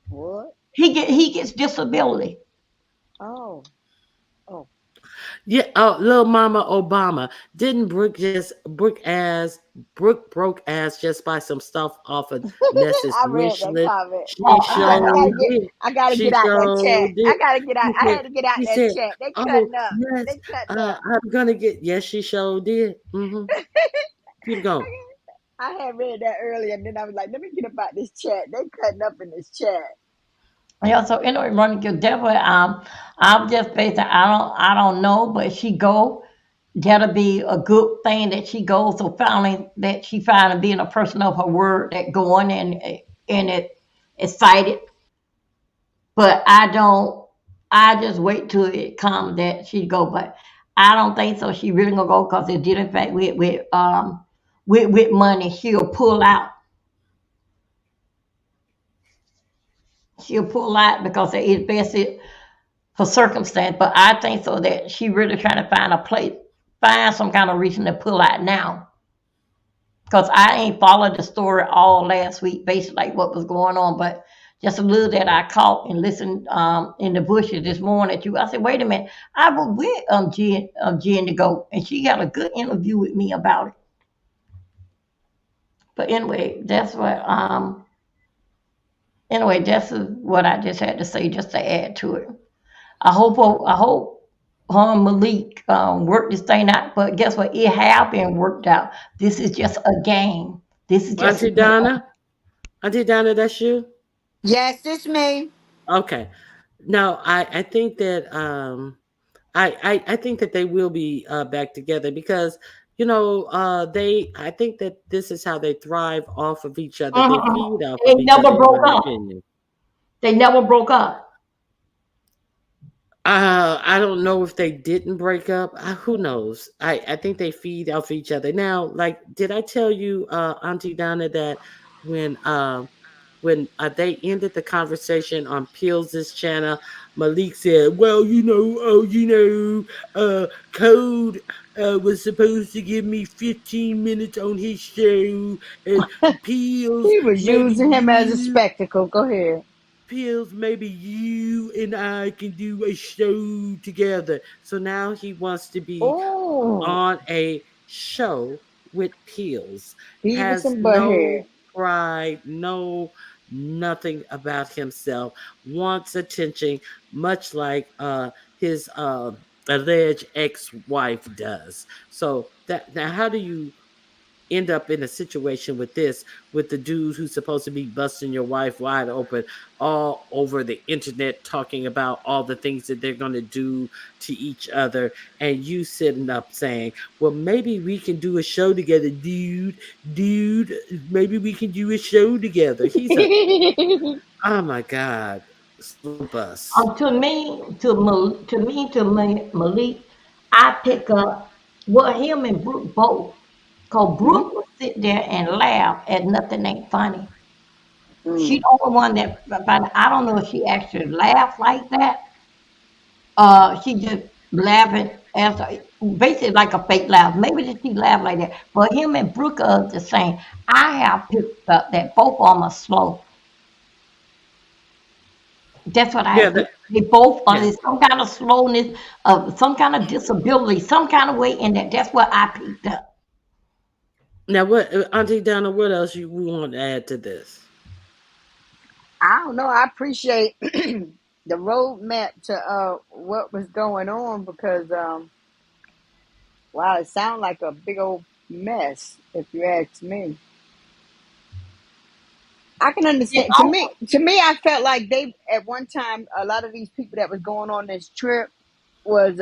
What? He gets disability. Oh, oh. Yeah, little Mama Obama. Didn't Brooke broke ass just by some stuff off of Nessa's I read wish that list? comment. She I sure know. did. I gotta She get out that sure chat. did. I gotta get out. She I said, had to get out she that said, chat. They "Oh cutting up. yes, They cutting up. I'm gonna get." Yes, she sure did. Keep going. I had read that earlier, and then I was like, let me get about this chat. They cutting up in this chat. Yeah, so anyway, running your devil. I'm just basically I don't know, but she go. That'll be a good thing that she goes. So finally, that she finally being a person of her word, that going and it excited. But I don't. I just wait till it comes that she go. But I don't think so. She really gonna go because it did in fact with money she'll pull out. She'll pull out because it's best for circumstance. But I think so that she really trying to find a place, find some kind of reason to pull out now. Because I ain't followed the story all last week, basically like what was going on, but just a little that I caught and listened in the bushes this morning to. I said, wait a minute, I was with Jen to go, and she got a good interview with me about it. But anyway, that's what I just had to say, just to add to it. I hope Malik worked this thing out. But guess what? It have been worked out. This is just a game. This is just a Auntie game. Donna, Auntie Donna, that's you. Yes, it's me. Okay. No, I think that I think that they will be back together because they I think that this is how they thrive off of each other. They Mhm. feed off They of each never other, in broke my up. opinion. They never broke up. I don't know if they didn't break up. Who knows? I think they feed off each other. Now, like, did I tell you, Auntie Donna, that when when they ended the conversation on Pills's channel, Malik said, "Well, Code was supposed to give me 15 minutes on his show, and Pills, He was using him as a spectacle. Go ahead. maybe you and I can do a show together." So now he wants to be Oh, on a show with Pills. Beavis Has and no Butthead. pride, no nothing about himself, wants attention, much like his alleged ex-wife does. So that now, how do you end up in a situation with this, with the dude who's supposed to be busting your wife wide open all over the internet, talking about all the things that they're going to do to each other, and you sitting up saying, well, maybe we can do a show together, dude, maybe we can do a show together. He's a, oh my god, slow bus. Malik, I pick up what him and Brooke both. Cause Mhm. Brooke will sit there and laugh at nothing ain't funny. She Mm. the only one that, but I don't know if she actually laughed like that. She just laughing as basically like a fake laugh. Maybe that she laugh like that. But him and Brooke are the same. I have picked up that both of them are slow. That's what Yeah, I. They both are. yeah. There's some kind of slowness, of some kind of disability, some kind of way in that. That's what I picked up. Now, what, Auntie Donna? What else you we want to add to this? I don't know. I appreciate the roadmap to what was going on because wow, it sounded like a big old mess. If you ask me, I can And understand. To me, I felt like they at one time a lot of these people that was going on this trip was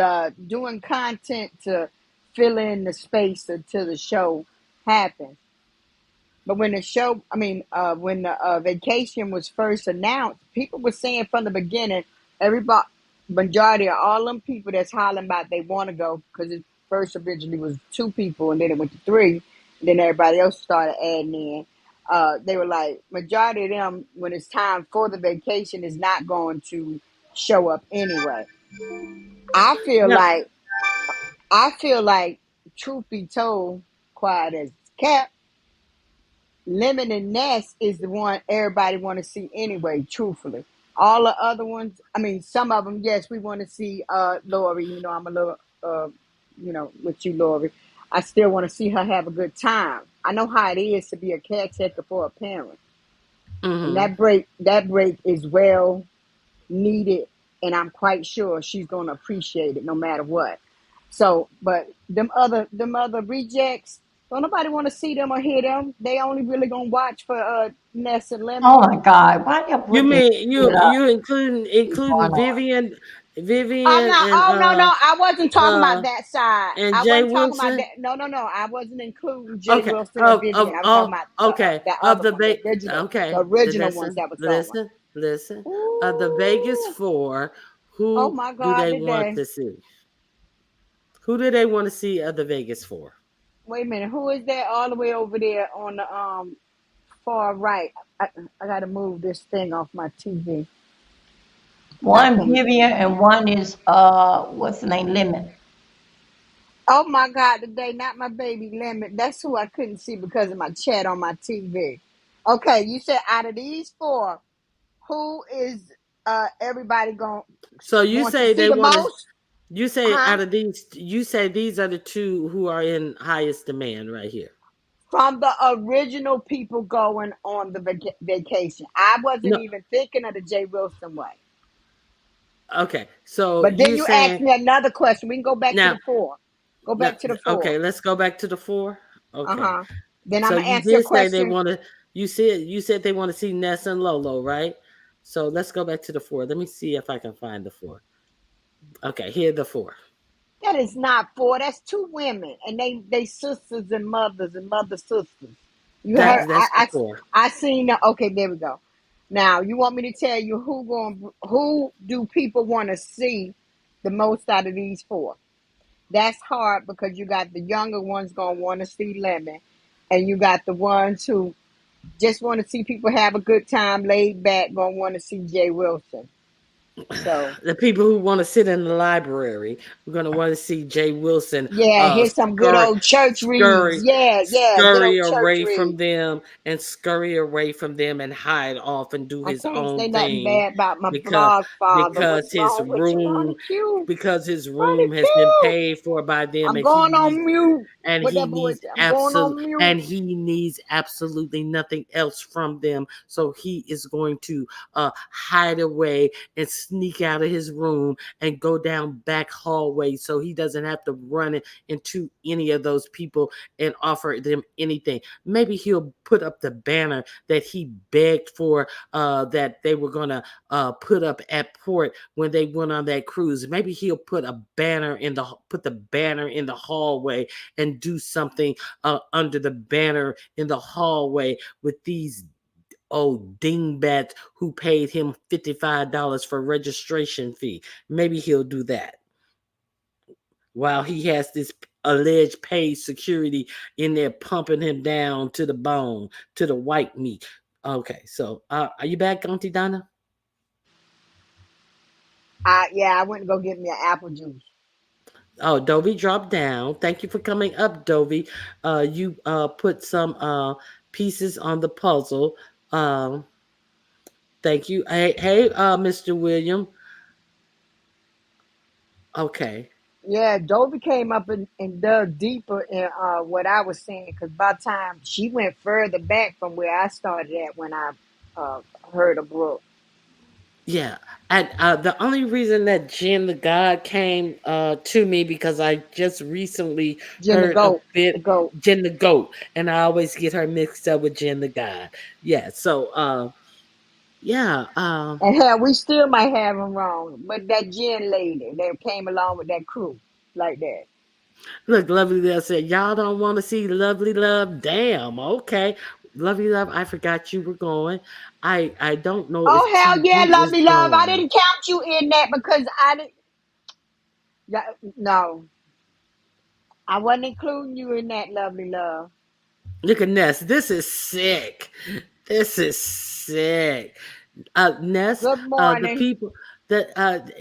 doing content to fill in the space until the show happened. But when the show, I mean, when the vacation was first announced, people were saying from the beginning, everybody, majority of all them people that's hollering about they want to go, because it first originally was two people and then it went to three, and then everybody else started adding in. They were like, majority of them, when it's time for the vacation, is not going to show up anyway. I feel No, like, I feel like, truth be told, quiet as kept, Lemon and Ness is the one everybody want to see anyway, truthfully. All the other ones, I mean, some of them, yes, we want to see Lori. You know, I'm a little, with you, Lori. I still want to see her have a good time. I know how it is to be a caretaker for a parent, and hmm that break is well needed, and I'm quite sure she's going to appreciate it no matter what. So, but them other rejects, don't nobody want to see them or hear them. They only really gonna watch for Ness and oh Lemon. my God, why you you put this mean shit up? you including Going on? I'm Vivian not. Oh no, no, I wasn't talking about uh that side. and I Jay wasn't talking about Wilson? that. No, no, no. I wasn't including Jay Okay, Wilson or Vivian. I was talking of about okay, the of other the ones, the okay, original ones listen, that was going. listen. Of the Vegas Ooh, four, oh who my do God, they want today. to see? Who do they want to see of the Vegas four? Wait a minute. Who is that all the way over there on the far right? I, I got to move this thing off my TV. I One can't. Vivian and one is what's the name? Lemon. Oh my God, today, not my baby Lemon. That's who I couldn't see because of my chat on my TV. Okay, you said out of these four, who is everybody going So you want to say see they the want to. most? You say Huh? out of these, you say these are the two who are in highest demand right here. From the original people going on the vacation. I wasn't No, even thinking of the Jay Wilson way. okay. So But then you you asked saying me another question. We can go back to now? the four. Go No, back to the four. okay. Let's go back to the four. Uh Okay. huh. Then I'm So gonna you answer your did say they question. want to. You said they want to see Ness and Lolo, right? So let's go back to the four. Let me see if I can find the four. Okay, here are the four. That is not four. That's two women, and they sisters and mother sisters. You heard? That's the four. I seen. Okay, there we go. Now you want me to tell you who do people want to see the most out of these four? That's hard because you got the younger ones gonna want to see Lemon, and you got the ones who Just want to see people have a good time, laid back. Gonna want to see Jay Wilson. So The people who want to sit in the library, we're going to want to see Jay Wilson yeah, here's some good scurry, old church reads. scurry, Yeah, yeah, good scurry old church away from reads. them and scurry away from them and hide off and do I his can't own say nothing thing bad about my because godfather. because What's his wrong with you, room honey? Q? because his Honey room has been Q. paid for by them I'm and he going needs on mute. and What he that boy needs say? I'm going on mute. absolutely nothing else from them, so he is going to hide away and sneak out of his room and go down back hallway so he doesn't have to run into any of those people and offer them anything. Maybe he'll put up the banner that he begged for, that they were going to put up at port when they went on that cruise. Maybe he'll put the banner in the hallway and do something under the banner in the hallway with these old dingbats who paid him $55 for registration fee. Maybe he'll do that while he has this alleged paid security in there pumping him down to the bone, to the white meat. Okay, so are you back, Auntie Donna? Yeah, I went to go get me an apple juice. Oh, Dovey dropped down. Thank you for coming up, Dovey. You put some pieces on the puzzle. Um, thank you. Hey, Mr. William. Okay. Yeah, Dovey came up and dug deeper in what I was saying because by the time she went further back from where I started at when I uh, heard of Brooke. Yeah, and the only reason that Jen the God came to me because I just recently Jen the heard a goat, bit the goat. Jen the Goat, and I always get her mixed up with Jen the God. Yeah, so yeah, And hell, we still might have him wrong, but that Jen lady that came along with that crew like that. look, Lovely Love said, y'all don't want to see Lovely Love. Damn, okay. Lovely Love, I forgot you were going. I don't know if Oh hell yeah, TD is lovely love. I going. didn't count you in that because I didn't. Yeah, no, I wasn't including you in that lovely love. Look at Ness. This is sick. This is sick. Ness, Good the morning. people that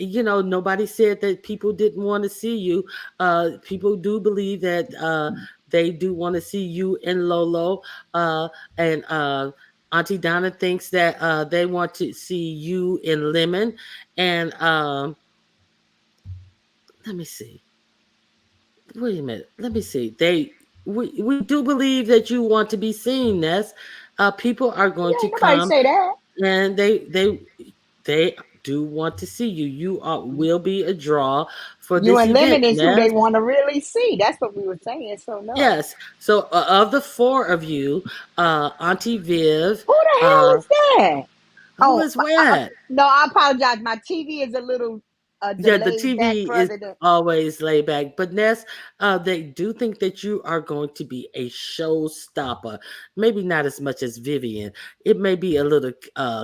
nobody said that people didn't want to see you. People do believe that they do want to see you and Lolo. And Auntie Donna thinks that they want to see you in Lemon. And let me see. Wait a minute. Let me see. We do believe that you want to be seen, Ness. People are going Yeah, to ain't nobody come say that. and they do want to see you. You will be a draw for You this and event, Lemon is who Ness. they want to really see. That's what we were saying. So no. Yes. So of the four of you, Auntie Viv, Who the hell uh, is that? who Oh, is where? no, I apologize. My TV is a little Yeah, the delayed back TV is further than. always laid back. But Ness, they do think that you are going to be a showstopper. Maybe not as much as Vivian. It may be a little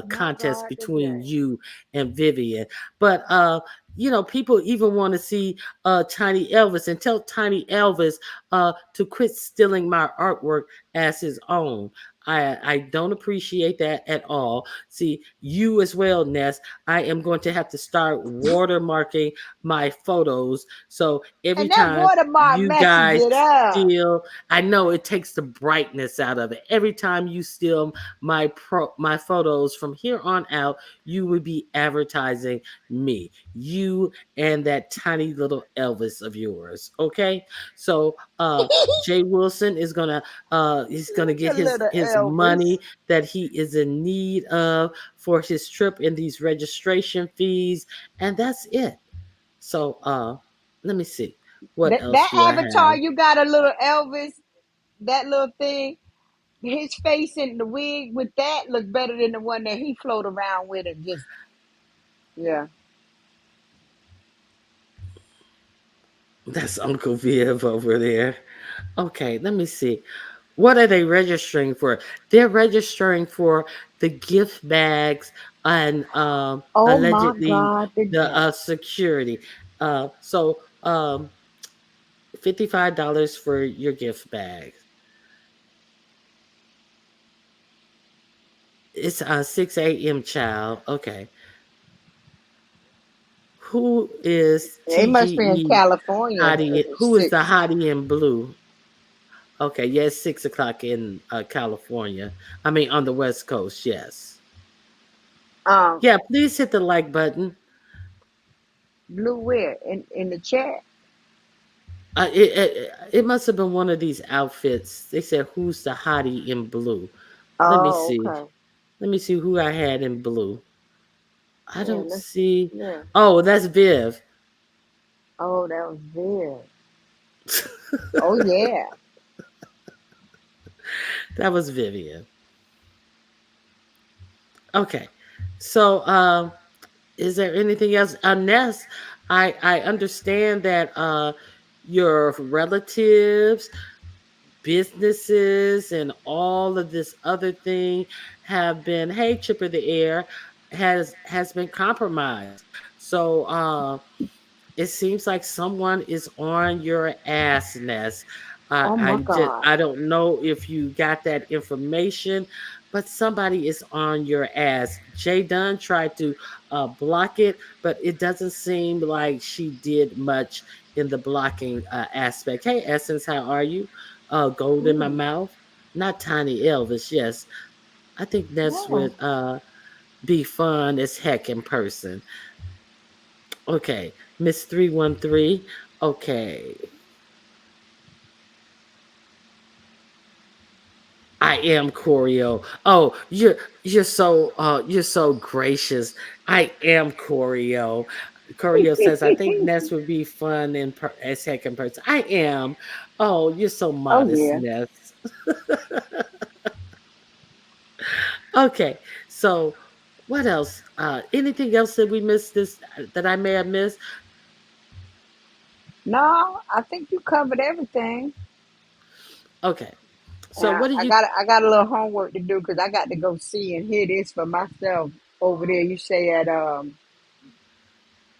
My contest God, between today. you and Vivian. But people even want to see Tiny Elvis and tell Tiny Elvis to quit stealing my artwork as his own. I don't appreciate that at all. See, you as well, Ness. I am going to have to start watermarking my photos. So every And that time watermark you messes guys it up. steal, I know it takes the brightness out of it. Every time you steal my photos from here on out, you would be advertising me. You and that tiny little Elvis of yours. Okay? So Jay Wilson is gonna he's gonna Look get at little his Elvis. money that he is in need of for his trip and these registration fees, and that's it. So let me see. What else That do I avatar, have? you got a little Elvis, that little thing. His face in the wig with that look better than the one that he float around with and just yeah. That's Uncle Viv over there. Okay, let me see. What are they registering for? They're registering for the gift bags and Oh my allegedly God, the today. security. So $55 for your gift bags. It's 6 a.m. child. Okay. Who is They must be in TGE California. hottie? Who is the Six. hottie in blue? Okay, yes, 6 o'clock in California. I mean, on the West Coast. Yes. Um, Yeah, please hit the like button. Blue where in the chat. It must have been one of these outfits. They said, "Who's the hottie in blue?" Let me Oh, see. okay. Let me see who I had in blue. I Yeah, don't let's. see. Yeah. Oh, that's Viv. Oh, that was there. Oh yeah. That was Vivian. Okay. So, is there anything else? Ness, I understand that your relatives, businesses, and all of this other thing have been, hey, Chipper the Air, has been compromised. So, it seems like someone is on your ass, Ness. Oh my God. I don't know if you got that information, but somebody is on your ass. Jay Dunn tried to block it, but it doesn't seem like she did much in the blocking aspect. Hey, Essence, how are you? Gold in my Mm, mouth, not Tiny Elvis. Yes, I think Ness yeah. would be fun as heck in person. Okay, Miss 313. Okay. I am Corio. Oh, you're so gracious. I am Corio. Corio says I think Ness would be fun as heck in person. I am. Oh, you're so Oh modest, yeah. Ness. Okay, so what else? Anything else that we missed this that I may have missed? No, I think you covered everything. Okay, so And what did you? I got a little homework to do because I got to go see and hear this for myself over there. You say at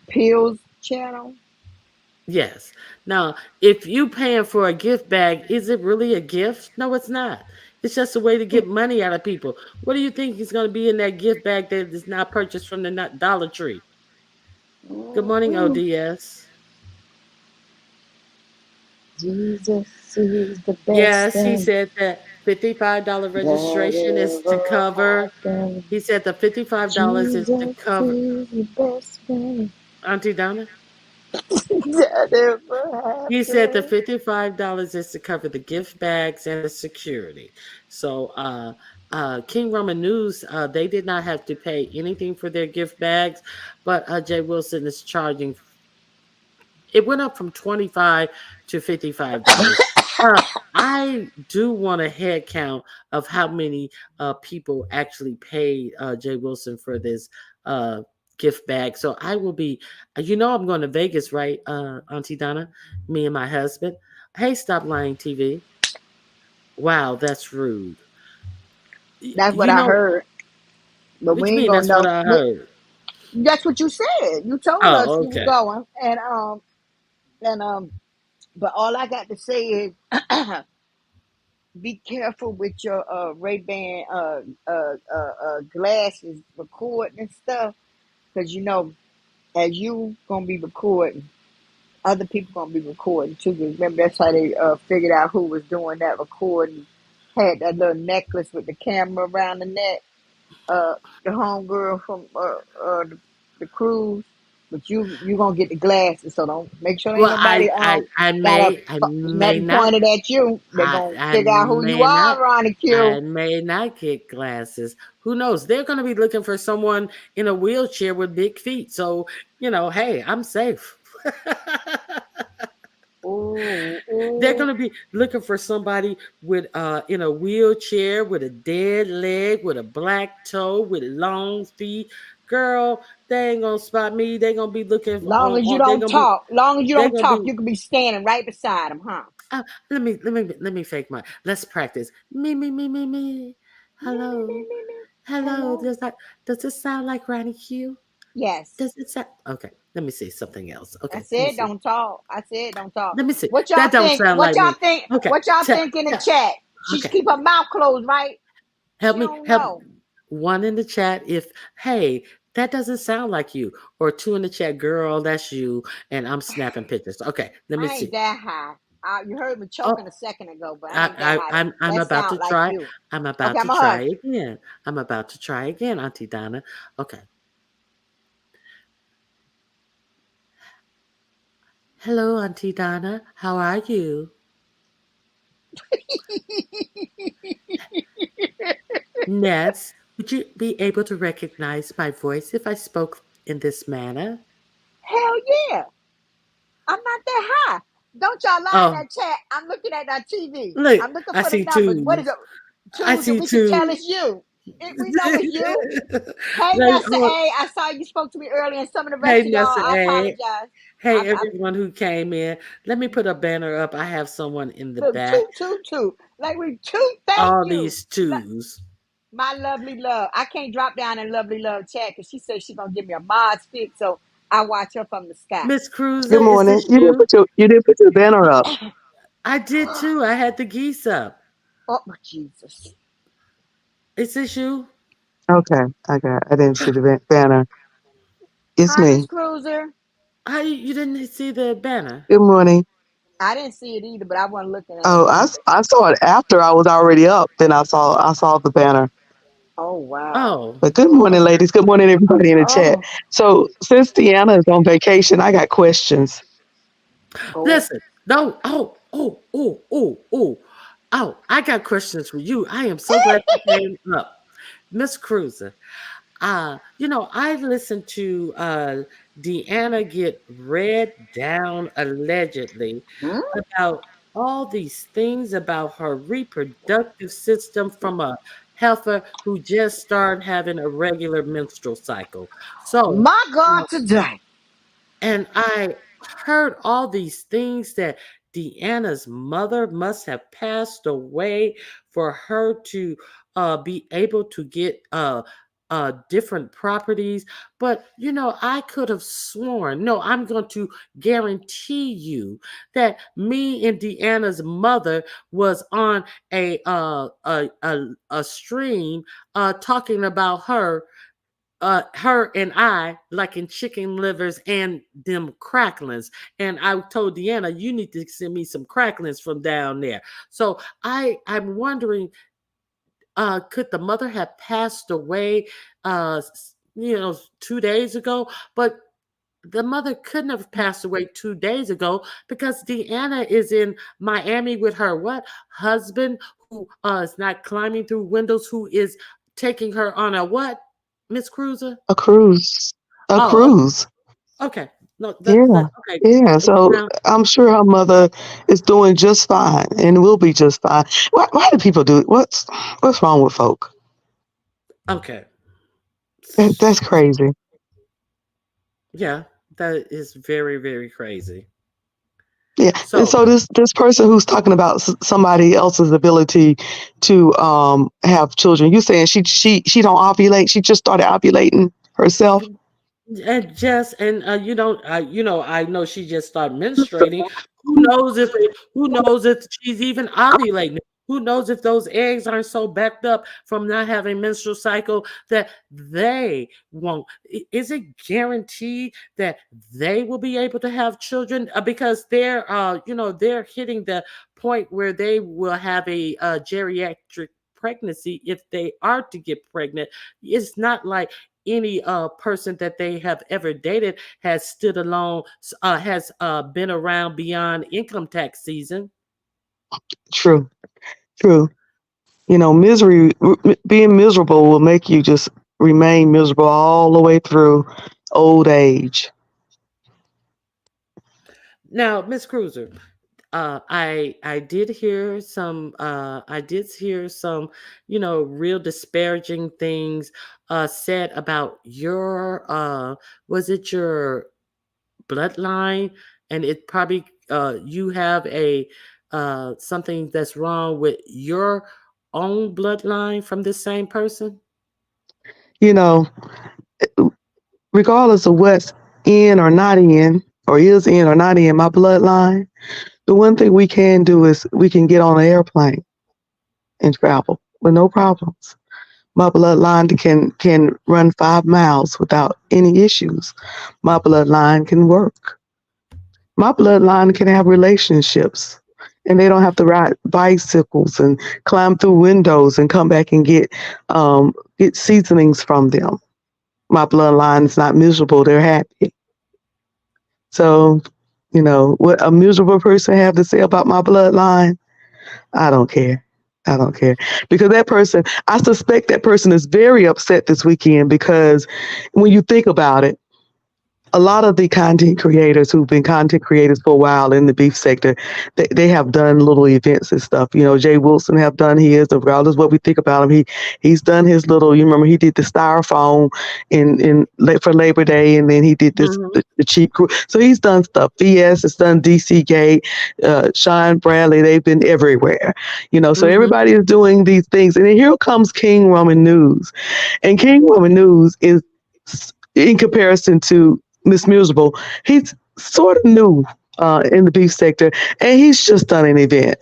Pills channel. Yes. Now, if you paying for a gift bag, is it really a gift? No, it's not. It's just a way to get money out of people. What do you think is going to be in that gift bag that is not purchased from the Dollar Tree? Good morning, Mm-mm. ODS. Jesus is the best Yes, he thing said that $55 that registration is to ever cover. happened. He said the $55 is to Jesus cover. is the best thing Auntie Donna? that ever He said the happened. $55 is to cover the gift bags and the security. So, King Roman News, they did not have to pay anything for their gift bags, but Jay Wilson is charging. It went up from 25 to $55. Uh, I do want a head count of how many people actually paid Jay Wilson for this uh, gift bag. So I will be, I'm going to Vegas, right, Auntie Donna? Me and my husband. Hey, stop lying, TV. Wow, that's rude. That's what You I know, heard, but what we you ain't mean? gonna That's what know. I heard. That's what you said. You told us Oh, you were okay. going, and But all I got to say is, be careful with your Ray Ban glasses recording and stuff, because as you gonna be recording, other people gonna be recording too. 'Cause remember that's how they figured out who was doing that recording. Had that little necklace with the camera around the neck. Uh, the homegirl from the cruise. But you gonna get the glasses, so don't make sure ain't Well, nobody I may nothing not. pointed at you. They gonna I figure out who you may not. are, Ronnie I Q. may not get glasses. Who knows? They're going to be looking for someone in a wheelchair with big feet. So, hey, I'm safe. Ooh, They're ooh. going to be looking for somebody with in a wheelchair with a dead leg, with a black toe, with long feet. Girl, they ain't going to spot me. They're going to be looking for Long as you they're don't going to be talk, long as you they're don't going to talk, be you can be standing right beside them, huh? let me fake my. Let's practice. Me. Me, me, me, Hello. me, me. Hello, Hello. does this sound like Ronnie Q? Yes. Does it sound okay? Let me see something else. I Okay, let me said see. don't talk. I said don't talk. Let me see. What y'all That don't think? sound What like y'all me. think? Okay, What y'all think in the chat? She should okay. keep her mouth closed, right? Help She me. don't Help. know. One in the chat if, hey, that doesn't sound like you. Or two in the chat, girl, that's you. And I'm snapping pictures. Okay, let me I ain't see. that high. You heard me Oh, choking a second ago, but I ain't that high. I'm That about to sound like try. you. I'm Okay, about I'm to a try hush. again. I'm about to try again, Auntie Donna. Okay. Hello, Auntie Donna. How are you? Nets, would you be able to recognize my voice if I spoke in this manner? Hell yeah. I'm not that high. Don't y'all lie in Oh, that chat. I'm looking at that TV. look, I'm looking I for the see numbers. What is twos. it? I Twos, and see we can two. tell it's you. We know it's you. Hey, Let me- Nessa oh, A. I saw you spoke to me earlier, and some of the rest hey, of y'all, Nessa I A. apologize. Hey, I everyone who came in. Let me put a banner up. I have someone in the look, back. two, two, two. Like we two, thank All you. these twos. My lovely love. I can't drop down in lovely love chat because she said she's gonna give me a mod stick, so I watch her from the sky. Miss Cruiser, Good is morning. this you? You didn't put your banner up. I did too. I had the geese up. Oh Jesus. Is this you? Okay, I didn't see the banner. It's Hi, Miss me. Cruiser. How you didn't see the banner? Good morning. I didn't see it either, but I wasn't looking at Oh, it. I saw it after I was already up. Then I saw the banner. Oh wow. Oh, But good morning, okay. ladies. Good morning, everybody in the chat. Oh, So since Deanna is on vacation, I got questions. go. Listen, no. Oh, I got questions for you. I am so glad you came up. Miss Cruiser. I listened to Deanna get read down allegedly Hmm? about all these things about her reproductive system from a heifer who just started having a regular menstrual cycle. So, My uh, God, today. and I heard all these things that Deanna's mother must have passed away for her to be able to get different properties. But, I could have sworn, no, I'm going to guarantee you that me and Deanna's mother was on a stream talking about her and I liking chicken livers and them cracklings. And I told Deanna, you need to send me some cracklings from down there. So I'm wondering, could the mother have passed away 2 days ago? But the mother couldn't have passed away 2 days ago because Deanna is in Miami with her what husband who is not climbing through windows, who is taking her on a what, Miss Cruiser? A cruise. A Oh, cruise. okay. No, Yeah. okay. Yeah. So So now, I'm sure her mother is doing just fine and will be just fine. Why do people do it? What's wrong with folk? okay. That's crazy. Yeah, that is very, very crazy. Yeah, and So so this person who's talking about somebody else's ability to have children, you saying she don't ovulate? She just started ovulating herself. and Jess, and I know she just started menstruating. Who knows if she's even ovulating? Who knows if those eggs aren't so backed up from not having menstrual cycle that they won't? Is it guaranteed that they will be able to have children? Because they're hitting the point where they will have a geriatric pregnancy if they are to get pregnant. It's not like any person that they have ever dated has stood alone, has been around beyond income tax season. True, true. Being miserable will make you just remain miserable all the way through old age. Now, Miss Cruiser, I did hear some real disparaging things said about your was it your bloodline, and it probably you have a something that's wrong with your own bloodline from this same person. You know, regardless of what's in or not in, or is in or not in my bloodline, the one thing we can do is we can get on an airplane and travel with no problems. My bloodline can run 5 miles without any issues. My bloodline can work. My bloodline can have relationships. And they don't have to ride bicycles and climb through windows and come back and get seasonings from them. My bloodline is not miserable; they're happy. So, what a miserable person have to say about my bloodline, I don't care. I don't care because that person, I suspect that person is very upset this weekend because when you think about it, a lot of the content creators who've been content creators for a while in the beef sector, they have done little events and stuff. Jay Wilson have done his, regardless what we think about him. He's done his little. You remember he did the styrofoam for Labor Day, and then he did this Hmm. the cheap crew. So he's done stuff. VS has done DC Gate, Sean Bradley. They've been everywhere. So Hmm. everybody is doing these things, and then here comes King Roman News, and King Roman News is in comparison to Miss Musable, he's sort of new in the beef sector, and he's just done an event.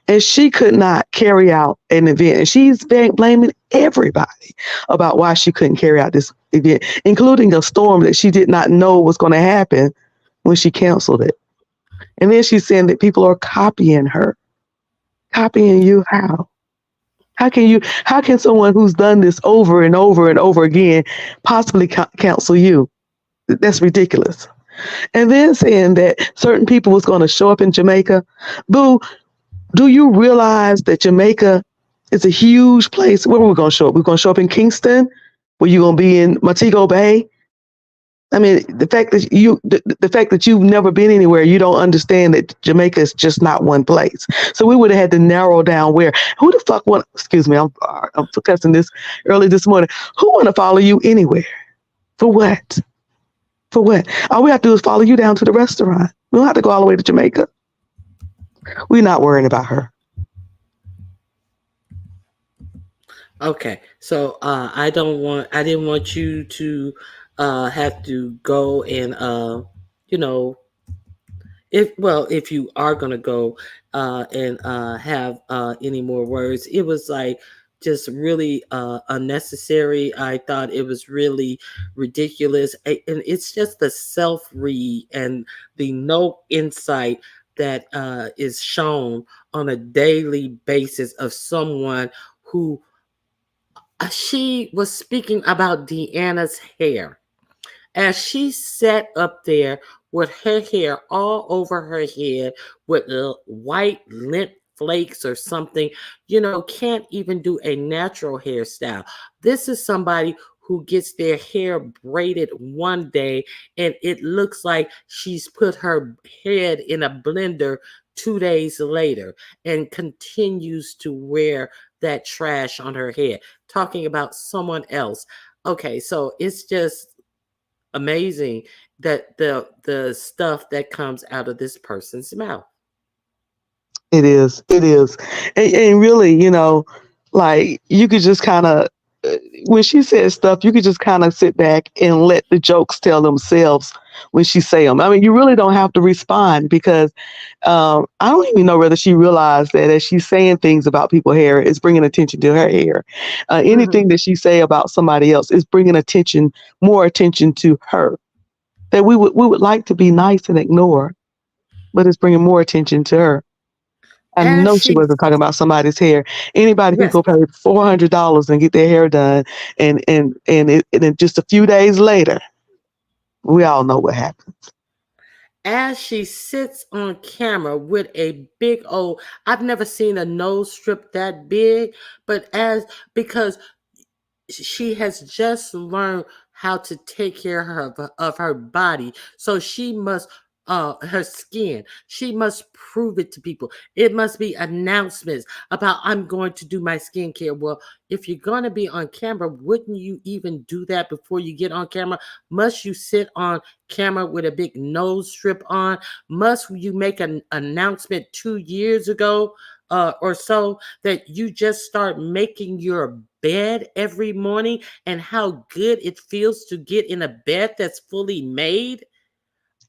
And she could not carry out an event. And she's blaming everybody about why she couldn't carry out this event, including a storm that she did not know was going to happen when she canceled it. And then she's saying that people are copying her. Copying you how? How can someone who's done this over and over and over again possibly cancel you? That's ridiculous. And then saying that certain people was going to show up in Jamaica. Boo, do you realize that Jamaica is a huge place? Where are we going to show up? We're going to show up in Kingston? Were you going to be in Montego Bay? I mean, the fact that you've never been anywhere, you don't understand that Jamaica is just not one place. So we would have had to narrow down where. Who the fuck want? Excuse me, I'm cussing this early this morning. Who want to follow you anywhere? For what? For what? All we have to do is follow you down to the restaurant. We don't have to go all the way to Jamaica. We're not worrying about her. Okay, so I didn't want you to have to go and you know, if you are gonna go and have any more words, it was like just really unnecessary. I thought it was really ridiculous, and it's just the self read and the no insight that is shown on a daily basis of someone who she was speaking about Deanna's hair as she sat up there with her hair all over her head with white lint flakes or something, can't even do a natural hairstyle. This is somebody who gets their hair braided one day and it looks like she's put her head in a blender 2 days later and continues to wear that trash on her head, talking about someone else. Okay, so it's just amazing that the stuff that comes out of this person's mouth. It is. It is. And really, like you could just kind of, when she says stuff, you could just kind of sit back and let the jokes tell themselves when she say them. I mean, you really don't have to respond because I don't even know whether she realized that as she's saying things about people's hair, it's bringing attention to her hair. Mhm. Anything that she say about somebody else is bringing more attention to her. That we would like to be nice and ignore, but it's bringing more attention to her. I As know she she wasn't talking about somebody's hair. Anybody could Yes, go pay $400 and get their hair done, and then just a few days later, we all know what happened. as she sits on camera with a big old, I've never seen a nose strip that big, but as because she has just learned how to take care of her body. So she must her skin. She must prove it to people. It must be announcements about I'm going to do my skincare. Well, if you're gonna be on camera, wouldn't you even do that before you get on camera? Must you sit on camera with a big nose strip on? Must you make an announcement 2 years ago or so that you just start making your bed every morning and how good it feels to get in a bed that's fully made?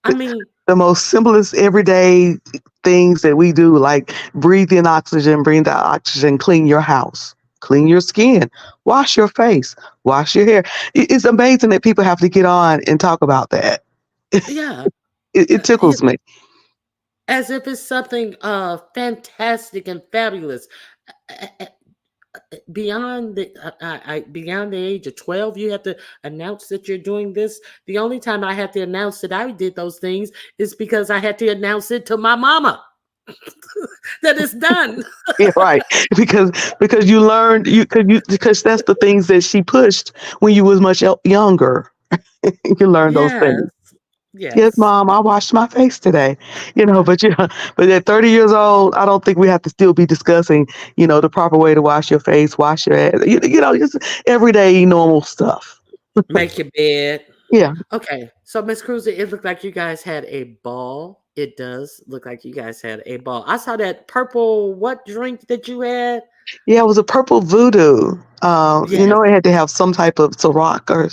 I The, mean, the most simplest everyday things that we do, like breathe in oxygen, breathe out oxygen, clean your house. clean your skin, wash your face, wash your hair. It's amazing that people have to get on and talk about that. Yeah. It tickles me. As if it's something fantastic and fabulous. Uh, uh, Beyond beyond the age of 12, you have to announce that you're doing this. The only time I had to announce that I did those things is because I had to announce it to my mama that it's done. Yeah, right. Because you learned because that's the things that she pushed when you was much younger. You learn those Yes, things. Yes, yes. mom, I washed my face today. But at 30 years old, I don't think we have to still be discussing, the proper way to wash your face, wash your ass, just everyday normal stuff. Make your bed. Yeah. Okay, so Miss Cruiser, it looked like you guys had a ball. It does look like you guys had a ball. I saw that purple what drink that you had? Yeah, it was a purple voodoo. Yes, It had to have some type of Ciroc or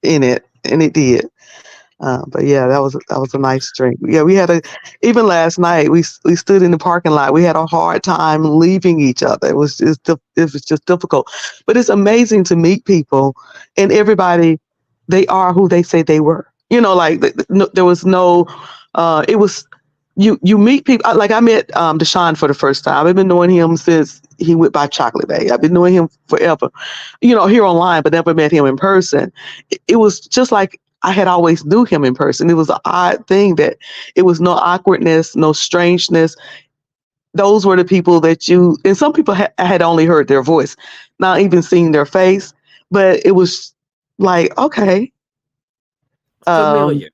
in it, and it did. But yeah, that was a nice drink. Yeah, we had a even last night we stood in the parking lot. We had a hard time leaving each other. It was just difficult. But it's amazing to meet people, and everybody, they are who they say they were. There was no. It was you meet people like I met Deshaun for the first time. I've been knowing him since he went by Chocolate Bay. I've been knowing him forever, here online, but never met him in person. It was just like I had always knew him in person. It was an odd thing that it was no awkwardness, no strangeness. Those were the people that and some people I had only heard their voice, not even seen their face, but it was like, okay, um, familiar,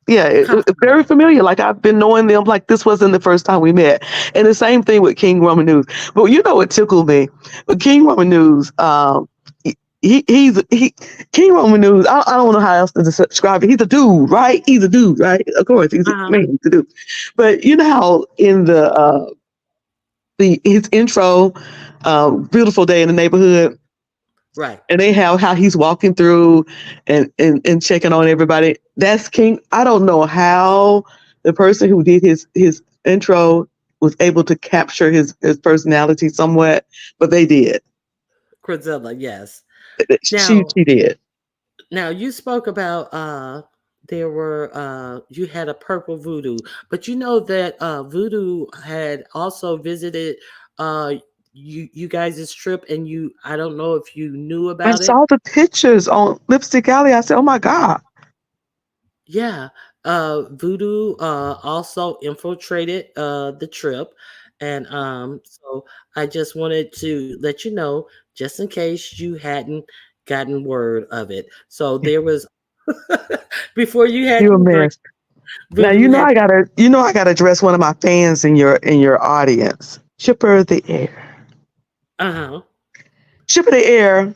yeah, it's very comfortable. familiar. Like I've been knowing them. Like this wasn't the first time we met. And the same thing with King Roman News. But you know what tickled me? With King Roman News, he King Roman News. I don't know how else to describe it. He's a dude, right? He's a dude, right? Of course, he's a Uh-huh. man. He's a dude. But you know how in the his intro, "Beautiful Day in the Neighborhood," Right. and they have how he's walking through and checking on everybody. That's King. I don't know how the person who did his intro was able to capture his personality somewhat, but they did. Crizella, yes. She Now, she did. now you spoke about there were you had a purple voodoo, but you know that voodoo had also visited uh you guys' trip, and you I don't know if you knew I about it. saw the pictures on Lipstick Alley. I said, "Oh my God!" Yeah, Voodoo also infiltrated the trip, and so I just wanted to let you know, just in case you hadn't gotten word of it. So there was before you had You a your drink, mess. Now Voodoo had I gotta address one of my fans in your audience, Chipper the Air. uh-huh, Chipper the Air,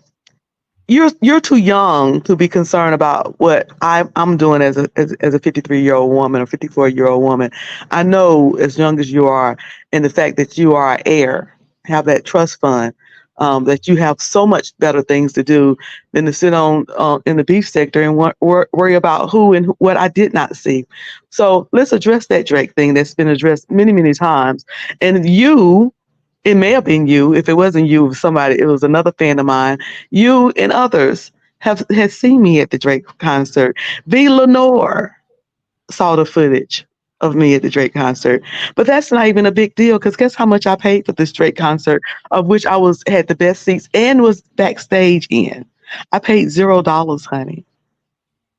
you're too young to be concerned about what I'm doing as a 53-year-old woman or 54-year-old woman. I know as young as you are, and the fact that you are an heir, have that trust fund, that you have so much better things to do than to sit on in the beef sector and worry about who and what I did not see. So let's address that Drake thing that's been addressed many, many times. And it may have been you. If it wasn't you, it was somebody. It was another fan of mine. You and others has seen me at the Drake concert. V. Lenore saw the footage of me at the Drake concert, but that's not even a big deal because guess how much I paid for this Drake concert, of which I was had the best seats and was backstage in. I paid $0, honey.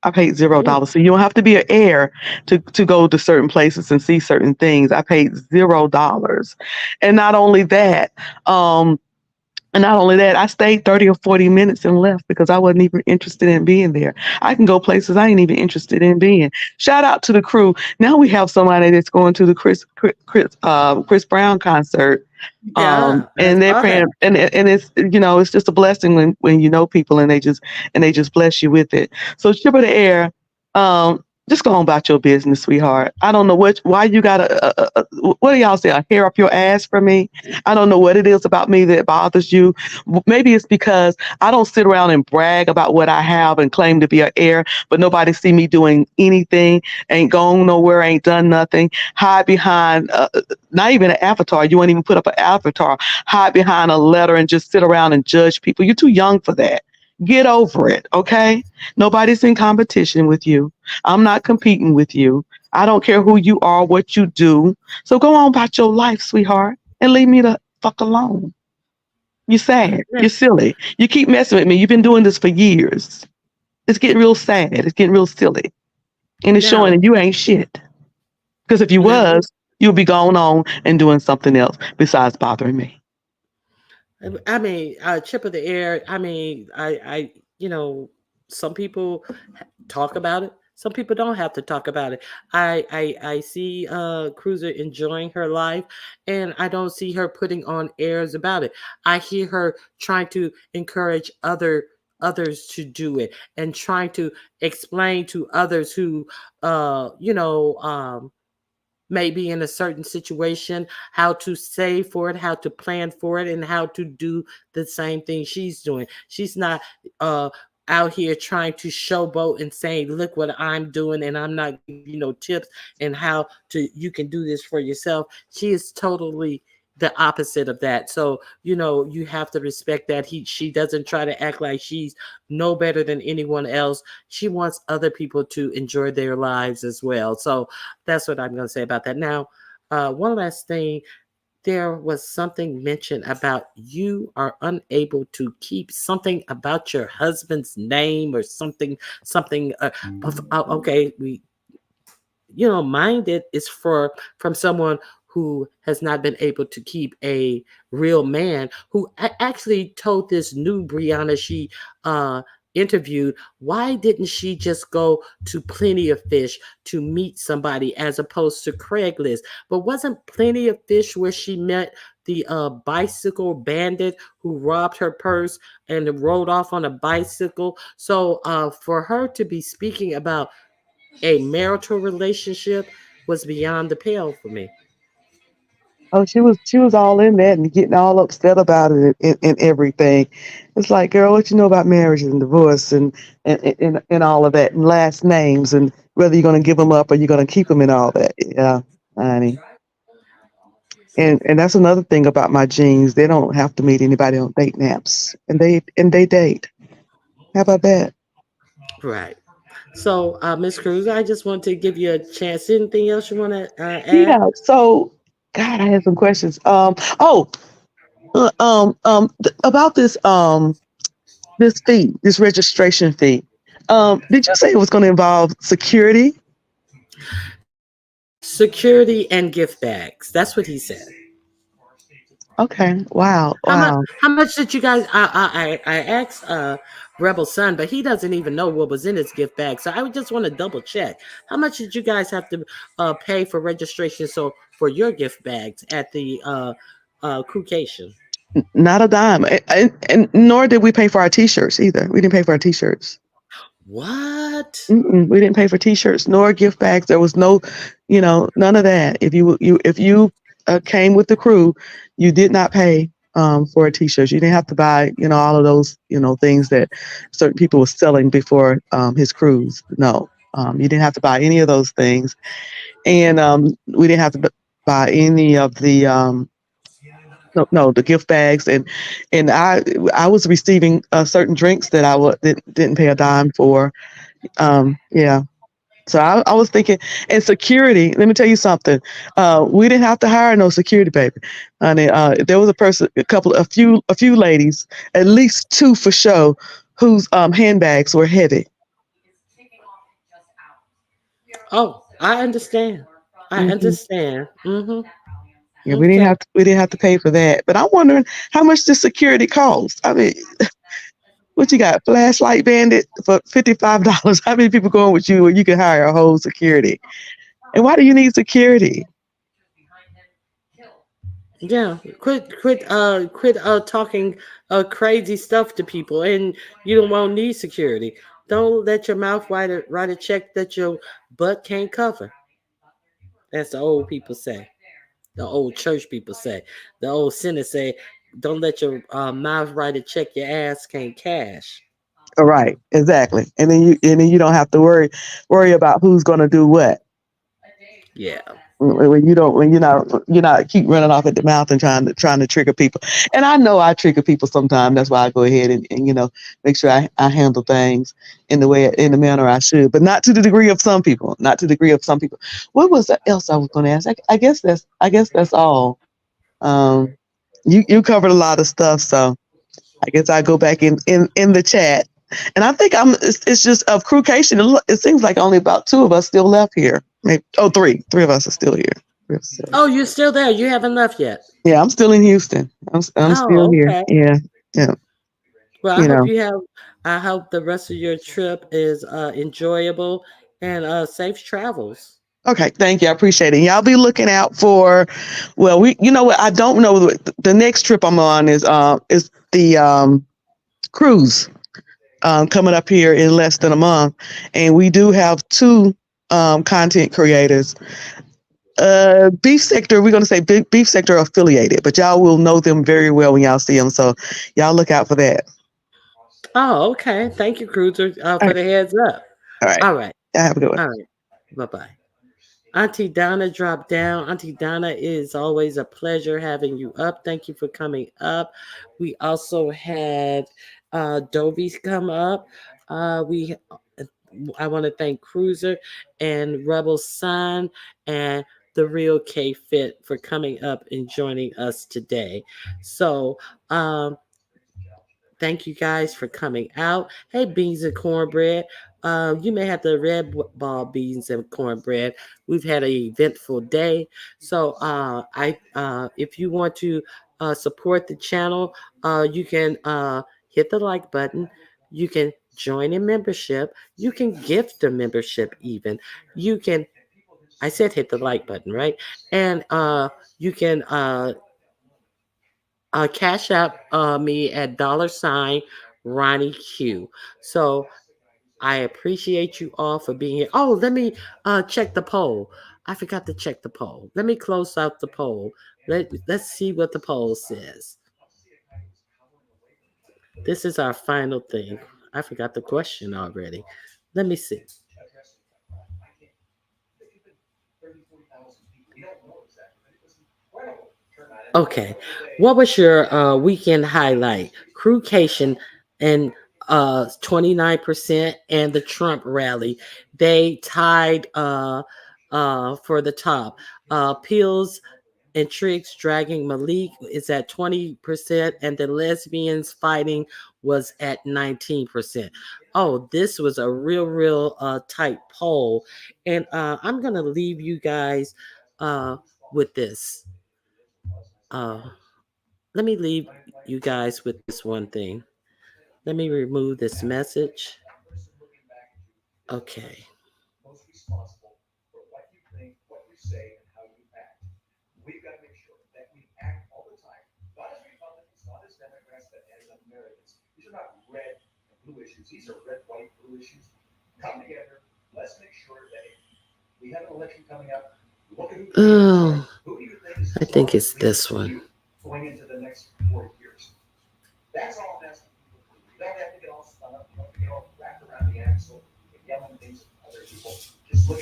I paid zero ooh, dollars. So you don't have to be an heir to go to certain places and see certain things. I paid $0. And not only that, um, I stayed 30 or 40 minutes and left because I wasn't even interested in being there. I can go places I ain't even interested in being. Shout out to the crew. Now we have somebody that's going to the Chris Brown concert. yeah, I And they're saw that. praying, and it's it's just a blessing when you know people and they just bless you with it. So Chipper the Air, Just go on about your business, sweetheart. I don't know why you got what do y'all say, a hair up your ass for me? I don't know what it is about me that bothers you. Maybe it's because I don't sit around and brag about what I have and claim to be an heir, but nobody see me doing anything, ain't gone nowhere, ain't done nothing, hide behind, not even an avatar. You won't even put up an avatar, hide behind a letter and just sit around and judge people. You're too young for that. Get over it, okay? Nobody's in competition with you. I'm not competing with you. I don't care who you are, what you do. So go on about your life, sweetheart, and leave me the fuck alone. You're sad. Yeah. You're silly. You keep messing with me. You've been doing this for years. It's getting real sad. It's getting real silly. And it's showing Now, that you ain't shit. Because if you now, was, you'll be going on and doing something else besides bothering me. I mean, chip of the air. I mean, some people talk about it. Some people don't have to talk about it. I see Cruiser enjoying her life, and I don't see her putting on airs about it. I hear her trying to encourage others to do it and trying to explain to others who, maybe in a certain situation, how to save for it, how to plan for it, and how to do the same thing she's doing. She's not uh out here trying to showboat and saying, look what I'm doing, and I'm not giving you no tips and how to you can do this for yourself. She is totally the opposite of that. So, you have to respect that she doesn't try to act like she's no better than anyone else. She wants other people to enjoy their lives as well. So that's what I'm going to say about that. Now, one last thing. There was something mentioned about you are unable to keep something about your husband's name or something. Okay, mind it is from someone who has not been able to keep a real man, who actually told this new Brianna she interviewed, why didn't she just go to Plenty of Fish to meet somebody as opposed to Craigslist? But wasn't Plenty of Fish where she met the bicycle bandit who robbed her purse and rode off on a bicycle? So for her to be speaking about a marital relationship was beyond the pale for me. Oh, she was all in that and getting all upset about it and everything. It's like, girl, what you know about marriage and divorce and all of that and last names and whether you're gonna give them up or you're gonna keep them and all that. Yeah, honey. And that's another thing about my jeans. They don't have to meet anybody on date naps, and they date. How about that? Right. So, Miss Cruz, I just want to give you a chance. Anything else you want to add? Yeah. So, God, I had some questions. About this fee, this registration fee. Did you say it was going to involve security? Security and gift bags. That's what he said. Okay. Wow. How much? Wow. How much did you guys? I asked Rebel Son, but he doesn't even know what was in his gift bag. So I would just want to double check. How much did you guys have to pay for registration? So for your gift bags at the Crucation? Not a dime. And nor did we pay for our t-shirts either. We didn't pay for our t-shirts. What? We didn't pay for t-shirts nor gift bags. There was no, none of that. If you came with the crew, you did not pay for a t-shirt. You didn't have to buy, all of those, things that certain people were selling before his cruise. No, you didn't have to buy any of those things, and we didn't have to buy any of the no, no, the gift bags, and I was receiving certain drinks that didn't pay a dime for. Yeah. So I was thinking, and security. Let me tell you something. We didn't have to hire no security, baby. Honey, there was a few ladies, at least two for sure, whose handbags were heavy. Oh, I understand. I Hmm. understand. Mm-hmm. Yeah, Okay. we didn't have to pay for that. But I'm wondering how much does security cost? I mean, what you got? Flashlight bandit for $55. How many people going with you where you can hire a whole security? And why do you need security? Yeah, quit talking crazy stuff to people, and you don't want need security. Don't let your mouth write a check that your butt can't cover. That's the old people say. The old church people say. The old sinners say, don't let your mouth write a check your ass can't cash. All right, exactly. And then you don't have to worry about who's gonna do what. Yeah. When you don't, when you're not keep running off at the mouth and trying to trigger people. And I know I trigger people sometimes. That's why I go ahead and make sure I handle things in the manner I should, but not to the degree of some people. Not to the degree of some people. What was that else I was going to ask? I guess that's all. Um, you covered a lot of stuff, so I guess I go back in the chat. And I think it's just of crewcation. It seems like only about two of us still left here. Maybe, three of us are still here. Three of us still here. Oh, you're still there. You haven't left yet. Yeah, I'm still in Houston. I'm still Oh, here. okay. Yeah, yeah. Well, I You hope know. you have. I hope the rest of your trip is enjoyable and safe travels. Okay, thank you. I appreciate it. Y'all be looking out for. Well, you know what? I don't know. The next trip I'm on is the cruise coming up here in less than a month, and we do have two content creators. Beef sector. We're gonna say beef sector affiliated, but y'all will know them very well when y'all see them. So y'all look out for that. Oh, okay. Thank you, Cruiser, All for right. the heads up. All right. All right. Y'all have a good one. All right. Bye bye. Auntie Donna dropped down. Auntie Donna, it is always a pleasure having you up. Thank you for coming up. We also had Dovies come up. We I want to thank Cruiser and Rebel Son and the real K Fit for coming up and joining us today. So thank you guys for coming out. Hey, beans and cornbread. You may have the red ball beans and cornbread. We've had an eventful day. So, if you want to support the channel, you can hit the like button. You can join a membership. You can gift a membership even. You can. I said hit the like button, right? And you can cash out me at $ Ronnie Q. So I appreciate you all for being here. Oh, let me check the poll. I forgot to check the poll. Let me close out the poll. Let's see what the poll says. This is our final thing. I forgot the question already. Let me see. Okay. What was your weekend highlight? Crewcation and 29% and the Trump rally. They tied for the top. Pills and Tricks dragging Malik is at 20% and the lesbians fighting was at 19%. Oh, this was a real tight poll. And I'm going to leave you guys with this. Uh, Let me leave you guys with this one thing. Let me remove this message. Okay. Oh, I think it's this one.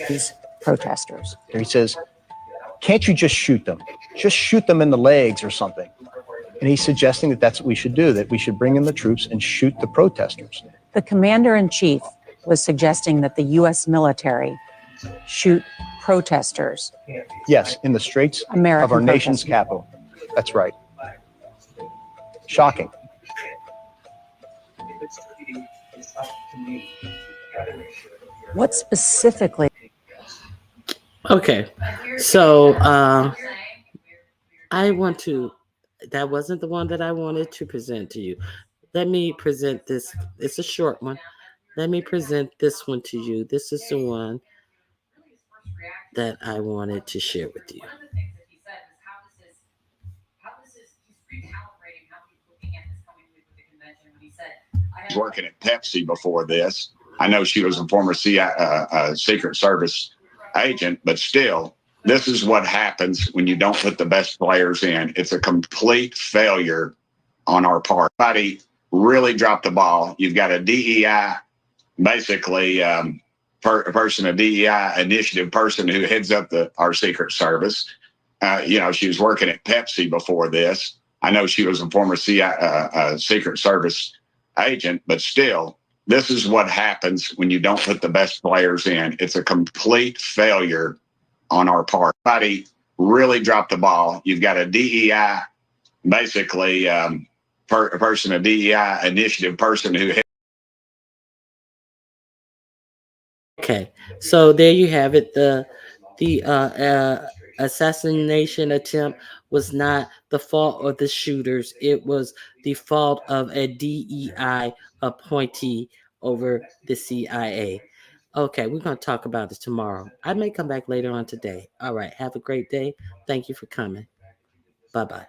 These protesters. He says, can't you just shoot them? Just shoot them in the legs or something. And he's suggesting that that's what we should do, that we should bring in the troops and shoot the protesters. The commander-in-chief was suggesting that the U.S. military shoot protesters. Yes, in the streets American of our nation's protesters. capital. That's right. Shocking. What specifically? Okay. So I want to, that wasn't the one that I wanted to present to you. Let me present this. It's a short one. Let me present this one to you. This is the one that I wanted to share with you. Working at Pepsi before this. I know she was a former Secret Service agent, but still, this is what happens when you don't put the best players in. It's a complete failure on our part. Somebody really dropped the ball. You've got a DEI, basically, a person, a DEI initiative person who heads up our Secret Service. She was working at Pepsi before this. I know she was a former Secret Service agent, but still, this is what happens when you don't put the best players in. It's a complete failure on our part. Somebody really dropped the ball. You've got a DEI, basically, a person, a DEI initiative person who. Okay, so there you have it. The assassination attempt was not the fault of the shooters. It was the fault of a DEI appointee over the CIA. Okay, we're going to talk about this tomorrow. I may come back later on today. All right, have a great day. Thank you for coming. Bye bye.